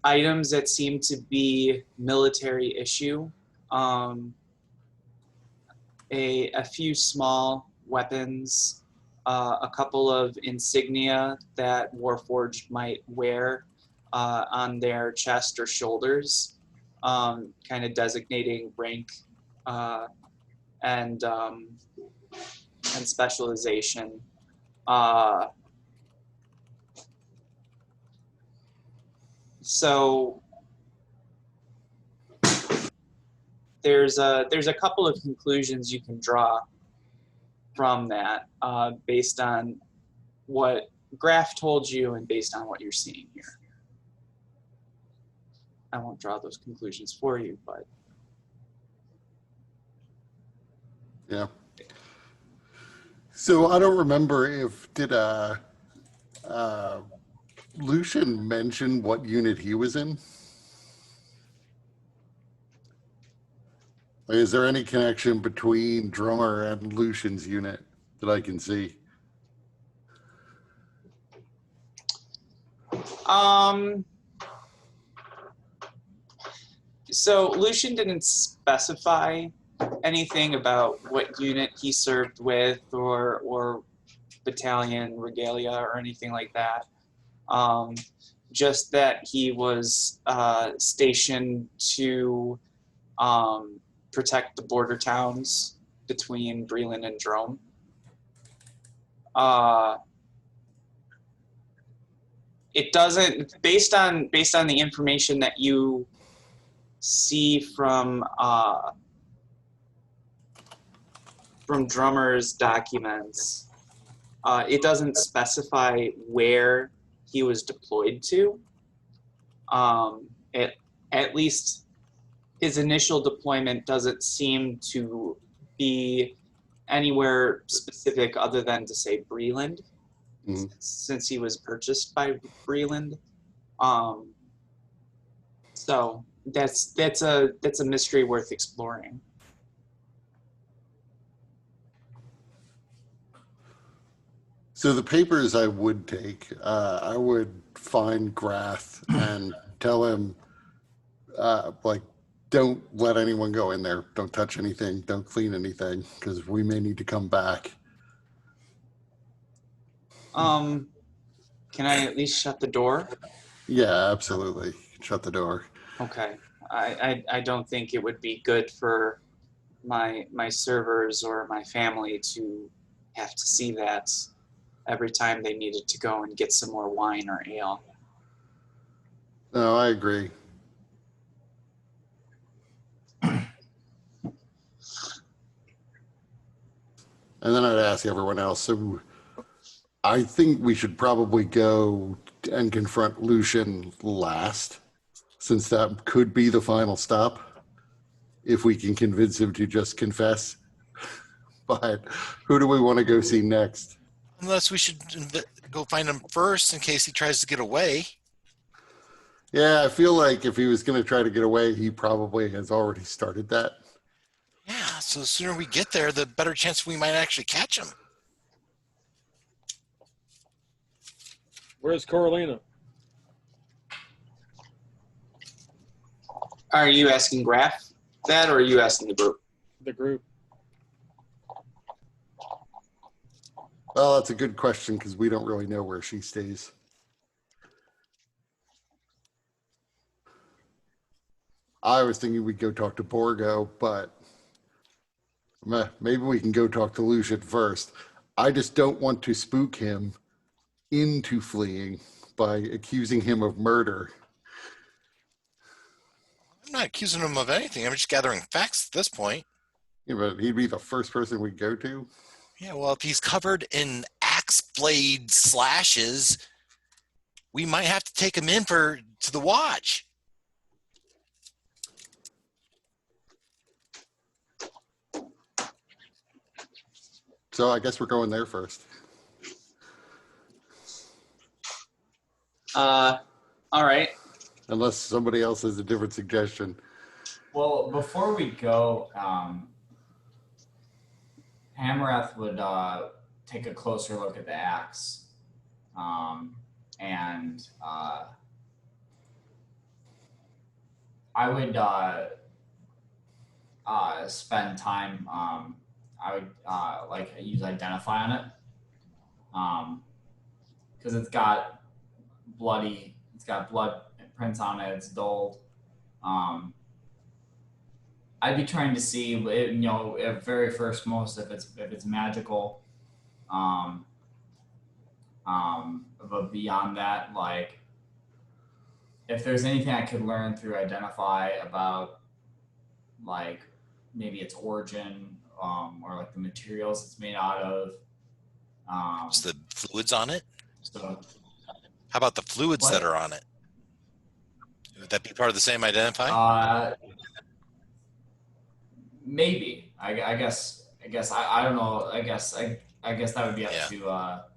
items that seem to be military issue. A few small weapons, a couple of insignia that Warforged might wear on their chest or shoulders, kind of designating rank and specialization. So there's a couple of conclusions you can draw from that based on what Graf told you and based on what you're seeing here. I won't draw those conclusions for you, but yeah. So I don't remember Lucian mentioned what unit he was in. Like, is there any connection between Drummer and Lucian's unit that I can see? So Lucian didn't specify anything about what unit he served with or battalion regalia or anything like that. Just that he was stationed to protect the border towns between Breland and Drome. It doesn't, based on the information that you see from Drummer's documents, it doesn't specify where he was deployed to. At least his initial deployment doesn't seem to be anywhere specific other than to say Breland, since he was purchased by Breland. So that's a mystery worth exploring. So the papers I would take, I would find Grath and tell him, like, don't let anyone go in there. Don't touch anything. Don't clean anything, because we may need to come back. Can I at least shut the door? Yeah, absolutely. Shut the door. Okay. I don't think it would be good for my servers or my family to have to see that every time they needed to go and get some more wine or ale. No, I agree. And then I'd ask everyone else. So I think we should probably go and confront Lucian last, since that could be the final stop, if we can convince him to just confess. But who do we want to go see next? Unless we should go find him first in case he tries to get away. Yeah, I feel like if he was going to try to get away, he probably has already started that. Yeah, so the sooner we get there, the better chance we might actually catch him. Where's Coralina? Are you asking Graf that, or are you asking the group? The group. Well, that's a good question, because we don't really know where she stays. I was thinking we'd go talk to Borgo, but maybe we can go talk to Lucian first. I just don't want to spook him into fleeing by accusing him of murder. I'm not accusing him of anything. I'm just gathering facts at this point. Yeah, but he'd be the first person we'd go to. Yeah, well, if he's covered in axe blade slashes, we might have to take him in to the watch. So I guess we're going there first. All right. Unless somebody else has a different suggestion. Well, before we go, Hamrath would take a closer look at the axe, and I would spend time. I would like use identify on it, because it's got blood prints on it. It's dulled. I'd be trying to see, at very first most if it's magical, but beyond that, like if there's anything I could learn through identify about, like maybe its origin, or like the materials it's made out of. Is the fluids on it? So, how about the fluids that are on it? Would that be part of the same identify? Maybe. I guess I don't know. I guess that would be up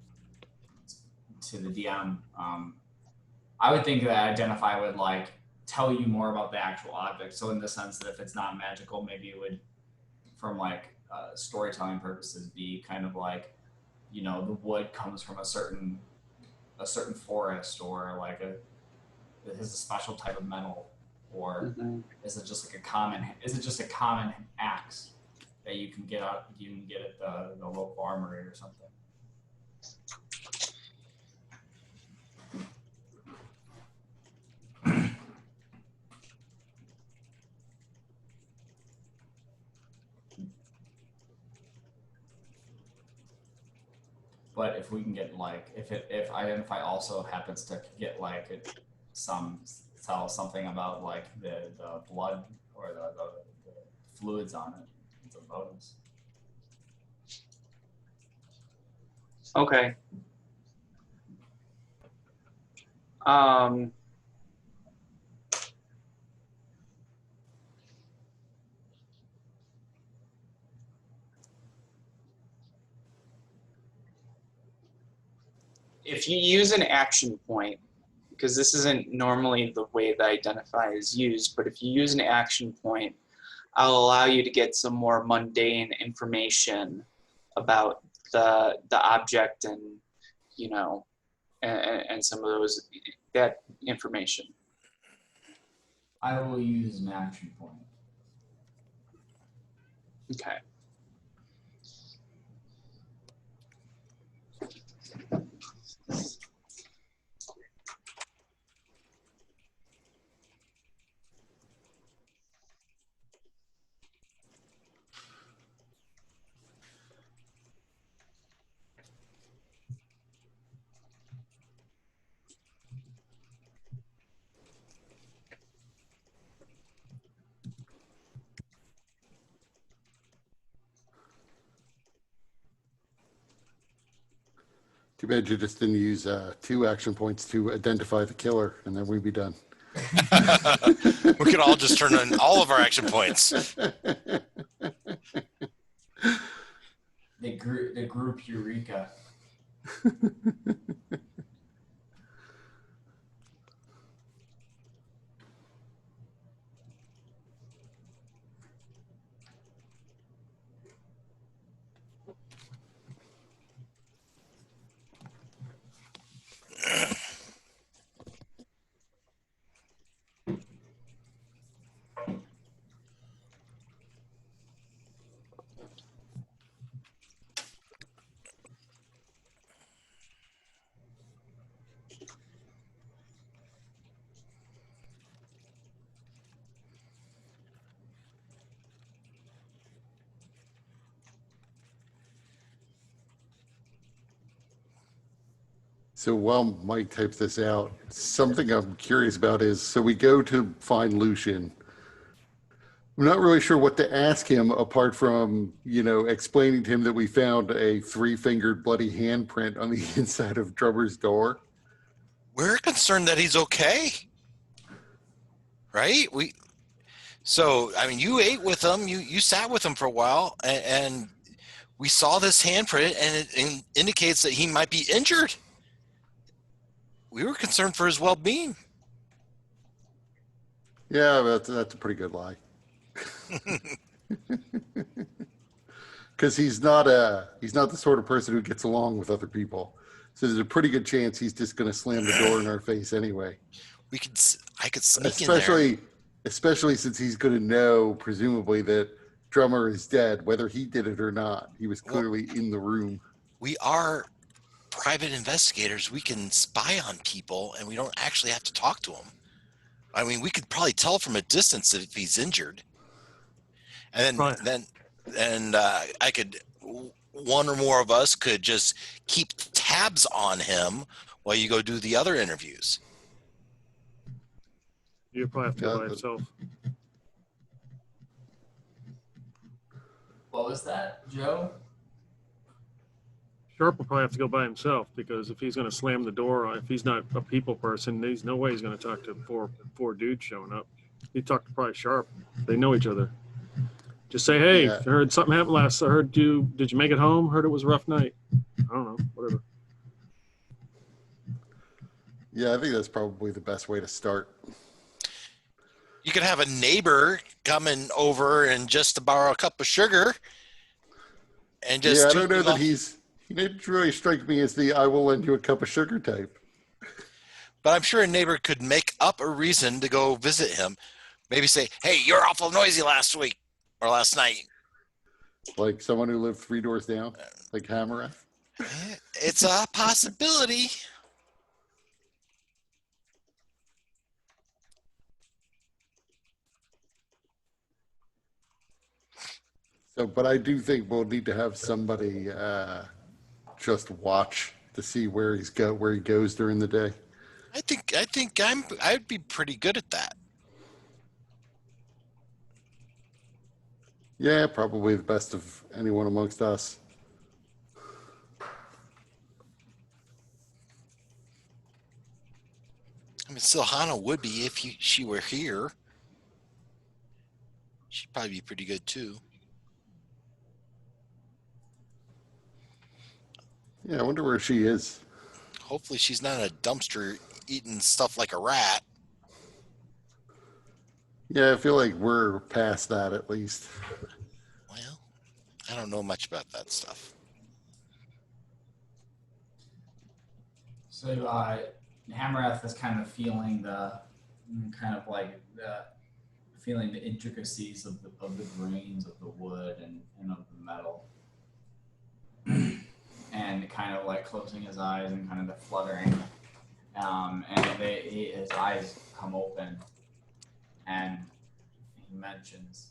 to the DM. I would think that Identify would like tell you more about the actual object. So in the sense that if it's not magical, maybe it would, from like storytelling purposes, be kind of like, you know, the wood comes from a certain forest, or like it has a special type of metal, or is it just like a common axe that you can get at the local armory or something. But if we can get like, if Identify also happens to get like tell something about like the blood or the fluids on it, it's a bonus. Okay. If you use an action point, because this isn't normally the way that Identify is used, but if you use an action point, I'll allow you to get some more mundane information about the object and, you know, and some of that information. I will use an action point. Okay. Too bad you just didn't use 2 action points to identify the killer, and then we'd be done. We could all just turn on all of our action points. The group Eureka. So while Mike types this out, something I'm curious about is, so we go to find Lucian. I'm not really sure what to ask him apart from, you know, explaining to him that we found a 3-fingered bloody handprint on the inside of Drummer's door. We're concerned that he's okay. Right? So, I mean, you ate with him, you sat with him for a while, and we saw this handprint, and it indicates that he might be injured. We were concerned for his well-being. Yeah, that's a pretty good lie. Because he's not the sort of person who gets along with other people. So there's a pretty good chance he's just going to slam the door in our face anyway. I could sneak in there. Especially since he's going to know, presumably, that Drummer is dead, whether he did it or not. He was clearly in the room. We are private investigators. We can spy on people, and we don't actually have to talk to them. I mean, we could probably tell from a distance if he's injured, and then I could, one or more of us could just keep tabs on him while you go do the other interviews. You probably have to go by yourself. What was that, Joe? Sharp will probably have to go by himself, because if he's going to slam the door, if he's not a people person, there's no way he's going to talk to four dudes showing up. He'd talk to probably Sharp. They know each other. Just say, hey, Yeah. I heard something happened last. Did you make it home? Heard it was a rough night. I don't know, whatever. Yeah, I think that's probably the best way to start. You could have a neighbor coming over and just to borrow a cup of sugar and just Yeah, I do don't know that well. he didn't really strike me as the I will lend you a cup of sugar type. But I'm sure a neighbor could make up a reason to go visit him. Maybe say, hey, you're awful noisy last week or last night. Like someone who lived 3 doors down, like Hammereth. It's a possibility. So, but I do think we'll need to have somebody just watch to see where he goes during the day. I think I'd be pretty good at that. Yeah, probably the best of anyone amongst us. I mean, still, Hannah would be if she were here. She'd probably be pretty good too. Yeah, I wonder where she is. Hopefully, she's not in a dumpster eating stuff like a rat. Yeah, I feel like we're past that at least. Well, I don't know much about that stuff. So Hammereth is kind of feeling the intricacies of the grains of the wood and of the metal, and kind of like closing his eyes and kind of the fluttering, and his eyes come open, and he mentions,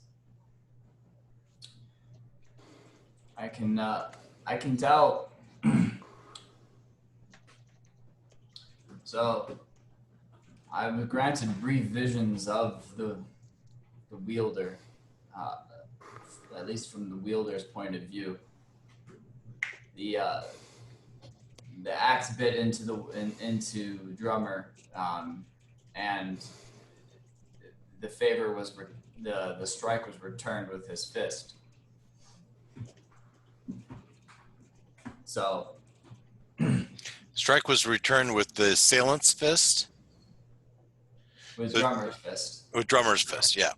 I can tell. So, I was granted brief visions of the wielder, at least from the wielder's point of view. The axe bit into Drummer, and the favor was the strike was returned with his fist. So. Strike was returned with the assailant's fist? With Drummer's fist. With Drummer's fist, yeah.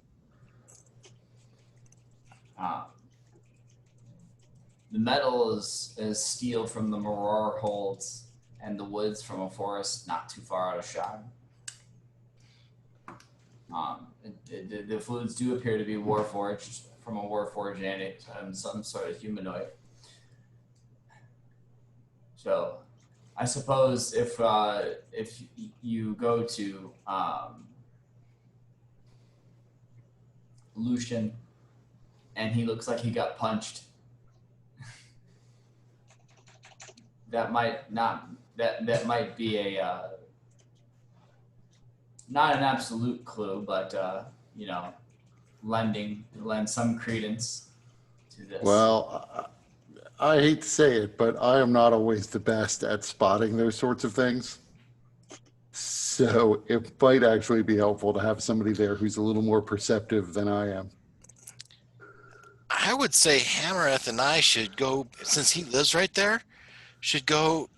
The metal is steel from the Maror holds, and the woods from a forest not too far out of shot. The fluids do appear to be warforged from a warforged and some sort of humanoid. So, I suppose if you go to Lucian and he looks like he got punched, that might be a not an absolute clue, but lend some credence to this. Well, I hate to say it, but I am not always the best at spotting those sorts of things. So it might actually be helpful to have somebody there who's a little more perceptive than I am. I would say Hammereth and I should go, since he lives right there, should go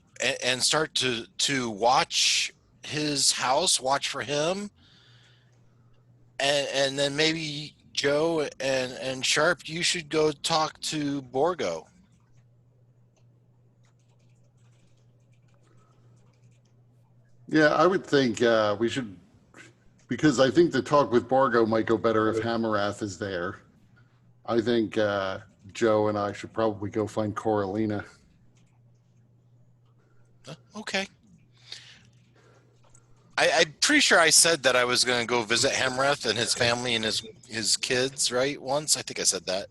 and start to watch his house, watch for him. And then maybe Joe and Sharp, you should go talk to Borgo. Yeah, I would think we should, because I think the talk with Borgo might go better if Hammereth is there. I think Joe and I should probably go find Coralina. Okay. I'm pretty sure I said that I was going to go visit Hammereth and his family and his kids, right? Once. I think I said that.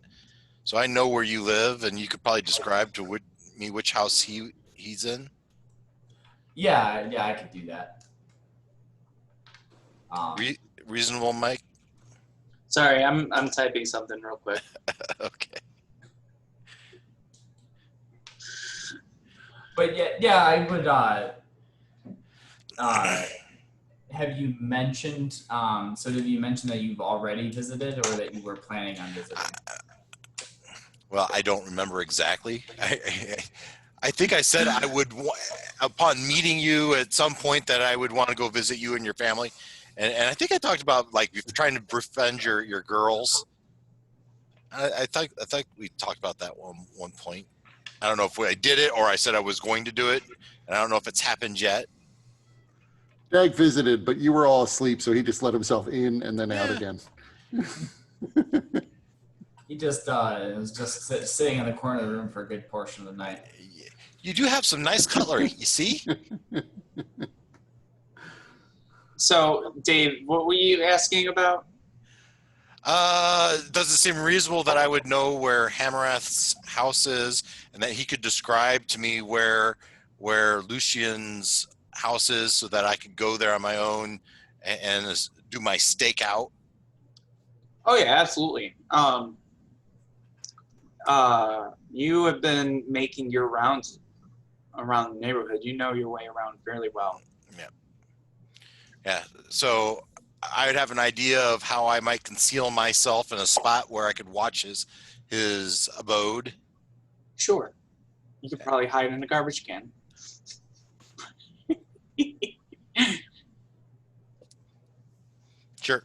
So I know where you live, and you could probably describe to me which house he's in. Yeah, I could do that. Reasonable, Mike? Sorry, I'm typing something real quick. Okay. But yeah, I would. Have you mentioned? So did you mention that you've already visited, or that you were planning on visiting? Well, I don't remember exactly. I think I said I would, upon meeting you at some point, that I would want to go visit you and your family. And I think I talked about like trying to befriend your girls. I thought we talked about that one point. I don't know if I did it or I said I was going to do it, and I don't know if it's happened yet. Dag visited, but you were all asleep, so he just let himself in and then out again. He just was just sitting in the corner of the room for a good portion of the night. You do have some nice cutlery, you see? So, Dave, what were you asking about? Does it seem reasonable that I would know where Hamarath's house is, and that he could describe to me where Lucian's house is, so that I could go there on my own and do my stakeout? Oh yeah, absolutely. You have been making your rounds around the neighborhood. You know your way around fairly well. Yeah. So I would have an idea of how I might conceal myself in a spot where I could watch his abode. Sure. You could probably hide in a garbage can. Sure.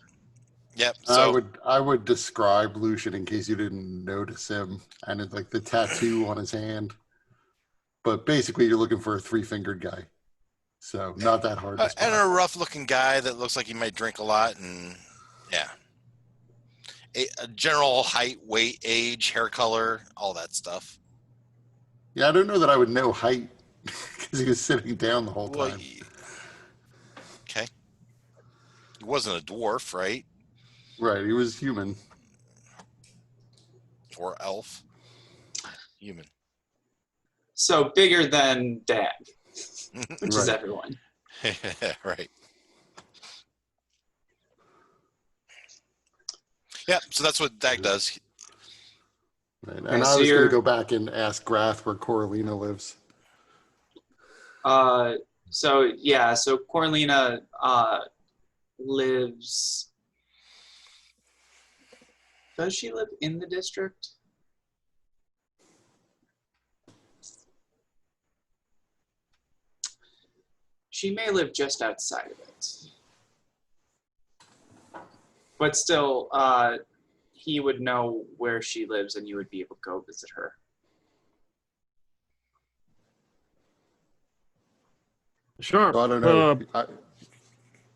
Yep. So I would describe Lucian in case you didn't notice him, and it's like the tattoo on his hand. But basically, you're looking for a 3-fingered guy, so not that hard to spot. and a rough-looking guy that looks like he might drink a lot, and yeah, a general height, weight, age, hair color, all that stuff. Yeah, I don't know that I would know height because he was sitting down the whole time. Okay. He wasn't a dwarf, right? Right, he was human. Or elf. Human. So bigger than Dag, which is Right. everyone. Right. Yeah, so that's what Dag does. Right. And Okay, I so was going you're- to go back and ask Grath where Coralina lives. So Coralina lives. Does she live in the district? She may live just outside of it. But still, he would know where she lives and you would be able to go visit her. Sure. So I don't know. Go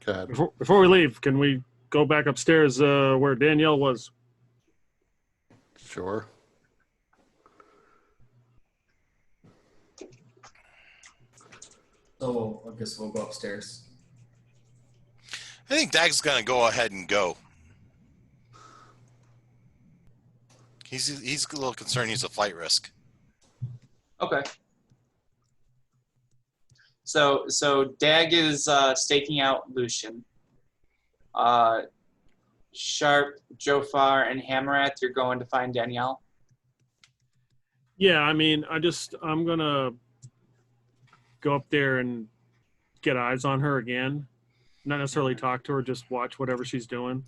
ahead. Before we leave, can we go back upstairs where Danielle was? Sure. So I guess we'll go upstairs. I think Dag's going to go ahead and go. He's a little concerned he's a flight risk. Okay. So Dag is staking out Lucian. Sharp, Jofar, and Hamarath, you're going to find Danielle? Yeah, I mean, I'm gonna go up there and get eyes on her again. Not necessarily talk to her, just watch whatever she's doing.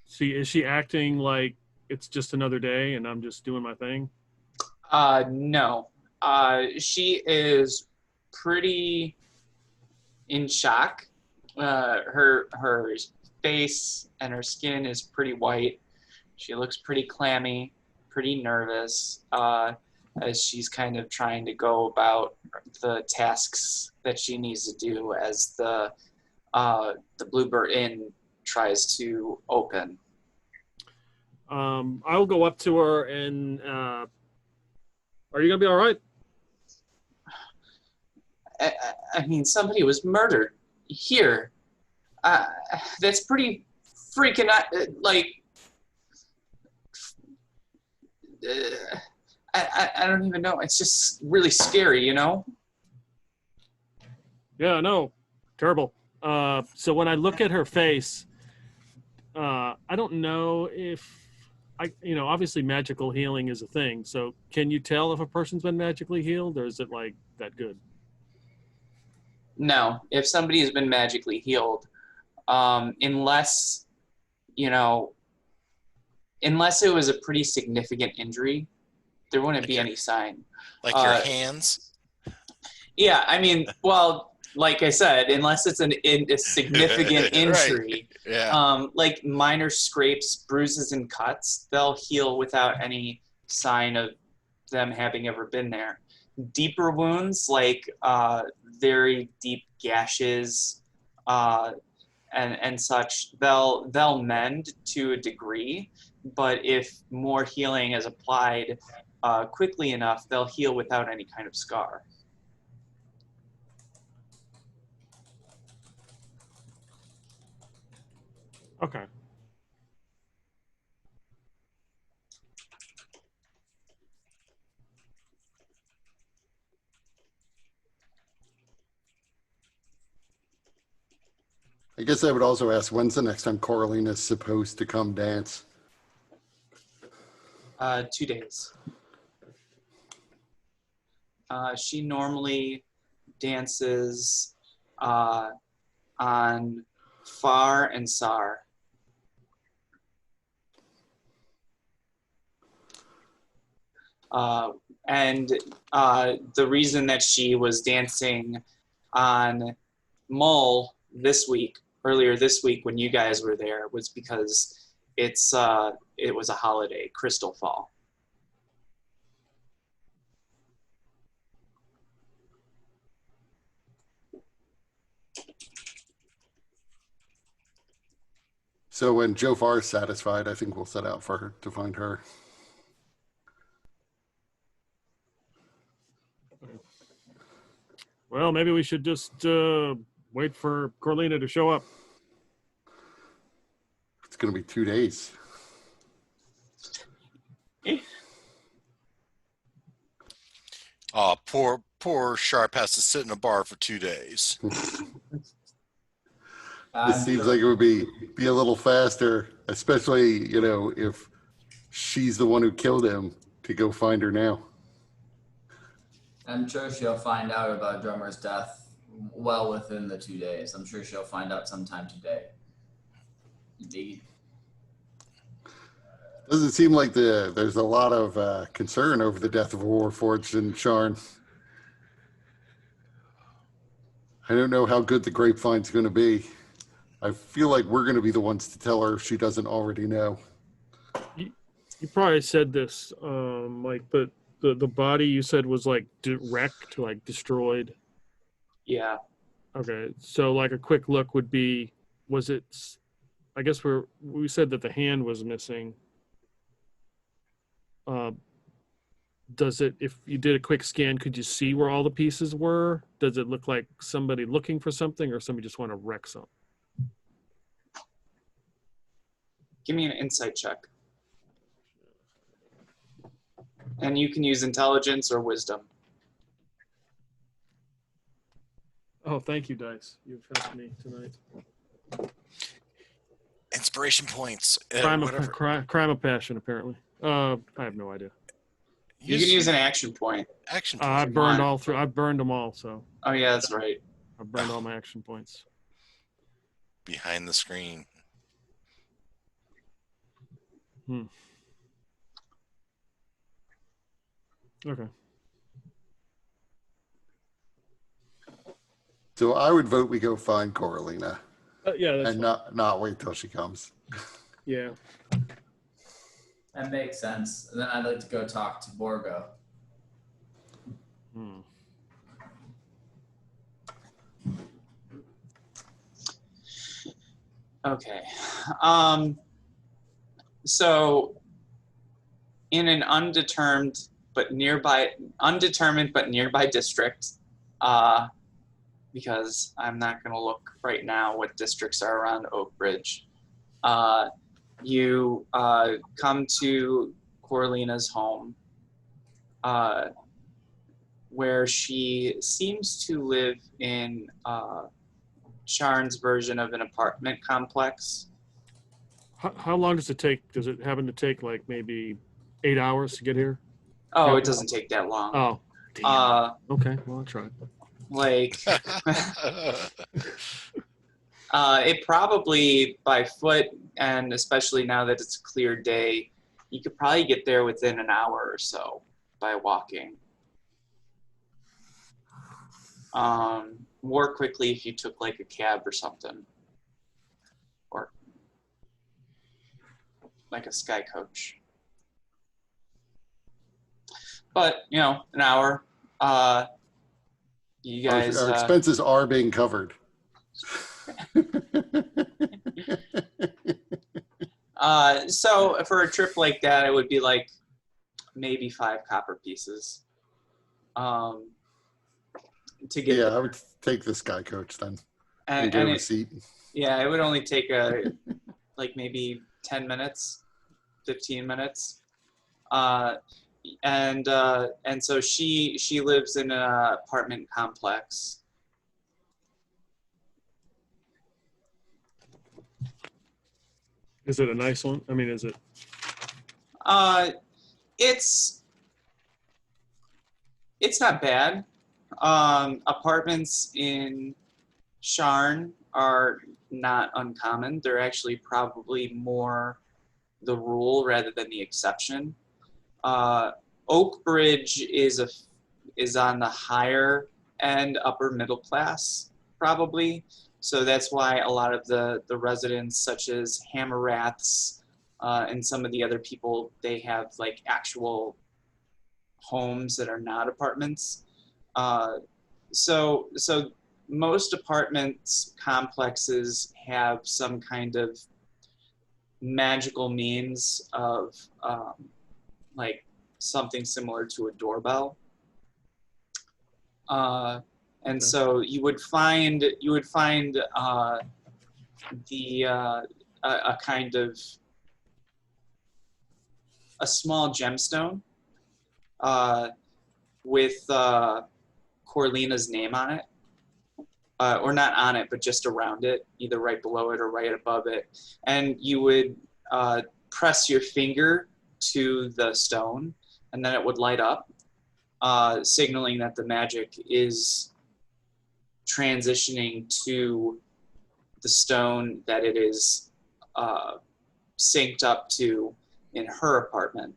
See, is she acting like it's just another day and I'm just doing my thing? No. She is pretty in shock. Her face and her skin is pretty white. She looks pretty clammy, pretty nervous, as she's kind of trying to go about the tasks that she needs to do as the Bluebird Inn tries to open. I'll go up to her and are you gonna be all right? I mean, somebody was murdered here. That's pretty freaking I don't even know. It's just really scary, you know? Yeah, no, terrible. So when I look at her face, I don't know if obviously magical healing is a thing. So can you tell if a person's been magically healed, or is it like that good? No, if somebody has been magically healed, unless it was a pretty significant injury, there wouldn't be any sign. Like your hands? Yeah, I mean, well, like I said, unless it's a significant injury, Right. Yeah. like minor scrapes, bruises, and cuts, they'll heal without any sign of them having ever been there. Deeper wounds, like very deep gashes and such, they'll mend to a degree, but if more healing is applied quickly enough, they'll heal without any kind of scar. Okay. I guess I would also ask, when's the next time Coralina's supposed to come dance? 2 days. She normally dances on Far and Sar. And the reason that she was dancing on Mull earlier this week when you guys were there, was because it was a holiday, Crystal Fall. So when Jofar is satisfied, I think we'll set out for her to find her. Well, maybe we should just wait for Corlina to show up. It's going to be 2 days. Oh, poor Sharp has to sit in a bar for 2 days. This seems like it would be a little faster, especially, if she's the one who killed him, to go find her now. I'm sure she'll find out about Drummer's death well within the 2 days. I'm sure she'll find out sometime today. Indeed. Doesn't seem like there's a lot of concern over the death of Warforged and Sharn. I don't know how good the grapevine's going to be. I feel like we're going to be the ones to tell her if she doesn't already know. You probably said this, Mike, but the body you said was like wrecked, like destroyed. Yeah. Okay, so like a quick look would be, was it? I guess we said that the hand was missing. Does it? If you did a quick scan, could you see where all the pieces were? Does it look like somebody looking for something, or somebody just want to wreck something? Give me an insight check. And you can use intelligence or wisdom. Oh, thank you, Dice. You've helped me tonight. Inspiration points. Crime of passion, apparently. I have no idea. You can use an action point. Action I point. burned all through. I burned them all, so. Oh yeah, that's right. I burned all my action points. Behind the screen. Okay. So I would vote we go find Coralina Yeah, that's and not wait till she comes. yeah. That makes sense. And then I'd like to go talk to Borgo. Okay. So in an undetermined but nearby district, because I'm not going to look right now what districts are around Oak Ridge, you come to Coralina's home, where she seems to live in Sharn's version of an apartment complex. How long does it take? Does it happen to take like maybe 8 hours to get here? Oh, it doesn't take that long. Oh, damn. Okay, well, I'll try. Like, it probably by foot, and especially now that it's a clear day, you could probably get there within an hour or so by walking. more quickly if you took like a cab or something, or like a sky coach. But you know, an hour. You guys. Our expenses are being covered. So for a trip like that, it would be like maybe 5 copper pieces. To get Yeah, there. I would take the sky coach then. And get a it, receipt. yeah, it would only take like maybe 10 minutes, 15 minutes. And so she lives in an apartment complex. Is it a nice one? I mean, is it? It's not bad. Apartments in Sharn are not uncommon. They're actually probably more the rule rather than the exception. Oak Bridge is on the higher end, upper middle class, probably. So that's why a lot of the residents, such as Hammerraths and some of the other people, they have like actual homes that are not apartments. So most apartments complexes have some kind of magical means of like something similar to a doorbell. And so you would find a kind of a small gemstone with Corlina's name on it, or not on it, but just around it, either right below it or right above it. And you would press your finger to the stone, and then it would light up, signaling that the magic is transitioning to the stone that it is synced up to in her apartment.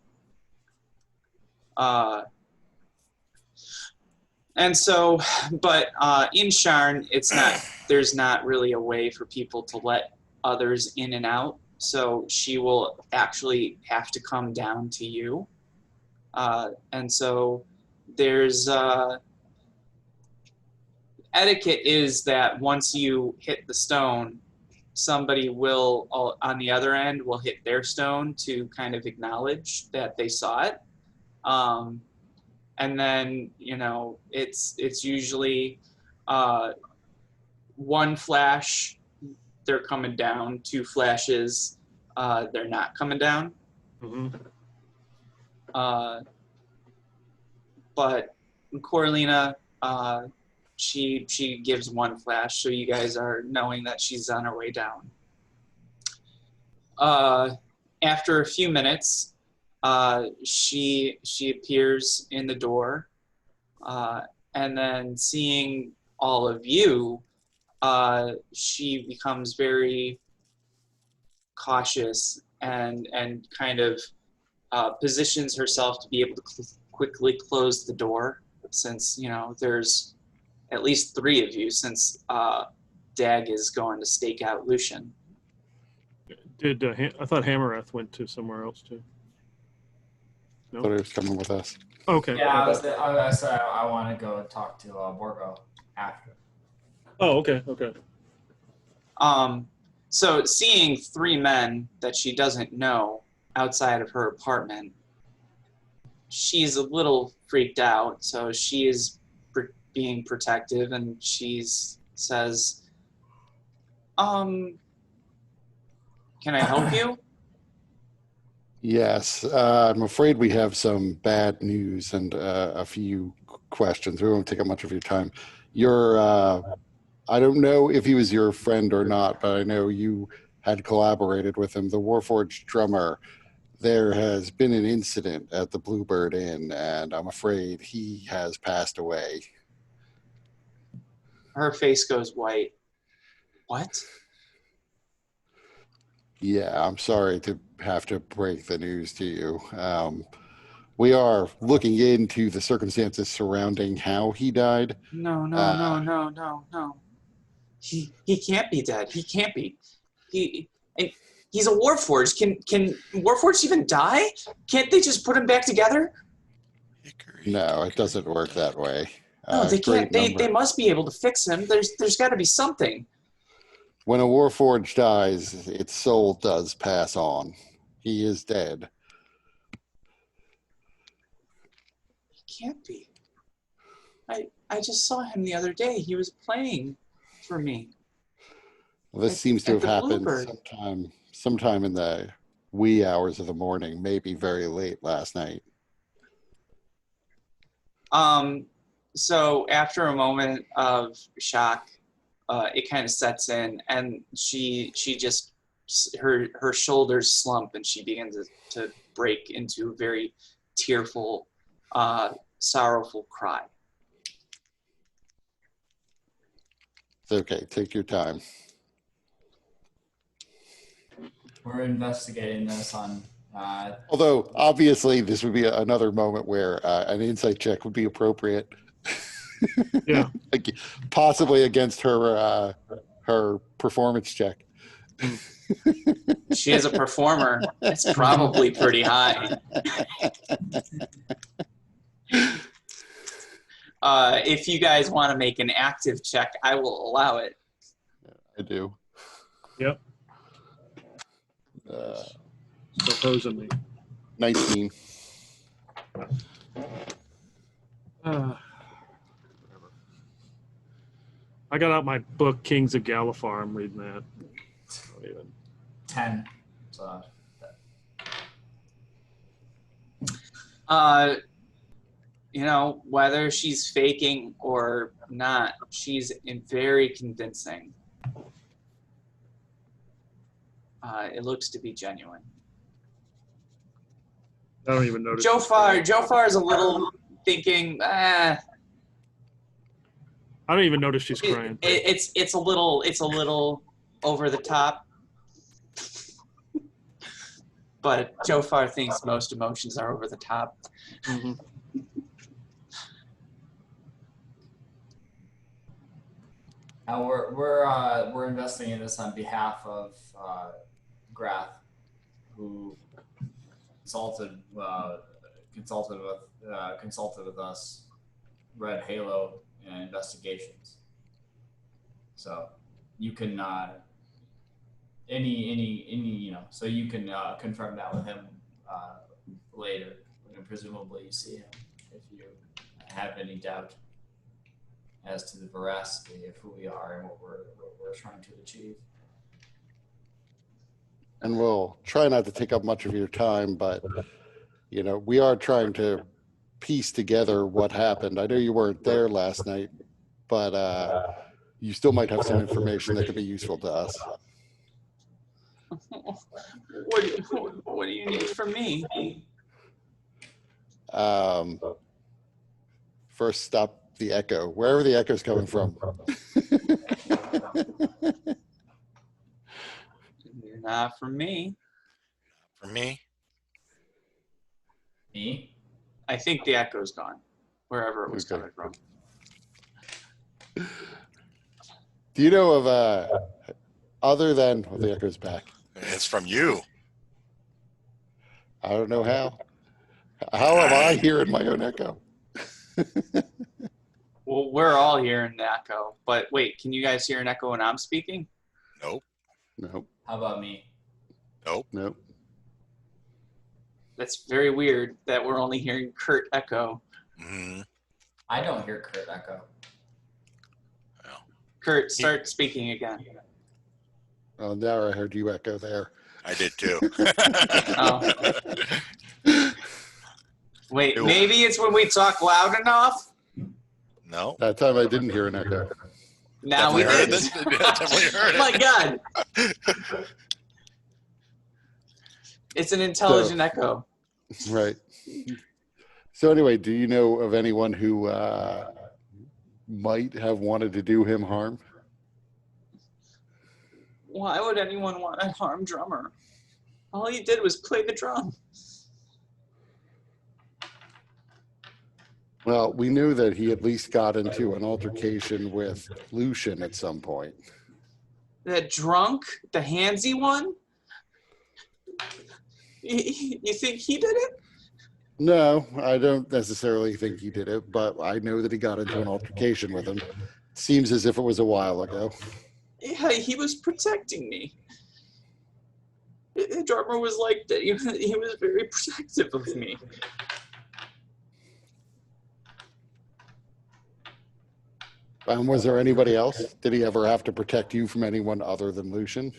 And so, but in Sharn, there's not really a way for people to let others in and out. So she will actually have to come down to you. And so there's etiquette is that once you hit the stone, somebody will, on the other end, will hit their stone to kind of acknowledge that they saw it. And then, you know, it's usually one flash, they're coming down, 2 flashes, they're not coming down. Mm-hmm. But Corlina, she gives 1 flash, so you guys are knowing that she's on her way down. After a few minutes, she appears in the door, and then seeing all of you, she becomes very cautious and kind of positions herself to be able to quickly close the door, since, you know, there's at least 3 of you, since Dag is going to stake out Lucian. I thought Hammereth went to somewhere else too. No? Thought he was coming with us. Okay. Yeah, I want to go and talk to Borgo after. Oh, okay. Okay. So seeing 3 men that she doesn't know outside of her apartment, she's a little freaked out. So she is being protective, and she says, "Can I help you?" Yes, I'm afraid we have some bad news and a few questions. We won't take up much of your time. I don't know if he was your friend or not, but I know you had collaborated with him, the Warforged drummer. There has been an incident at the Bluebird Inn, and I'm afraid he has passed away. Her face goes white. What? Yeah, I'm sorry to have to break the news to you. we are looking into the circumstances surrounding how he died. No. He can't be dead. He can't be. And he's a Warforged. Can Warforged even die? Can't they just put him back together? No, it doesn't work that way. No, they Great can't. They number. must be able to fix him. There's got to be something. When a Warforged dies, its soul does pass on. He is dead. He can't be. I just saw him the other day. He was playing for me. Well, this seems to at have the happened Bluebird. sometime in the wee hours of the morning, maybe very late last night. So after a moment of shock, it kind of sets in, and she just her shoulders slump, and she begins to break into a very tearful, sorrowful cry. It's okay. Take your time. We're investigating this on. Although, obviously, this would be another moment where an insight check would be appropriate. Yeah. Like, possibly against her performance check. She is a performer. It's probably pretty high. If you guys want to make an active check, I will allow it. I do. Yep. Supposedly. 19. Whatever. I got out my book, Kings of Galifar. I'm reading that. 10. So, Whether she's faking or not, she's very convincing. It looks to be genuine. I don't even notice. Jofar is a little thinking, I don't even notice she's crying. It's a little over the top. But Jofar thinks most emotions are over the top. Mm-hmm. now we're investigating this on behalf of Grath, who consulted with us, Red Halo investigations. So you can so you can confirm that with him later, and presumably you see him if you have any doubt as to the veracity of who we are and what we're trying to achieve. And we'll try not to take up much of your time, but, we are trying to piece together what happened. I know you weren't there last night, but you still might have some information that could be useful to us. What do you need from me? First, stop the echo, wherever the echo's coming from. Not from me. For me? Me? I think the echo's gone, wherever it was Okay. coming from. Do you know of other than the echo's back? It's from you. I don't know how. How am I hearing my own echo? Well, we're all hearing the echo, but wait, can you guys hear an echo when I'm speaking? Nope. Nope. How about me? Nope. Nope. That's very weird that we're only hearing Kurt echo. Mm-hmm. I don't hear Kurt echo. Well, Kurt, start speaking again. Oh, now I heard you echo there. I did too. Oh. Wait, maybe it's when we talk loud enough? No. That time I didn't hear an echo. Now we Definitely did. heard it. Definitely heard Oh my it. God. It's an intelligent echo. Right. So anyway, do you know of anyone who might have wanted to do him harm? Why would anyone want to harm drummer? All he did was play the drum. Well, we knew that he at least got into an altercation with Lucian at some point. That drunk, the handsy one? You think he did it? No, I don't necessarily think he did it, but I know that he got into an altercation with him. Seems as if it was a while ago. Yeah, he was protecting me. The drummer was like that. He was very protective of me. Was there anybody else? Did he ever have to protect you from anyone other than Lucian?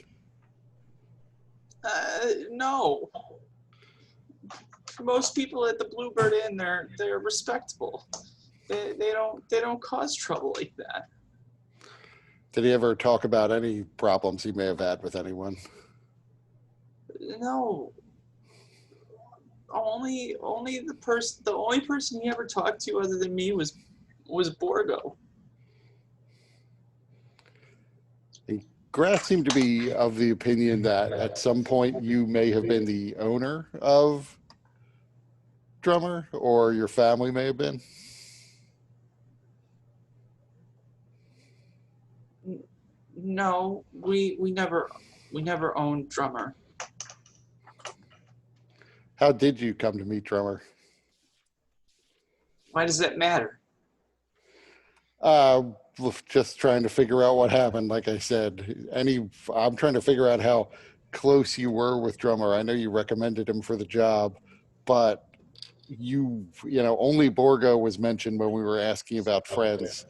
No. Most people at the Bluebird Inn, they're respectable. They don't cause trouble like that. Did he ever talk about any problems he may have had with anyone? No. Only the only person he ever talked to other than me was Borgo. Grass seemed to be of the opinion that at some point you may have been the owner of Drummer, or your family may have been. No, we never owned Drummer. How did you come to meet Drummer? Why does that matter? Just trying to figure out what happened. Like I said, I'm trying to figure out how close you were with Drummer. I know you recommended him for the job, but you know, only Borgo was mentioned when we were asking about friends.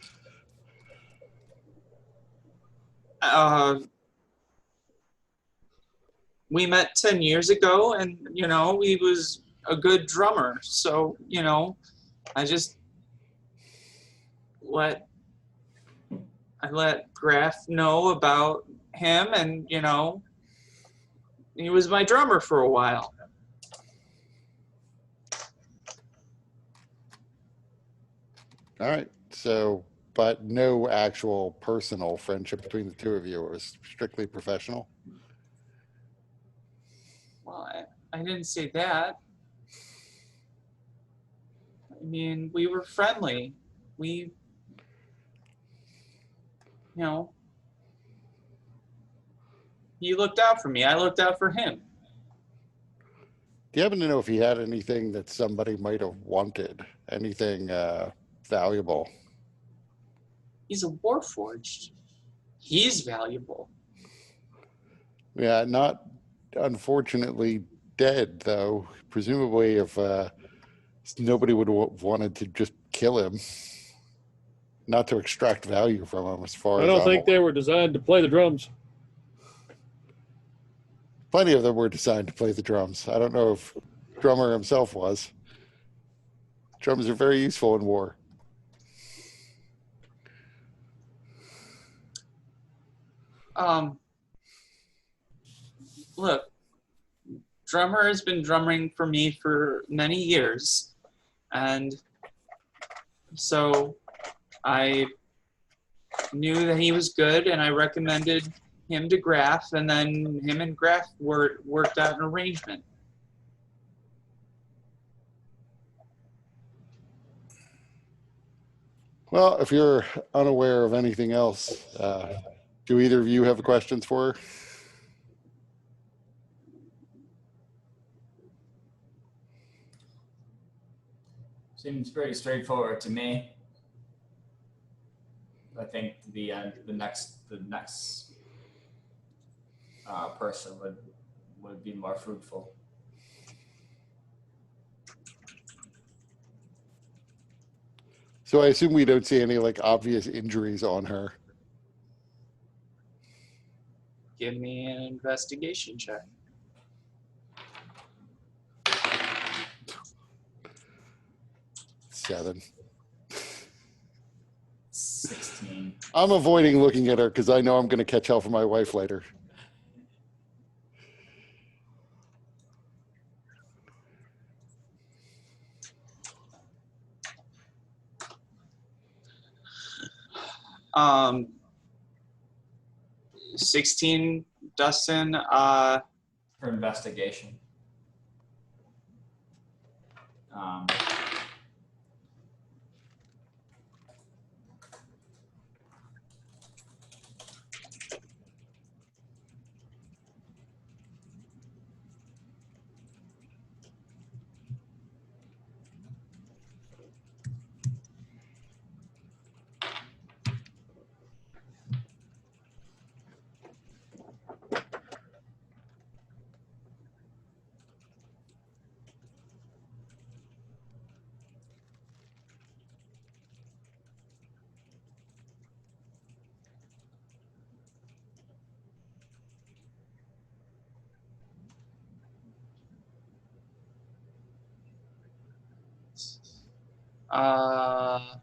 We met 10 years ago, and you know, he was a good drummer. So you know, I let Graf know about him, and you know, he was my drummer for a while. All right. So, but no actual personal friendship between the two of you. It was strictly professional. Well, I didn't say that. I mean, we were friendly. You know, he looked out for me. I looked out for him. Do you happen to know if he had anything that somebody might have wanted? Anything valuable? He's a warforged. He's valuable. Yeah, not unfortunately dead, though. Presumably, if nobody would have wanted to just kill him, not to extract value from him, as far as I don't think they were designed to play the drums. Plenty of them were designed to play the drums. I don't know if Drummer himself was. Drums are very useful in war. Look, Drummer has been drumming for me for many years, and so I knew that he was good, and I recommended him to Graf, and then him and Graf worked out an arrangement. Well, if you're unaware of anything else, do either of you have questions for her? Seems pretty straightforward to me. I think the next person would be more fruitful. So I assume we don't see any like obvious injuries on her. Give me an investigation check. 7. 16. I'm avoiding looking at her because I know I'm going to catch hell from my wife later. Um, 16, Dustin. For investigation. Uh,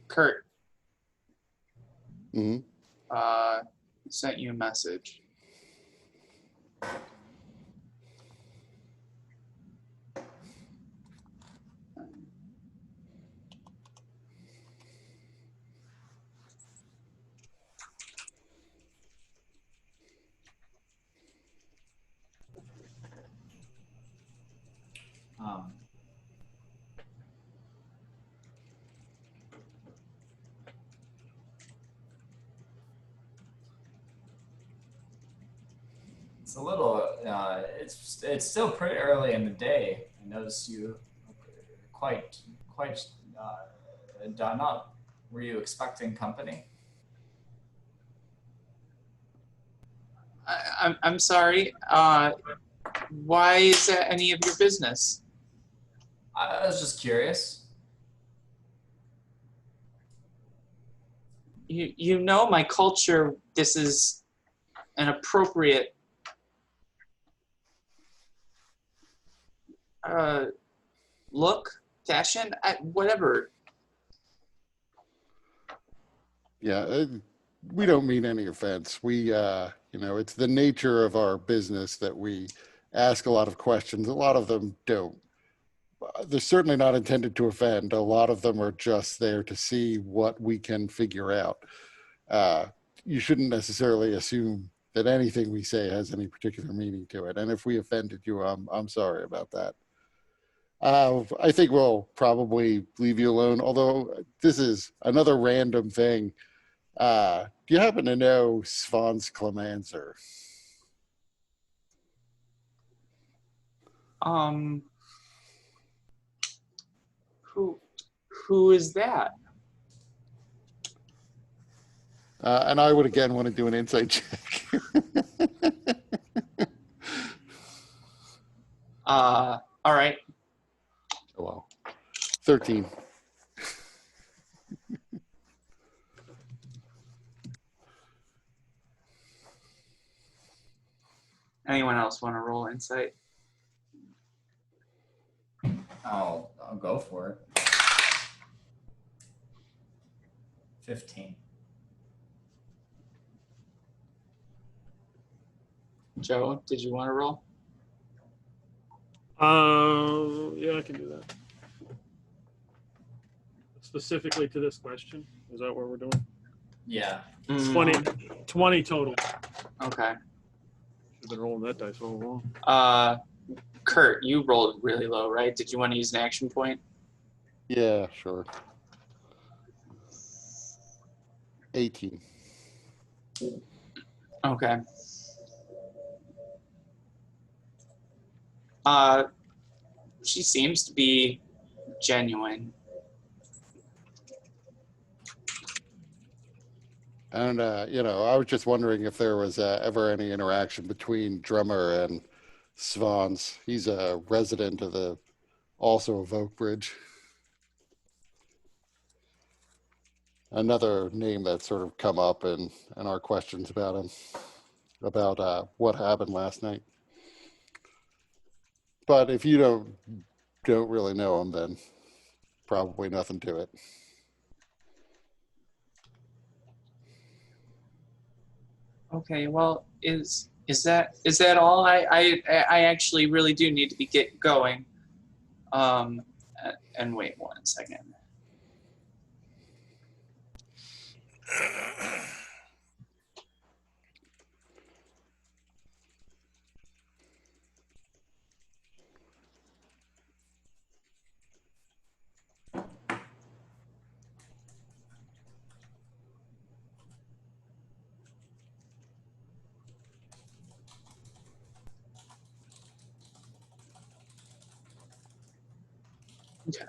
Kurt, Hmm. sent you a message. Um, it's a little. It's still pretty early in the day. I notice you quite done up. Were you expecting company? I'm sorry. Why is that any of your business? I was just curious. You know my culture. This is an appropriate look, fashion, whatever. Yeah, we don't mean any offense. It's the nature of our business that we ask a lot of questions. A lot of them don't. They're certainly not intended to offend. A lot of them are just there to see what we can figure out. Uh, you shouldn't necessarily assume that anything we say has any particular meaning to it. And if we offended you, I'm sorry about that. I think we'll probably leave you alone. Although this is another random thing. Do you happen to know Svans Clemenser? Um, who is that? And I would again want to do an insight check. All right. Oh, well. 13. Anyone else want to roll insight? I'll go for it. 15. Joe, did you want to roll? Yeah, I can do that. Specifically to this question, is that what we're doing? Yeah. 20 total. Okay. Should have been rolling that dice all along. Kurt, you rolled really low, right? Did you want to use an action point? Yeah, sure. 18. Okay. She seems to be genuine. And, I was just wondering if there was ever any interaction between Drummer and Svans. He's a resident also of Oak Bridge. Another name that's sort of come up in our questions about him, about what happened last night. But if you don't really know him, then probably nothing to it. Okay, well, is that all? I actually really do need to get going. And wait 1 second. Okay.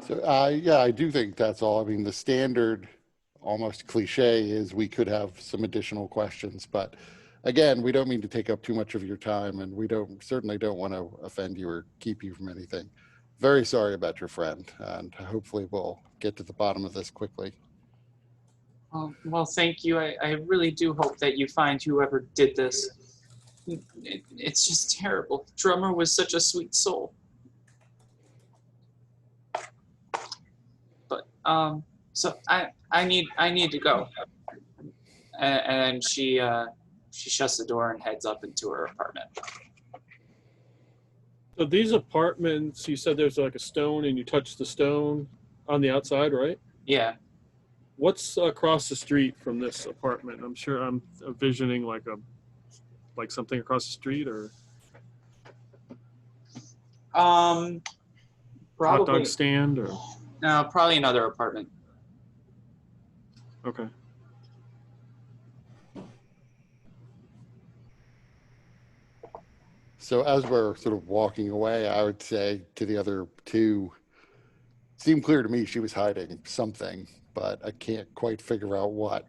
So, yeah, I do think that's all. I mean, the standard, almost cliche, is we could have some additional questions, but again, we don't mean to take up too much of your time, and we certainly don't want to offend you or keep you from anything. Very sorry about your friend, and hopefully we'll get to the bottom of this quickly. Well, thank you. I really do hope that you find whoever did this. It's just terrible. Drummer was such a sweet soul. But so I need to go. And she shuts the door and heads up into her apartment. So these apartments, you said there's like a stone and you touch the stone on the outside, right? Yeah. What's across the street from this apartment? I'm sure I'm envisioning like something across the street, or hot Probably dog stand, or no, probably another apartment. okay. So as we're sort of walking away, I would say to the other two, it seemed clear to me she was hiding something, but I can't quite figure out what.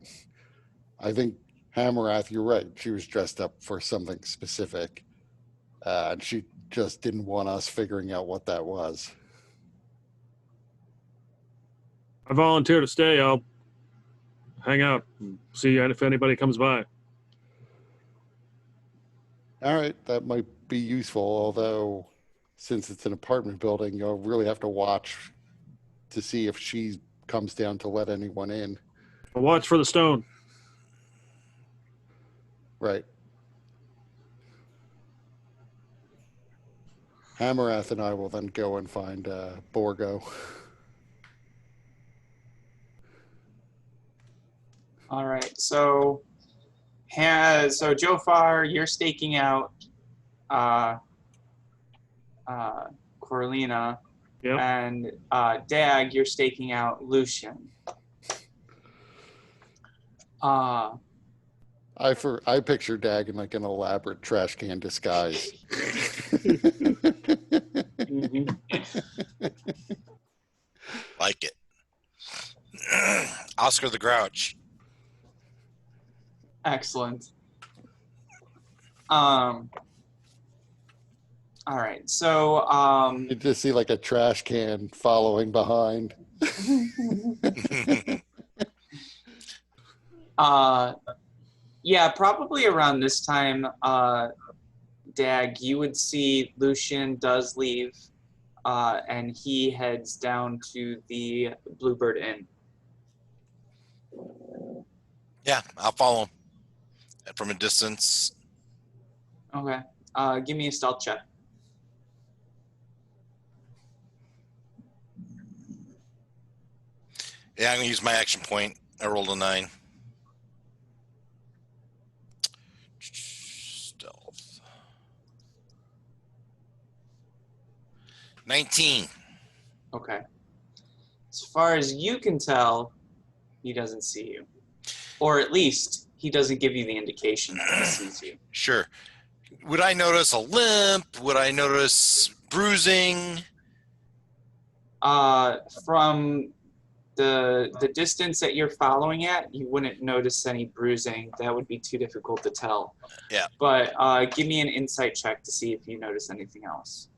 I think Hamarath, you're right. She was dressed up for something specific, and she just didn't want us figuring out what that was. I volunteer to stay. I'll hang out and see if anybody comes by. All right, that might be useful, although since it's an apartment building, you'll really have to watch to see if she comes down to let anyone in. I'll watch for the stone. Right. Hamarath and I will then go and find Borgo. All right. So Jofar, you're staking out Corlina, Yep. and Dag, you're staking out Lucian. I picture Dag in like an elaborate trash can disguise. Mhm. Like it. Oscar the Grouch. Excellent. All right. So You just see like a trash can following behind. yeah, probably around this time, Dag, you would see Lucian does leave, and he heads down to the Bluebird Inn. Yeah, I'll follow him from a distance. Okay. Give me a stealth check. Yeah, I'm gonna use my action point. I rolled a 9. Stealth. 19. Okay. As far as you can tell, he doesn't see you. Or at least he doesn't give you the indication that he sees you. Sure. Would I notice a limp? Would I notice bruising? From the distance that you're following at, you wouldn't notice any bruising. That would be too difficult to tell. Yeah. But give me an insight check to see if you notice anything else.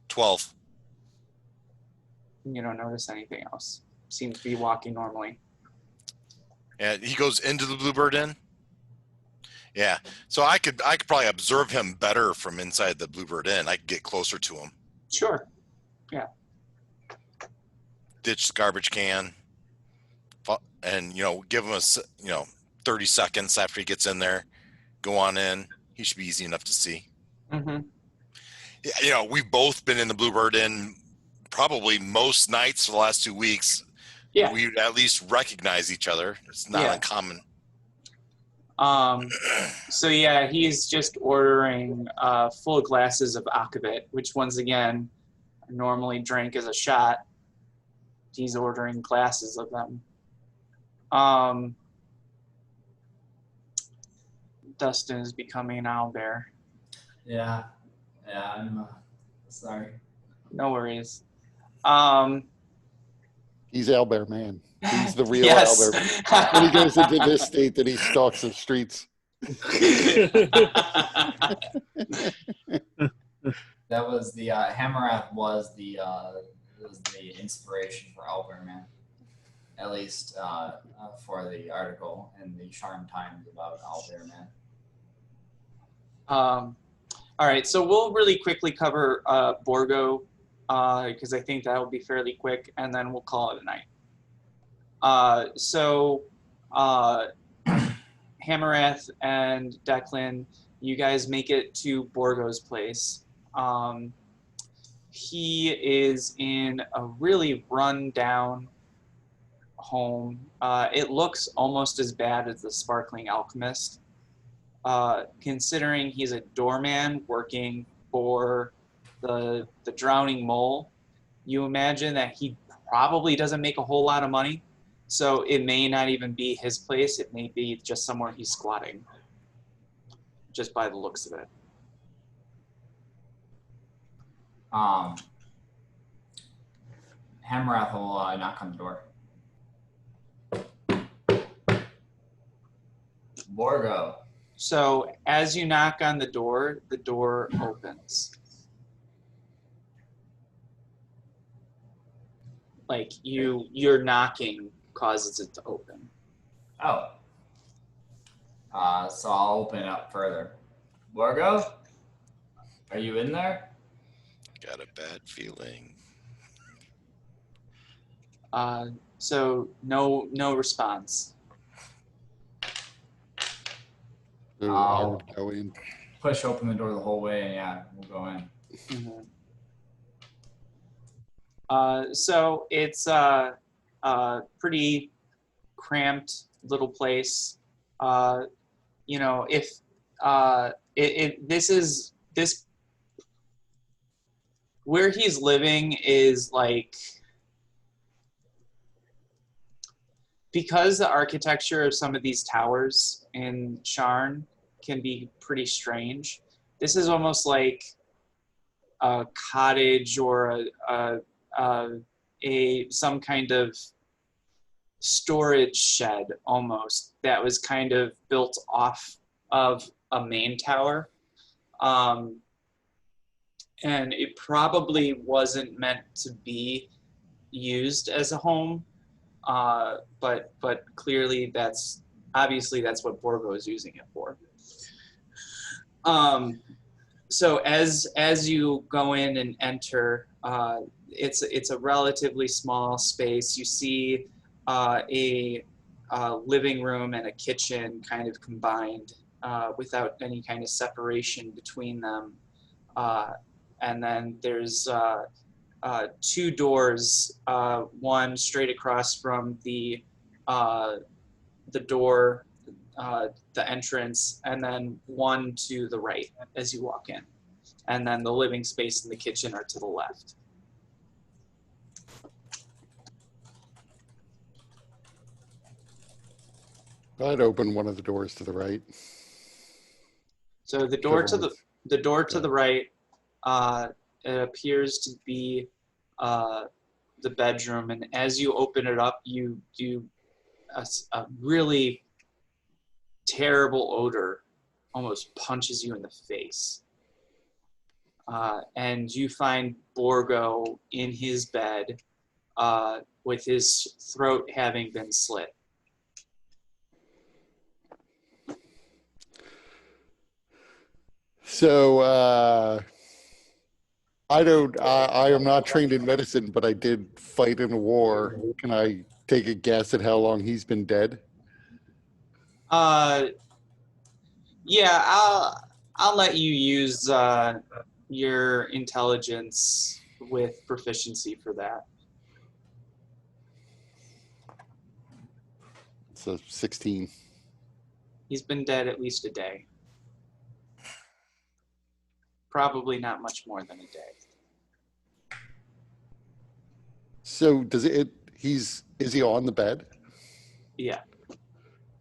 12. You don't notice anything else. Seems to be walking normally. Yeah, he goes into the Bluebird Inn. Yeah, so I could probably observe him better from inside the Bluebird Inn. I could get closer to him. Sure. Yeah. Ditch the garbage can, and give him 30 seconds after he gets in there. Go on in. He should be easy enough to see. Mm-hmm. Yeah, we've both been in the Bluebird Inn probably most nights for the last 2 weeks. Yeah. We at least recognize each other. It's not uncommon. So yeah, he's just ordering full glasses of Akavit, which once again, I normally drink as a shot. He's ordering glasses of them. Dustin is becoming an owlbear. Yeah, I'm sorry. No worries. He's Owlbear Man. He's the real Yes. Owlbear. When he goes into this state, that he stalks the streets. That was the Hammerrath was the inspiration for Albert Man, at least for the article in the Charm Times about Albert Man. All right, so we'll really quickly cover Borgo because I think that'll be fairly quick, and then we'll call it a night. Hammerrath and Declan, you guys make it to Borgo's place. He is in a really run-down home. It looks almost as bad as the Sparkling Alchemist. Considering he's a doorman working for the Drowning Mole, you imagine that he probably doesn't make a whole lot of money. So it may not even be his place. It may be just somewhere he's squatting, just by the looks of it. Hammerrath will knock on the door. Borgo. So as you knock on the door opens. Like your knocking causes it to open. Oh. So I'll open it up further. Borgo? Are you in there? Got a bad feeling. So no response. So I would go in. Push open the door the whole way, and yeah, we'll go in. Mm-hmm. So it's a pretty cramped little place. If this where he's living is like, because the architecture of some of these towers in Sharn can be pretty strange. This is almost like a cottage or some kind of storage shed almost that was kind of built off of a main tower. And it probably wasn't meant to be used as a home. But clearly that's what Borgo is using it for. So as you go in and enter, it's a relatively small space. You see a living room and a kitchen kind of combined without any kind of separation between them. And then there's two doors, one straight across from the door, the entrance, and then one to the right as you walk in. And then the living space and the kitchen are to the left. I'd open one of the doors to the right. So the door to the right, it appears to be the bedroom, and as you open it up, you do a really terrible odor almost punches you in the face. And you find Borgo in his bed with his throat having been slit. So I am not trained in medicine, but I did fight in a war. Can I take a guess at how long he's been dead? Yeah, I'll let you use your intelligence with proficiency for that. So 16. He's been dead at least a day. Probably not much more than a day. So is he on the bed? Yeah.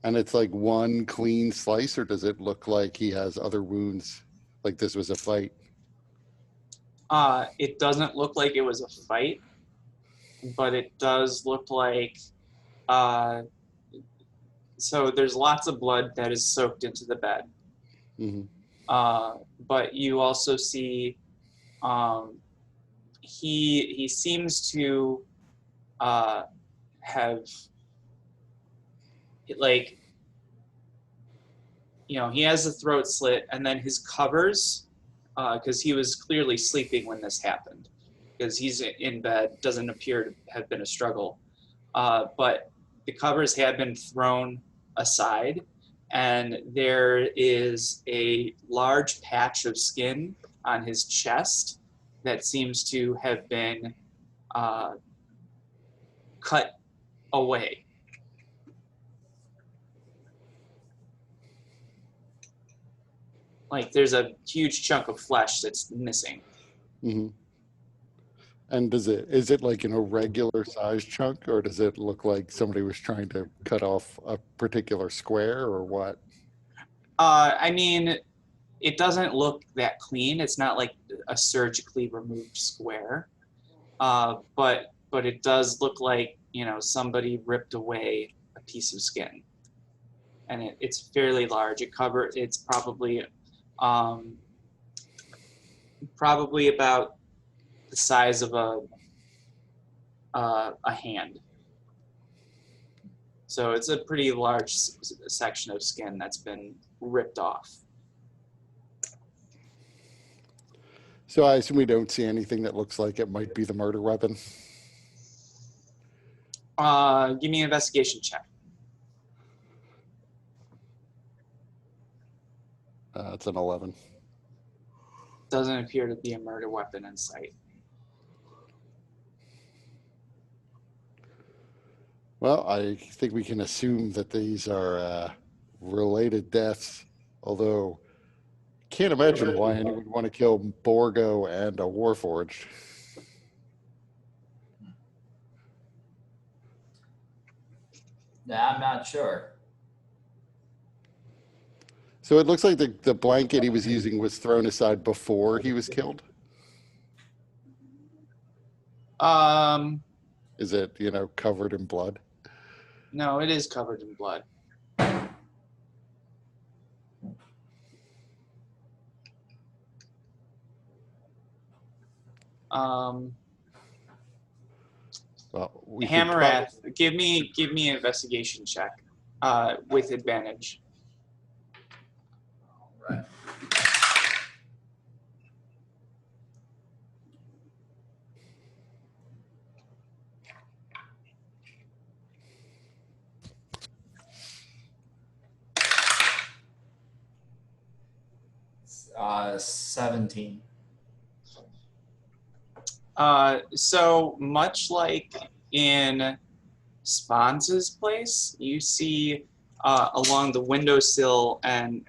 And it's like one clean slice, or does it look like he has other wounds, like this was a fight? It doesn't look like it was a fight. but it does look like, so there's lots of blood that is soaked into the bed. Mhm. But you also see he seems to have, like, he has a throat slit, and then his covers, because he was clearly sleeping when this happened, because he's in bed, doesn't appear to have been a struggle. But the covers have been thrown aside, and there is a large patch of skin on his chest that seems to have been cut away. Like, there's a huge chunk of flesh that's missing. Mhm. And is it like an irregular size chunk, or does it look like somebody was trying to cut off a particular square, or what? I mean, it doesn't look that clean. It's not like a surgically removed square, but it does look like somebody ripped away a piece of skin, and it's fairly large. It's probably about the size of a hand. So it's a pretty large section of skin that's been ripped off. So I assume we don't see anything that looks like it might be the murder weapon. Give me an investigation check. It's an 11. Doesn't appear to be a murder weapon in sight. Well, I think we can assume that these are related deaths, although can't imagine why anyone would want to kill Borgo and a Warforged. Yeah, I'm not sure. So it looks like the blanket he was using was thrown aside before he was killed. Is it, covered in blood? No, it is covered in blood. Well, we could Hammereth, give me an investigation check with advantage. All right. Uh, 17. So much like in Spons's place, you see along the windowsill and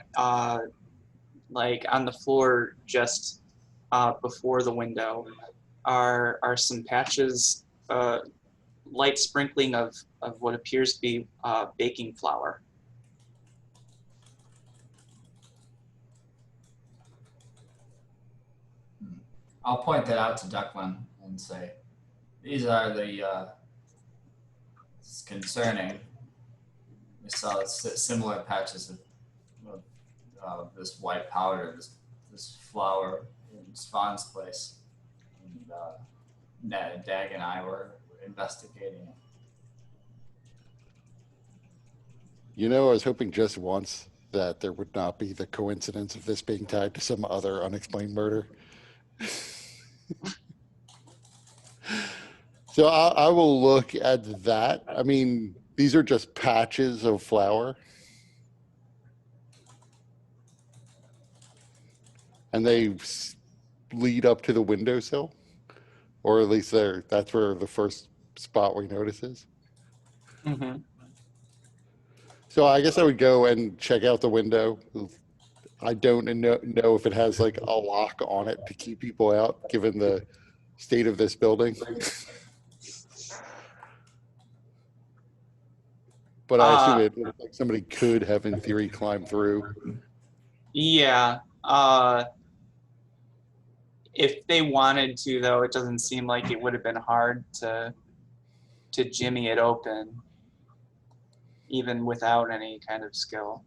like on the floor just before the window are some patches, light sprinkling of what appears to be baking flour. I'll point that out to Declan and say, these are the it's concerning. We saw similar patches of this white powder, this flour in Spawn's place, and Dag and I were investigating it. I was hoping just once that there would not be the coincidence of this being tied to some other unexplained murder. So I will look at that. I mean, these are just patches of flour. And they lead up to the windowsill, or at least that's where the first spot we notice is. Mm-hmm. So I guess I would go and check out the window. I don't know if it has like a lock on it to keep people out, given the state of this building. But I assume it looks like somebody could have, in theory, climbed through. Yeah. If they wanted to, though, it doesn't seem like it would have been hard to to jimmy it open, even without any kind of skill.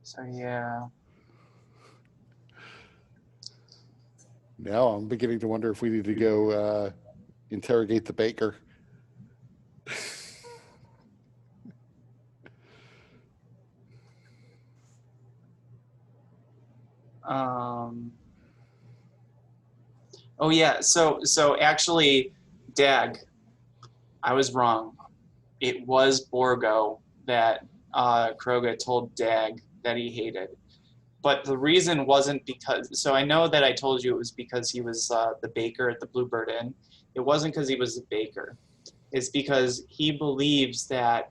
So yeah. Now I'm beginning to wonder if we need to go interrogate the baker. Oh yeah, so actually, Dag, I was wrong. It was Borgo that Kroga told Dag that he hated. But the reason wasn't because, so I know that I told you it was because he was the baker at the Bluebird Inn. It wasn't because he was the baker. It's because he believes that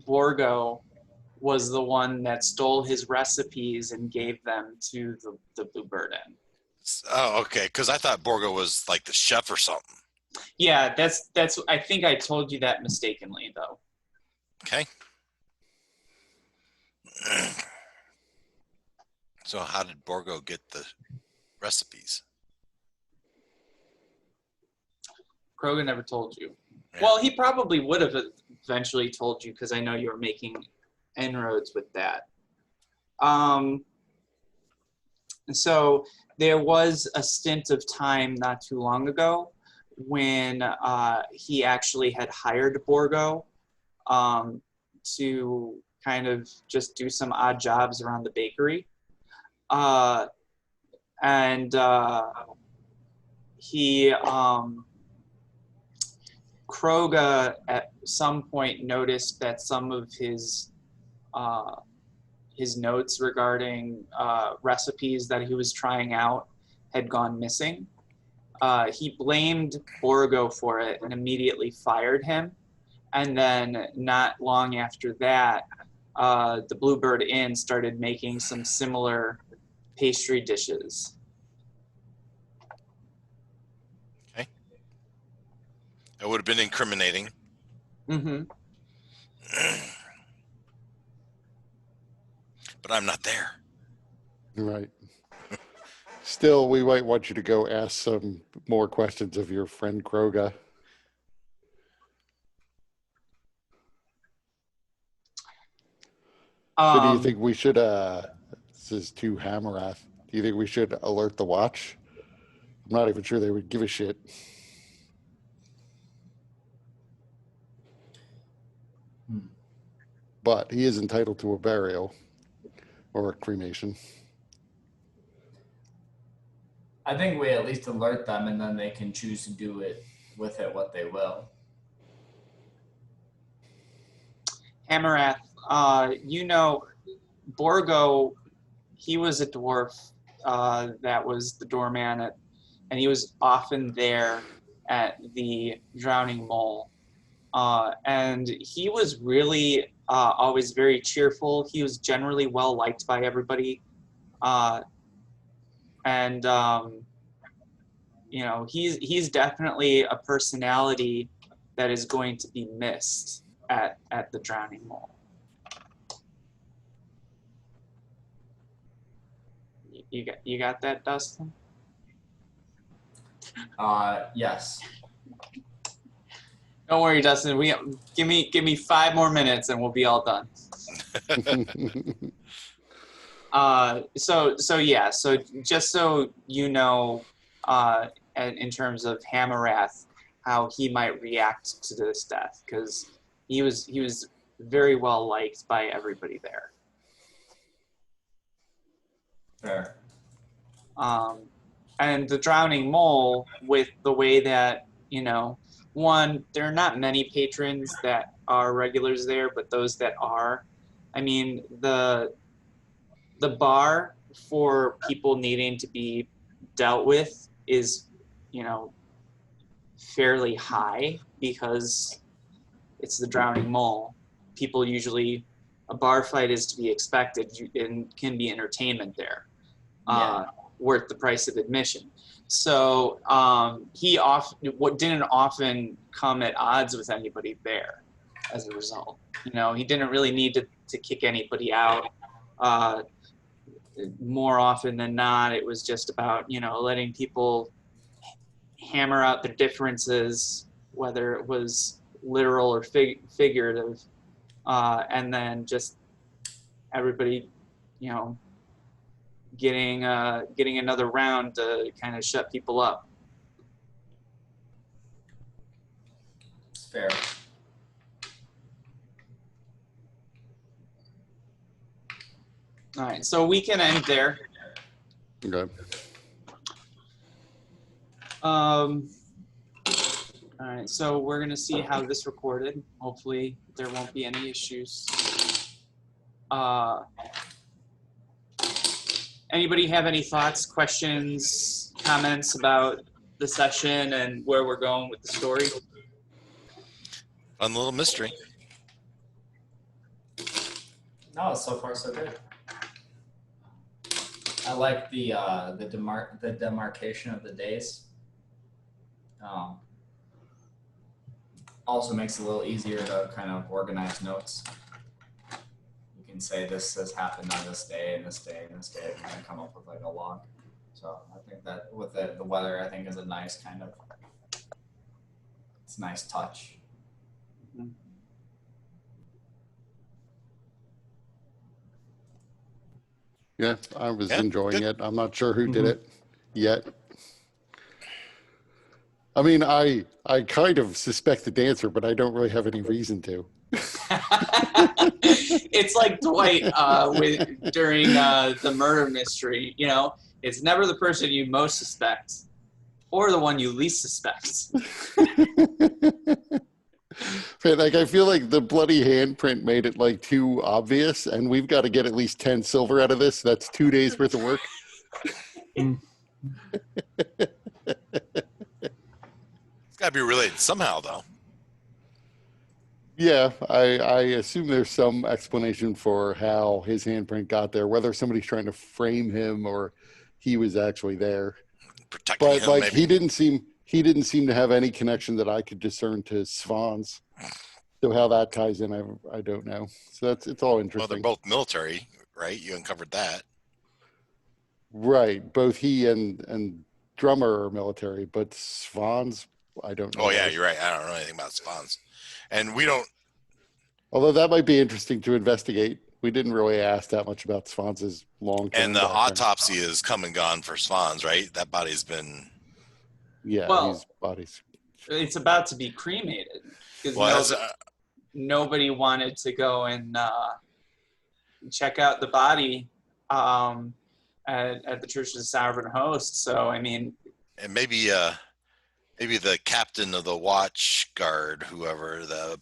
Borgo was the one that stole his recipes and gave them to the Bluebird Inn. Oh, okay. Because I thought Borgo was like the chef or something. Yeah, that's. I think I told you that mistakenly, though. Okay. So how did Borgo get the recipes? Krogan never told you. Yeah. Well, he probably would have eventually told you because I know you were making inroads with that. So there was a stint of time not too long ago when he actually had hired Borgo to kind of just do some odd jobs around the bakery. He Kroga at some point noticed that some of his notes regarding recipes that he was trying out had gone missing. He blamed Borgo for it and immediately fired him. And then not long after that, the Bluebird Inn started making some similar pastry dishes. Okay. It would have been incriminating. Mm-hmm. But I'm not there. Right. Still, we might want you to go ask some more questions of your friend Kroga. So do you think we should, this is to Hamarath, do you think we should alert the watch? I'm not even sure they would give a shit. But he is entitled to a burial or a cremation. I think we at least alert them, and then they can choose to do it with it what they will. Hamarath, you know, Borgo, he was a dwarf that was the doorman at, and he was often there at the Drowning Mole. And he was really always very cheerful. He was generally well liked by everybody. You know, he's definitely a personality that is going to be missed at the Drowning Mole. You got that, Dustin? Yes. Don't worry, Dustin. Give me 5 more minutes and we'll be all done. So yeah. So just so you know, in terms of Hamarath, how he might react to this death, because he was very well liked by everybody there. Fair. And the Drowning Mole, with the way that, you know, one, there are not many patrons that are regulars there, but those that are, I mean, the bar for people needing to be dealt with is, you know, fairly high because it's the Drowning Mole. People usually, a bar fight is to be expected and can be entertainment there. Yeah. worth the price of admission. So he didn't often come at odds with anybody there as a result. You know, he didn't really need to kick anybody out. More often than not, it was just about, you know, letting people hammer out their differences, whether it was literal or figurative, and then just everybody, you know, getting another round to kind of shut people up. It's fair. All right, so we can end there. Okay. All right, so we're gonna see how this recorded. Hopefully there won't be any issues. Anybody have any thoughts, questions, comments about the session and where we're going with the story? Fun little mystery. No, so far so good. I like the demarcation of the days. Also makes it a little easier to kind of organize notes. You can say this has happened on this day and this day and this day, and then come up with like a log. So I think that with the weather, I think is a nice kind of, it's a nice touch. Mm-hmm. Yeah, I was enjoying it. I'm not sure who did it yet. I mean, I kind of suspect the dancer, but I don't really have any reason to. It's like Dwight during the murder mystery. You know, it's never the person you most suspect, or the one you least suspect. Like, I feel like the bloody handprint made it like too obvious, and we've got to get at least 10 silver out of this. That's 2 days worth of work. It's got to be related somehow, though. Yeah, I assume there's some explanation for how his handprint got there, whether somebody's trying to frame him or he was actually there. Protecting But him, like, maybe. he didn't seem to have any connection that I could discern to Svans. So how that ties in, I don't know. So it's all Well, interesting. they're both military, right? You uncovered that. Right. Both he and Drummer are military, but Svans, I don't know. Oh, yeah, you're right. I don't know anything about spawns. And we don't. Although that might be interesting to investigate. We didn't really ask that much about Svans' long-term And the background. autopsy is come and gone for Swans, right? That body's been. Yeah, Well, his body's. It's about to be cremated because Well, nobody wanted to go and check out the body at the Church of the Sovereign Host. So, I mean, and maybe the captain of the watch guard, whoever, the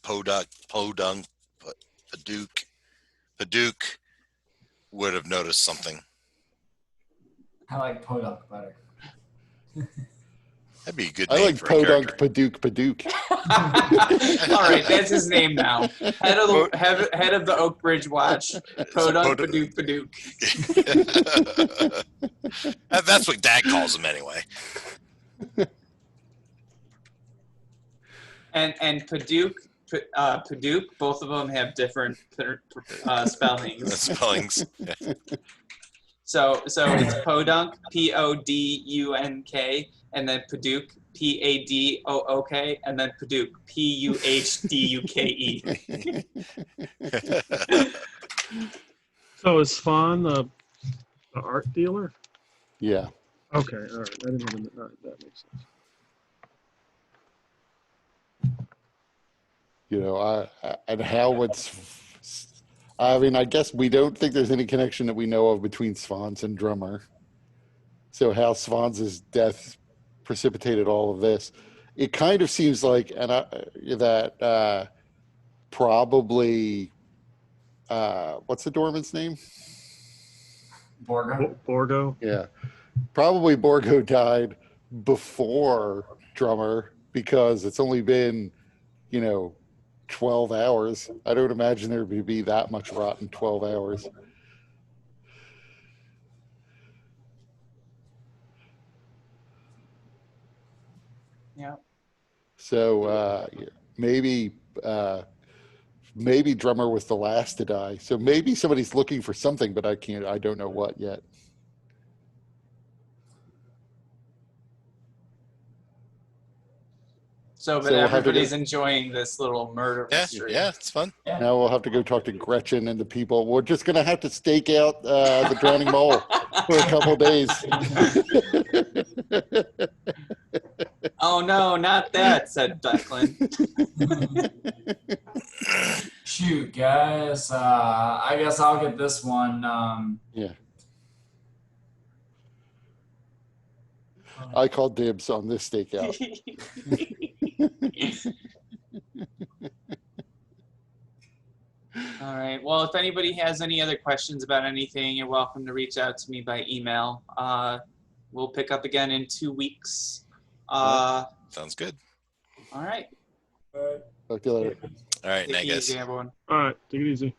Paduk would have noticed something. I like Podunk better. That'd be a good I name like for a character. Paduk. all right, that's his name now. Head of the Oak Bridge Watch, Podunk Paduk. That's what Dad calls him anyway. And Paduk, both of them have different spellings. Spellings. So it's Podunk, Podunk, and then Paduk, Padook, and then Paduk, Puhduke. So is Svan the art dealer? Yeah. Okay, all right. I didn't know. All right, that makes sense. You know, and how it's. I mean, I guess we don't think there's any connection that we know of between Svans and Drummer. So how Svans' death precipitated all of this. It kind of seems like that probably what's the doorman's name? Borgo. Yeah, probably Borgo died before Drummer because it's only been 12 hours. I don't imagine there would be that much rot in 12 hours. So maybe drummer was the last to die. So maybe somebody's looking for something, but I don't know what yet. So, but So we'll have to everybody's go- enjoying this little murder Yeah, mystery. yeah, it's fun. Now we'll have to go talk to Gretchen and the people. We're just going to have to stake out the drowning mole for a couple days. Oh no, not that, said Declan. Shoot, guys. I guess I'll get this one. Yeah. I call dibs on this stakeout. All right. Well, if anybody has any other questions about anything, you're welcome to reach out to me by email. We'll pick up again in 2 weeks. Sounds good. All right. Talk to you later. All right, Take night, it guys. easy, everyone. All right, take it easy.